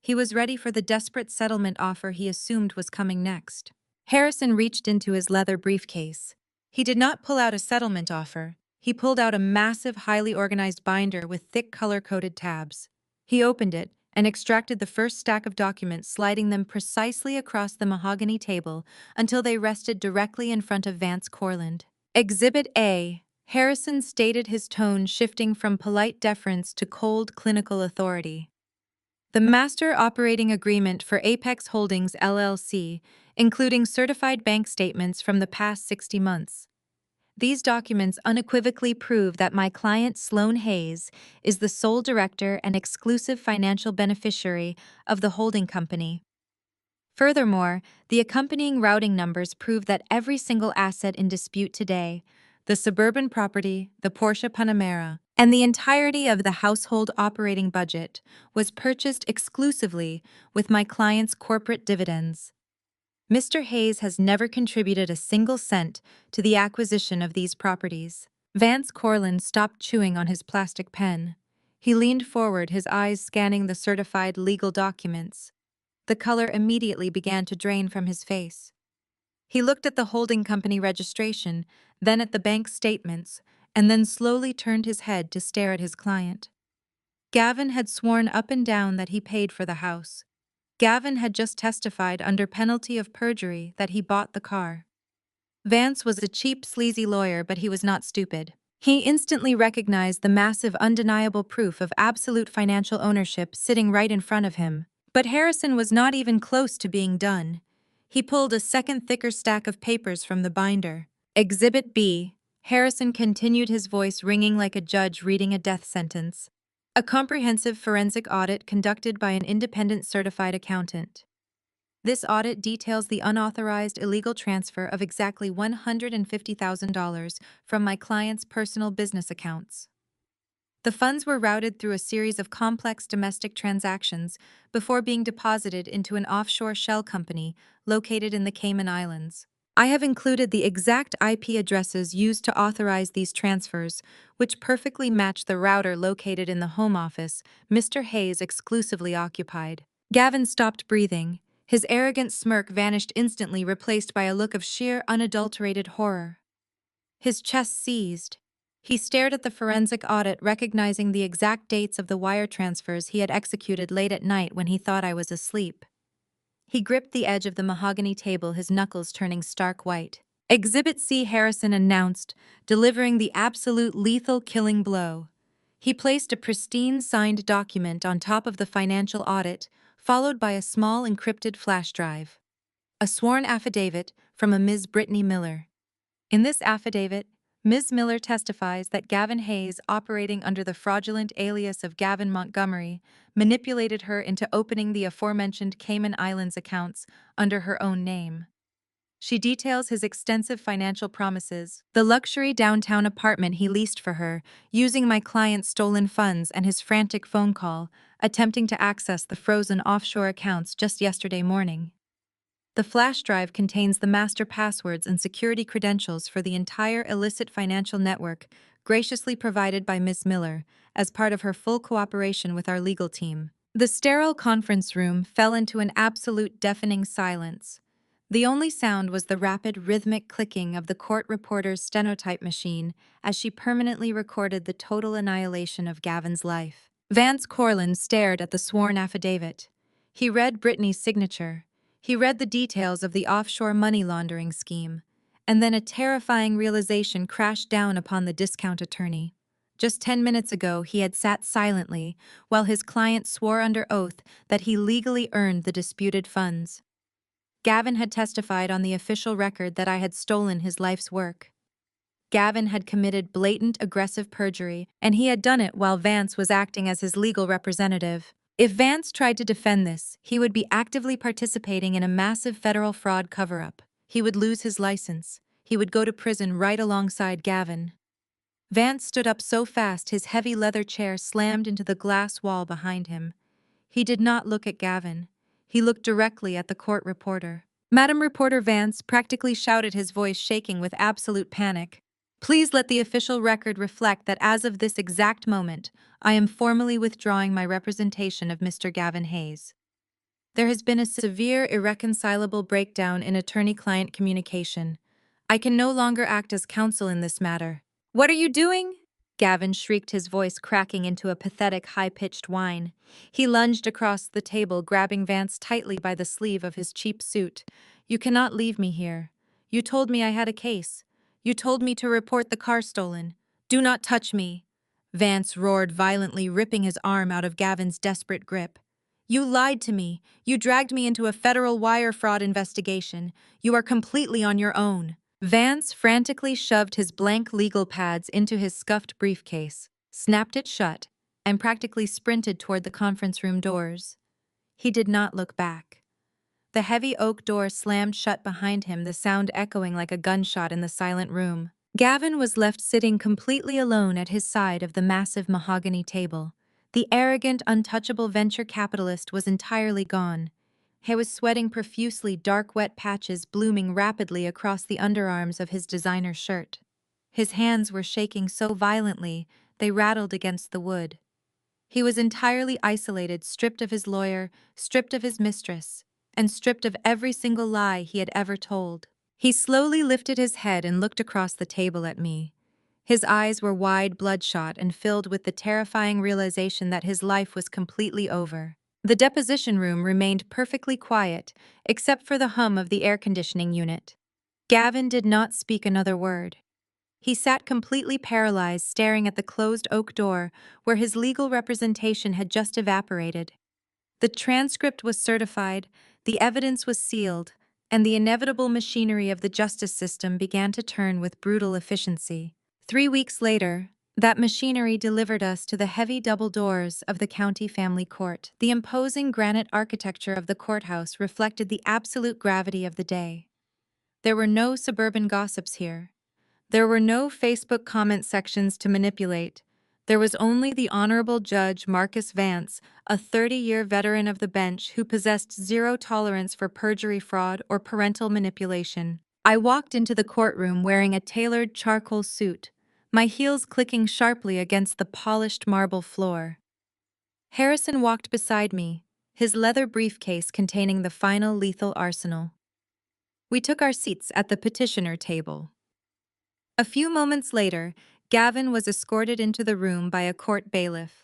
He was ready for the desperate settlement offer he assumed was coming next. Harrison reached into his leather briefcase. He did not pull out a settlement offer. He pulled out a massive, highly organized binder with thick color-coded tabs. He opened it and extracted the first stack of documents, sliding them precisely across the mahogany table until they rested directly in front of Vance Corland. Exhibit A. Harrison stated, his tone shifting from polite deference to cold, clinical authority. The Master Operating Agreement for Apex Holdings LLC, including certified bank statements from the past 60 months. These documents unequivocally prove that my client Sloane Hayes is the sole director and exclusive financial beneficiary of the holding company. Furthermore, the accompanying routing numbers prove that every single asset in dispute today, the suburban property, the Porsche Panamera, and the entirety of the household operating budget, was purchased exclusively with my client's corporate dividends. Mr. Hayes has never contributed a single cent to the acquisition of these properties. Vance Corlin stopped chewing on his plastic pen. He leaned forward, his eyes scanning the certified legal documents. The color immediately began to drain from his face. He looked at the holding company registration, then at the bank statements, and then slowly turned his head to stare at his client. Gavin had sworn up and down that he paid for the house. Gavin had just testified under penalty of perjury that he bought the car. Vance was a cheap, sleazy lawyer, but he was not stupid. He instantly recognized the massive, undeniable proof of absolute financial ownership sitting right in front of him. But Harrison was not even close to being done. He pulled a second, thicker stack of papers from the binder. Exhibit B. Harrison continued, his voice ringing like a judge reading a death sentence. A comprehensive forensic audit conducted by an independent certified accountant. This audit details the unauthorized illegal transfer of exactly $150,000 from my client's personal business accounts. The funds were routed through a series of complex domestic transactions before being deposited into an offshore shell company located in the Cayman Islands. I have included the exact IP addresses used to authorize these transfers, which perfectly match the router located in the home office Mr. Hayes exclusively occupied. Gavin stopped breathing. His arrogant smirk vanished instantly, replaced by a look of sheer, unadulterated horror. His chest seized. He stared at the forensic audit, recognizing the exact dates of the wire transfers he had executed late at night when he thought I was asleep. He gripped the edge of the mahogany table, his knuckles turning stark white. Exhibit C, Harrison announced, delivering the absolute lethal killing blow. He placed a pristine signed document on top of the financial audit, followed by a small encrypted flash drive. A sworn affidavit from a Ms. Brittany Miller. In this affidavit, Ms. Miller testifies that Gavin Hayes, operating under the fraudulent alias of Gavin Montgomery, manipulated her into opening the aforementioned Cayman Islands accounts under her own name. She details his extensive financial promises, the luxury downtown apartment he leased for her, using my client's stolen funds, and his frantic phone call, attempting to access the frozen offshore accounts just yesterday morning. The flash drive contains the master passwords and security credentials for the entire illicit financial network, graciously provided by Ms. Miller, as part of her full cooperation with our legal team. The sterile conference room fell into an absolute deafening silence. The only sound was the rapid, rhythmic clicking of the court reporter's stenotype machine as she permanently recorded the total annihilation of Gavin's life. Vance Corlin stared at the sworn affidavit. He read Brittany's signature. He read the details of the offshore money laundering scheme, and then a terrifying realization crashed down upon the discount attorney. Just 10 minutes ago, he had sat silently while his client swore under oath that he legally earned the disputed funds. Gavin had testified on the official record that I had stolen his life's work. Gavin had committed blatant, aggressive perjury, and he had done it while Vance was acting as his legal representative. If Vance tried to defend this, he would be actively participating in a massive federal fraud cover-up. He would lose his license. He would go to prison right alongside Gavin. Vance stood up so fast his heavy leather chair slammed into the glass wall behind him. He did not look at Gavin. He looked directly at the court reporter. "Madam Reporter," Vance practically shouted, his voice shaking with absolute panic. "Please let the official record reflect that as of this exact moment, I am formally withdrawing my representation of Mr. Gavin Hayes. There has been a severe, irreconcilable breakdown in attorney-client communication. I can no longer act as counsel in this matter." "What are you doing?" Gavin shrieked, his voice cracking into a pathetic, high-pitched whine. He lunged across the table, grabbing Vance tightly by the sleeve of his cheap suit. "You cannot leave me here. You told me I had a case. You told me to report the car stolen. Do not touch me." Vance roared violently, ripping his arm out of Gavin's desperate grip. "You lied to me. You dragged me into a federal wire fraud investigation. You are completely on your own." Vance frantically shoved his blank legal pads into his scuffed briefcase, snapped it shut, and practically sprinted toward the conference room doors. He did not look back. The heavy oak door slammed shut behind him, the sound echoing like a gunshot in the silent room. Gavin was left sitting completely alone at his side of the massive mahogany table. The arrogant, untouchable venture capitalist was entirely gone. He was sweating profusely, dark wet patches blooming rapidly across the underarms of his designer shirt. His hands were shaking so violently they rattled against the wood. He was entirely isolated, stripped of his lawyer, stripped of his mistress, and stripped of every single lie he had ever told. He slowly lifted his head and looked across the table at me. His eyes were wide, bloodshot, and filled with the terrifying realization that his life was completely over. The deposition room remained perfectly quiet, except for the hum of the air conditioning unit. Gavin did not speak another word. He sat completely paralyzed, staring at the closed oak door where his legal representation had just evaporated. The transcript was certified, the evidence was sealed, and the inevitable machinery of the justice system began to turn with brutal efficiency. 3 weeks later, that machinery delivered us to the heavy double doors of the county family court. The imposing granite architecture of the courthouse reflected the absolute gravity of the day. There were no suburban gossips here. There were no Facebook comment sections to manipulate. There was only the Honorable Judge Marcus Vance, a 30-year veteran of the bench who possessed zero tolerance for perjury, fraud, or parental manipulation. I walked into the courtroom wearing a tailored charcoal suit, my heels clicking sharply against the polished marble floor. Harrison walked beside me, his leather briefcase containing the final lethal arsenal. We took our seats at the petitioner table. A few moments later, Gavin was escorted into the room by a court bailiff.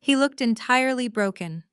He looked entirely broken.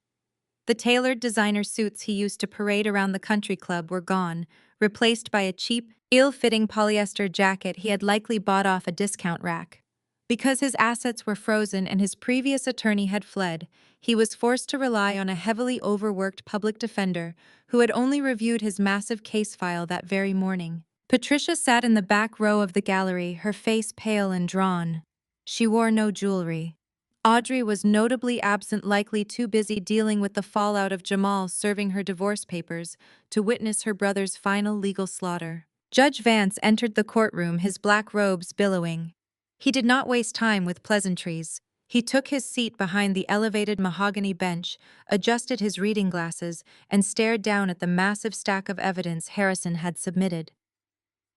The tailored designer suits he used to parade around the country club were gone, replaced by a cheap, ill-fitting polyester jacket he had likely bought off a discount rack. Because his assets were frozen and his previous attorney had fled, he was forced to rely on a heavily overworked public defender who had only reviewed his massive case file that very morning. Patricia sat in the back row of the gallery, her face pale and drawn. She wore no jewelry. Audrey was notably absent, likely too busy dealing with the fallout of Jamal serving her divorce papers to witness her brother's final legal slaughter. Judge Vance entered the courtroom, his black robes billowing. He did not waste time with pleasantries. He took his seat behind the elevated mahogany bench, adjusted his reading glasses, and stared down at the massive stack of evidence Harrison had submitted.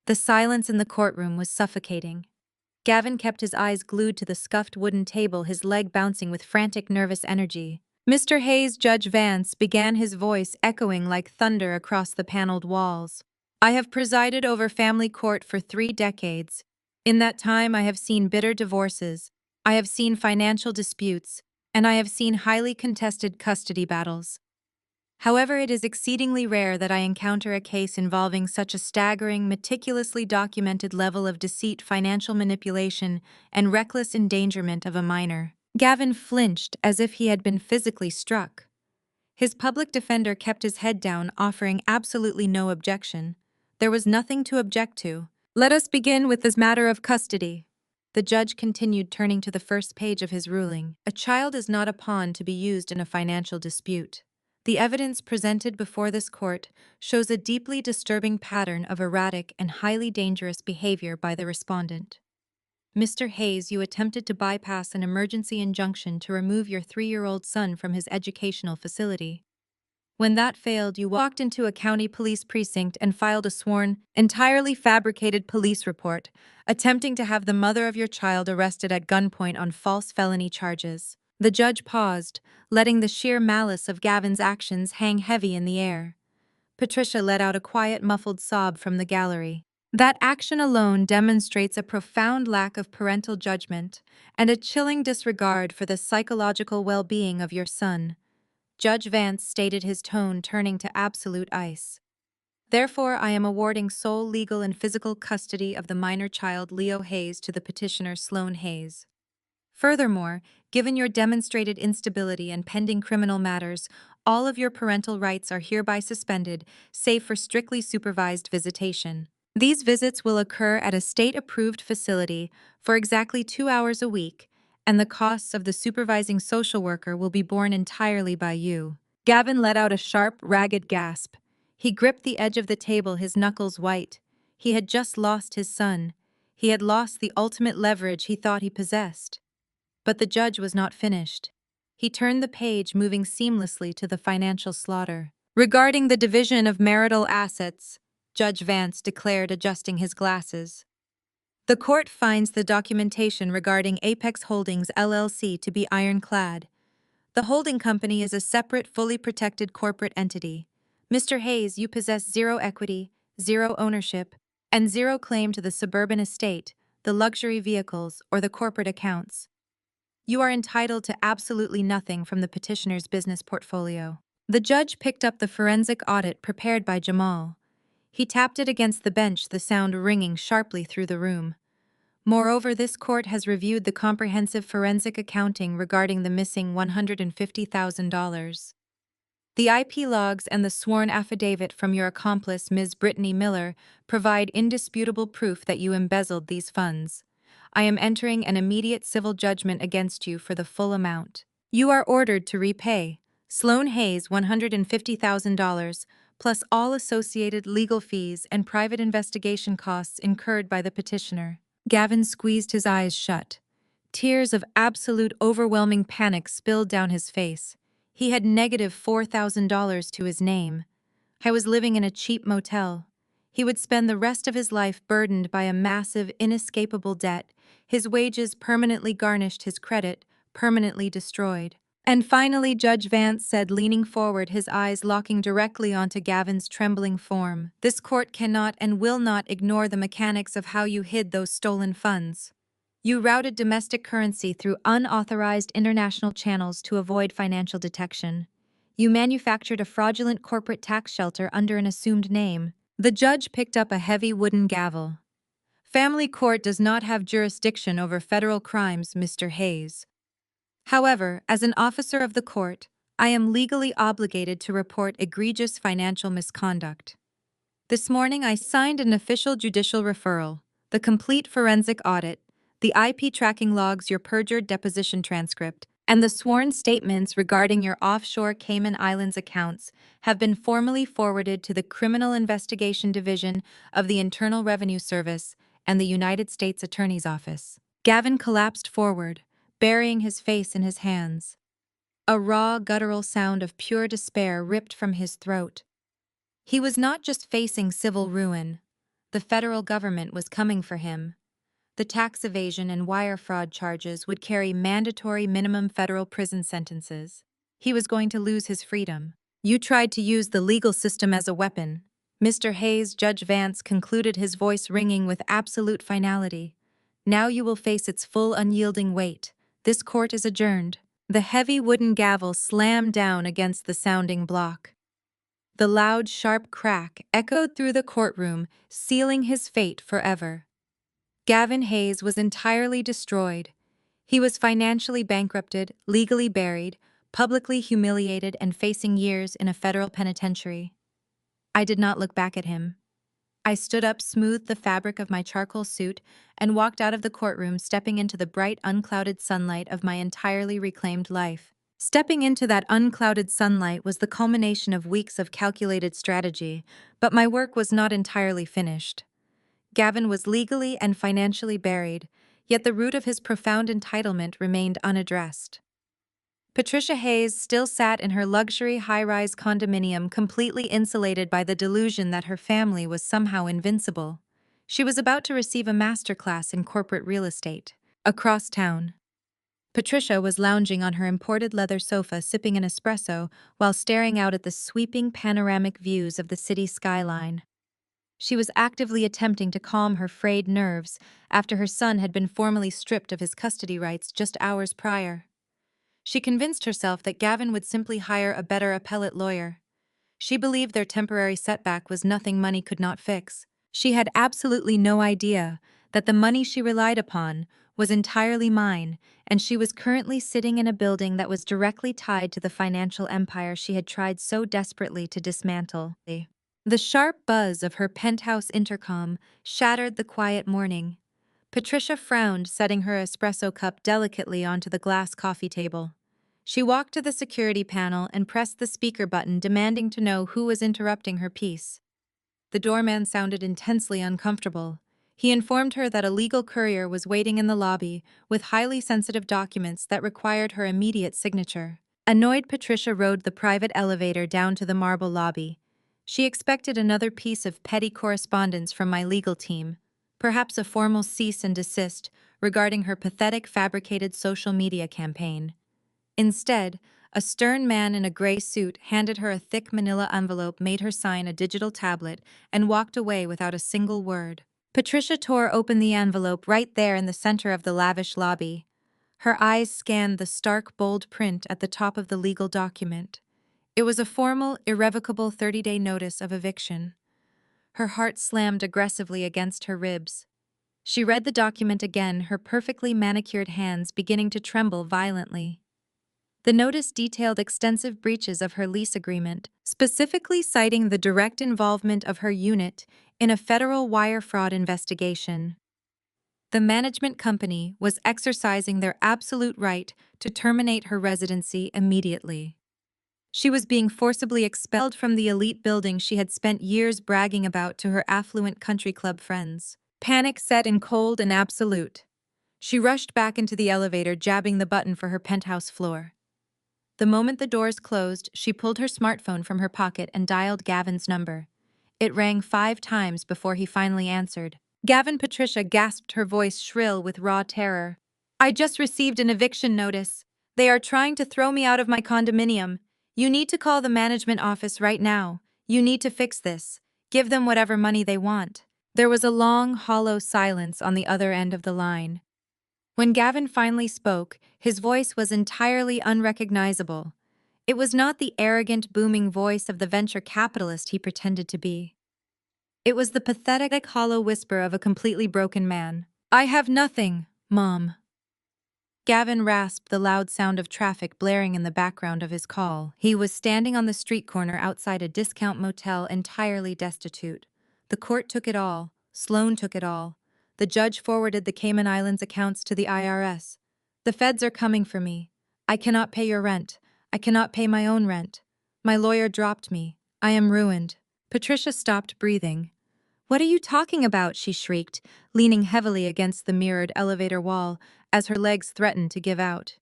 The silence in the courtroom was suffocating. Gavin kept his eyes glued to the scuffed wooden table, his leg bouncing with frantic, nervous energy. "Mr. Hayes," Judge Vance began, his voice echoing like thunder across the paneled walls. "I have presided over family court for 3 decades. In that time, I have seen bitter divorces, I have seen financial disputes, and I have seen highly contested custody battles. However, it is exceedingly rare that I encounter a case involving such a staggering, meticulously documented level of deceit, financial manipulation, and reckless endangerment of a minor." Gavin flinched as if he had been physically struck. His public defender kept his head down, offering absolutely no objection. There was nothing to object to. "Let us begin with this matter of custody." The judge continued, turning to the first page of his ruling. "A child is not a pawn to be used in a financial dispute. The evidence presented before this court shows a deeply disturbing pattern of erratic and highly dangerous behavior by the respondent. Mr. Hayes, you attempted to bypass an emergency injunction to remove your 3-year-old son from his educational facility. When that failed, you walked into a county police precinct and filed a sworn, entirely fabricated police report, attempting to have the mother of your child arrested at gunpoint on false felony charges." The judge paused, letting the sheer malice of Gavin's actions hang heavy in the air. Patricia let out a quiet, muffled sob from the gallery. "That action alone demonstrates a profound lack of parental judgment and a chilling disregard for the psychological well-being of your son," Judge Vance stated, his tone turning to absolute ice. "Therefore, I am awarding sole legal and physical custody of the minor child Leo Hayes to the petitioner Sloan Hayes. Furthermore, given your demonstrated instability and pending criminal matters, all of your parental rights are hereby suspended, save for strictly supervised visitation. These visits will occur at a state-approved facility for exactly 2 hours a week, and the costs of the supervising social worker will be borne entirely by you." Gavin let out a sharp, ragged gasp. He gripped the edge of the table, his knuckles white. He had just lost his son. He had lost the ultimate leverage he thought he possessed. But the judge was not finished. He turned the page, moving seamlessly to the financial slaughter. Regarding the division of marital assets, Judge Vance declared, adjusting his glasses. The court finds the documentation regarding Apex Holdings LLC to be ironclad. The holding company is a separate, fully protected corporate entity. Mr. Hayes, you possess zero equity, zero ownership, and zero claim to the suburban estate, the luxury vehicles, or the corporate accounts. You are entitled to absolutely nothing from the petitioner's business portfolio. The judge picked up the forensic audit prepared by Jamal. He tapped it against the bench, the sound ringing sharply through the room. Moreover, this court has reviewed the comprehensive forensic accounting regarding the missing $150,000. The IP logs and the sworn affidavit from your accomplice, Ms. Brittany Miller, provide indisputable proof that you embezzled these funds. I am entering an immediate civil judgment against you for the full amount. You are ordered to repay Sloan Hayes $150,000, plus all associated legal fees and private investigation costs incurred by the petitioner. Gavin squeezed his eyes shut. Tears of absolute overwhelming panic spilled down his face. He had negative $4,000 to his name. I was living in a cheap motel. He would spend the rest of his life burdened by a massive, inescapable debt. His wages permanently garnished, his credit permanently destroyed. And finally, Judge Vance said, leaning forward, his eyes locking directly onto Gavin's trembling form, "This court cannot and will not ignore the mechanics of how you hid those stolen funds. You routed domestic currency through unauthorized international channels to avoid financial detection. You manufactured a fraudulent corporate tax shelter under an assumed name." The judge picked up a heavy wooden gavel. "Family court does not have jurisdiction over federal crimes, Mr. Hayes. However, as an officer of the court, I am legally obligated to report egregious financial misconduct. This morning I signed an official judicial referral, the complete forensic audit, the IP tracking logs, your perjured deposition transcript, and the sworn statements regarding your offshore Cayman Islands accounts have been formally forwarded to the Criminal Investigation Division of the Internal Revenue Service and the United States Attorney's Office." Gavin collapsed forward, burying his face in his hands. A raw, guttural sound of pure despair ripped from his throat. He was not just facing civil ruin. The federal government was coming for him. The tax evasion and wire fraud charges would carry mandatory minimum federal prison sentences. He was going to lose his freedom. "You tried to use the legal system as a weapon, Mr. Hayes," Judge Vance concluded, his voice ringing with absolute finality. "Now you will face its full unyielding weight. This court is adjourned." The heavy wooden gavel slammed down against the sounding block. The loud, sharp crack echoed through the courtroom, sealing his fate forever. Gavin Hayes was entirely destroyed. He was financially bankrupted, legally buried, publicly humiliated, and facing years in a federal penitentiary. I did not look back at him. I stood up, smoothed the fabric of my charcoal suit, and walked out of the courtroom, stepping into the bright, unclouded sunlight of my entirely reclaimed life. Stepping into that unclouded sunlight was the culmination of weeks of calculated strategy, but my work was not entirely finished. Gavin was legally and financially buried, yet the root of his profound entitlement remained unaddressed. Patricia Hayes still sat in her luxury high-rise condominium, completely insulated by the delusion that her family was somehow invincible. She was about to receive a masterclass in corporate real estate. Across town, Patricia was lounging on her imported leather sofa, sipping an espresso while staring out at the sweeping panoramic views of the city skyline. She was actively attempting to calm her frayed nerves after her son had been formally stripped of his custody rights just hours prior. She convinced herself that Gavin would simply hire a better appellate lawyer. She believed their temporary setback was nothing money could not fix. She had absolutely no idea that the money she relied upon was entirely mine, and she was currently sitting in a building that was directly tied to the financial empire she had tried so desperately to dismantle. The sharp buzz of her penthouse intercom shattered the quiet morning. Patricia frowned, setting her espresso cup delicately onto the glass coffee table. She walked to the security panel and pressed the speaker button, demanding to know who was interrupting her peace. The doorman sounded intensely uncomfortable. He informed her that a legal courier was waiting in the lobby with highly sensitive documents that required her immediate signature. Annoyed, Patricia rode the private elevator down to the marble lobby. She expected another piece of petty correspondence from my legal team, perhaps a formal cease and desist regarding her pathetic fabricated social media campaign. Instead, a stern man in a gray suit handed her a thick manila envelope, made her sign a digital tablet, and walked away without a single word. Patricia tore open the envelope right there in the center of the lavish lobby. Her eyes scanned the stark, bold print at the top of the legal document. It was a formal, irrevocable 30-day notice of eviction. Her heart slammed aggressively against her ribs. She read the document again, her perfectly manicured hands beginning to tremble violently. The notice detailed extensive breaches of her lease agreement, specifically citing the direct involvement of her unit in a federal wire fraud investigation. The management company was exercising their absolute right to terminate her residency immediately. She was being forcibly expelled from the elite building she had spent years bragging about to her affluent country club friends. Panic set in, cold and absolute. She rushed back into the elevator, jabbing the button for her penthouse floor. The moment the doors closed, she pulled her smartphone from her pocket and dialed Gavin's number. It rang 5 times before he finally answered. Gavin, Patricia gasped, her voice shrill with raw terror. I just received an eviction notice. They are trying to throw me out of my condominium. You need to call the management office right now. You need to fix this. Give them whatever money they want. There was a long, hollow silence on the other end of the line. When Gavin finally spoke, his voice was entirely unrecognizable. It was not the arrogant, booming voice of the venture capitalist he pretended to be. It was the pathetic, hollow whisper of a completely broken man. I have nothing, Mom. Gavin rasped, the loud sound of traffic blaring in the background of his call. He was standing on the street corner outside a discount motel, entirely destitute. The court took it all. Sloan took it all. The judge forwarded the Cayman Islands accounts to the IRS. The feds are coming for me. I cannot pay your rent. I cannot pay my own rent. My lawyer dropped me. I am ruined. Patricia stopped breathing. What are you talking about? She shrieked, leaning heavily against the mirrored elevator wall as her legs threatened to give out.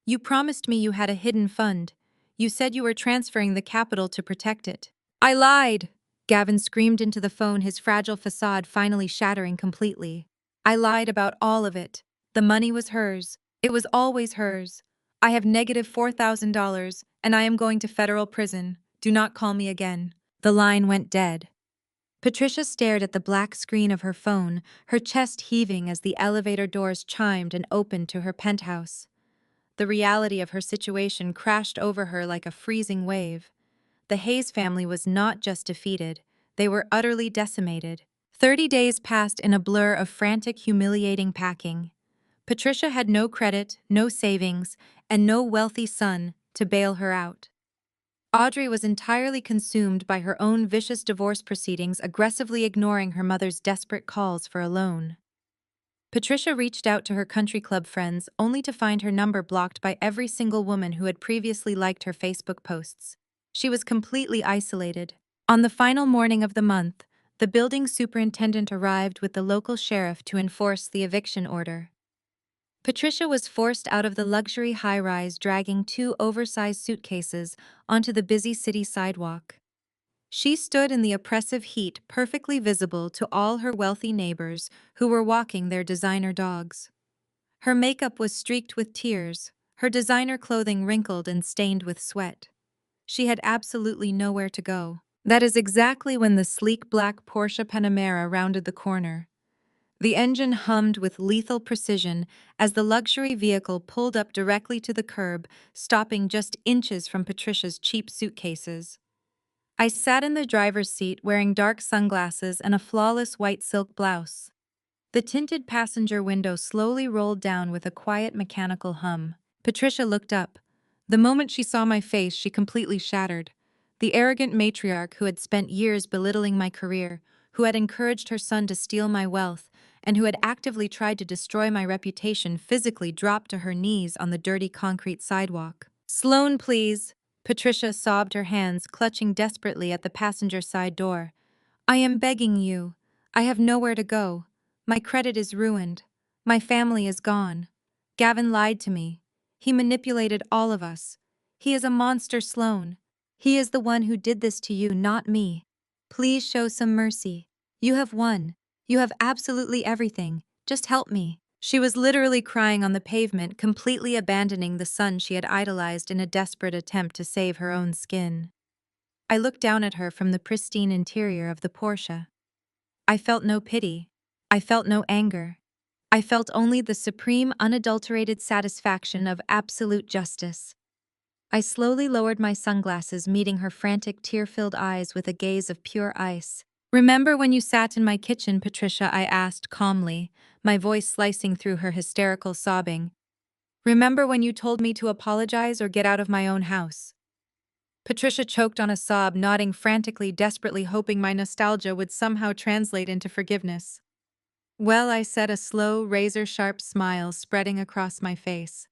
You promised me you had a hidden fund. You said you were transferring the capital to protect it. I lied! Gavin screamed into the phone, his fragile facade finally shattering completely. I lied about all of it. The money was hers. It was always hers. I have negative $4,000, and I am going to federal prison. Do not call me again. The line went dead. Patricia stared at the black screen of her phone, her chest heaving as the elevator doors chimed and opened to her penthouse. The reality of her situation crashed over her like a freezing wave. The Hayes family was not just defeated, they were utterly decimated. 30 days passed in a blur of frantic, humiliating packing. Patricia had no credit, no savings, and no wealthy son to bail her out. Audrey was entirely consumed by her own vicious divorce proceedings, aggressively ignoring her mother's desperate calls for a loan. Patricia reached out to her country club friends, only to find her number blocked by every single woman who had previously liked her Facebook posts. She was completely isolated. On the final morning of the month, the building superintendent arrived with the local sheriff to enforce the eviction order. Patricia was forced out of the luxury high-rise, dragging 2 oversized suitcases onto the busy city sidewalk. She stood in the oppressive heat, perfectly visible to all her wealthy neighbors who were walking their designer dogs. Her makeup was streaked with tears, her designer clothing wrinkled and stained with sweat. She had absolutely nowhere to go. That is exactly when the sleek black Porsche Panamera rounded the corner. The engine hummed with lethal precision as the luxury vehicle pulled up directly to the curb, stopping just inches from Patricia's cheap suitcases. I sat in the driver's seat wearing dark sunglasses and a flawless white silk blouse. The tinted passenger window slowly rolled down with a quiet mechanical hum. Patricia looked up. The moment she saw my face, she completely shattered. The arrogant matriarch who had spent years belittling my career, who had encouraged her son to steal my wealth, and who had actively tried to destroy my reputation, physically dropped to her knees on the dirty concrete sidewalk. Sloan, please. Patricia sobbed, her hands clutching desperately at the passenger side door. I am begging you. I have nowhere to go. My credit is ruined. My family is gone. Gavin lied to me. He manipulated all of us. He is a monster, Sloane. He is the one who did this to you, not me. Please show some mercy. You have won. You have absolutely everything. Just help me." She was literally crying on the pavement, completely abandoning the son she had idolized in a desperate attempt to save her own skin. I looked down at her from the pristine interior of the Porsche. I felt no pity. I felt no anger. I felt only the supreme, unadulterated satisfaction of absolute justice. I slowly lowered my sunglasses, meeting her frantic, tear-filled eyes with a gaze of pure ice. "Remember when you sat in my kitchen, Patricia?" I asked calmly, my voice slicing through her hysterical sobbing. "Remember when you told me to apologize or get out of my own house?" Patricia choked on a sob, nodding frantically, desperately hoping my nostalgia would somehow translate into forgiveness. "Well," I said, a slow, razor-sharp smile spreading across my face.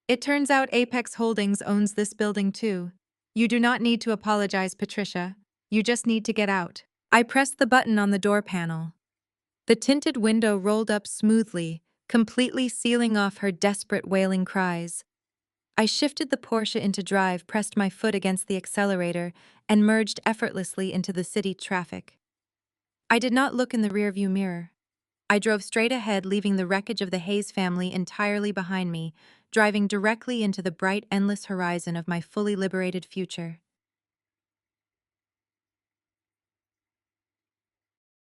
"It turns out Apex Holdings owns this building too. You do not need to apologize, Patricia. You just need to get out." I pressed the button on the door panel. The tinted window rolled up smoothly, completely sealing off her desperate wailing cries. I shifted the Porsche into drive, pressed my foot against the accelerator, and merged effortlessly into the city traffic. I did not look in the rearview mirror. I drove straight ahead, leaving the wreckage of the Hayes family entirely behind me, driving directly into the bright, endless horizon of my fully liberated future.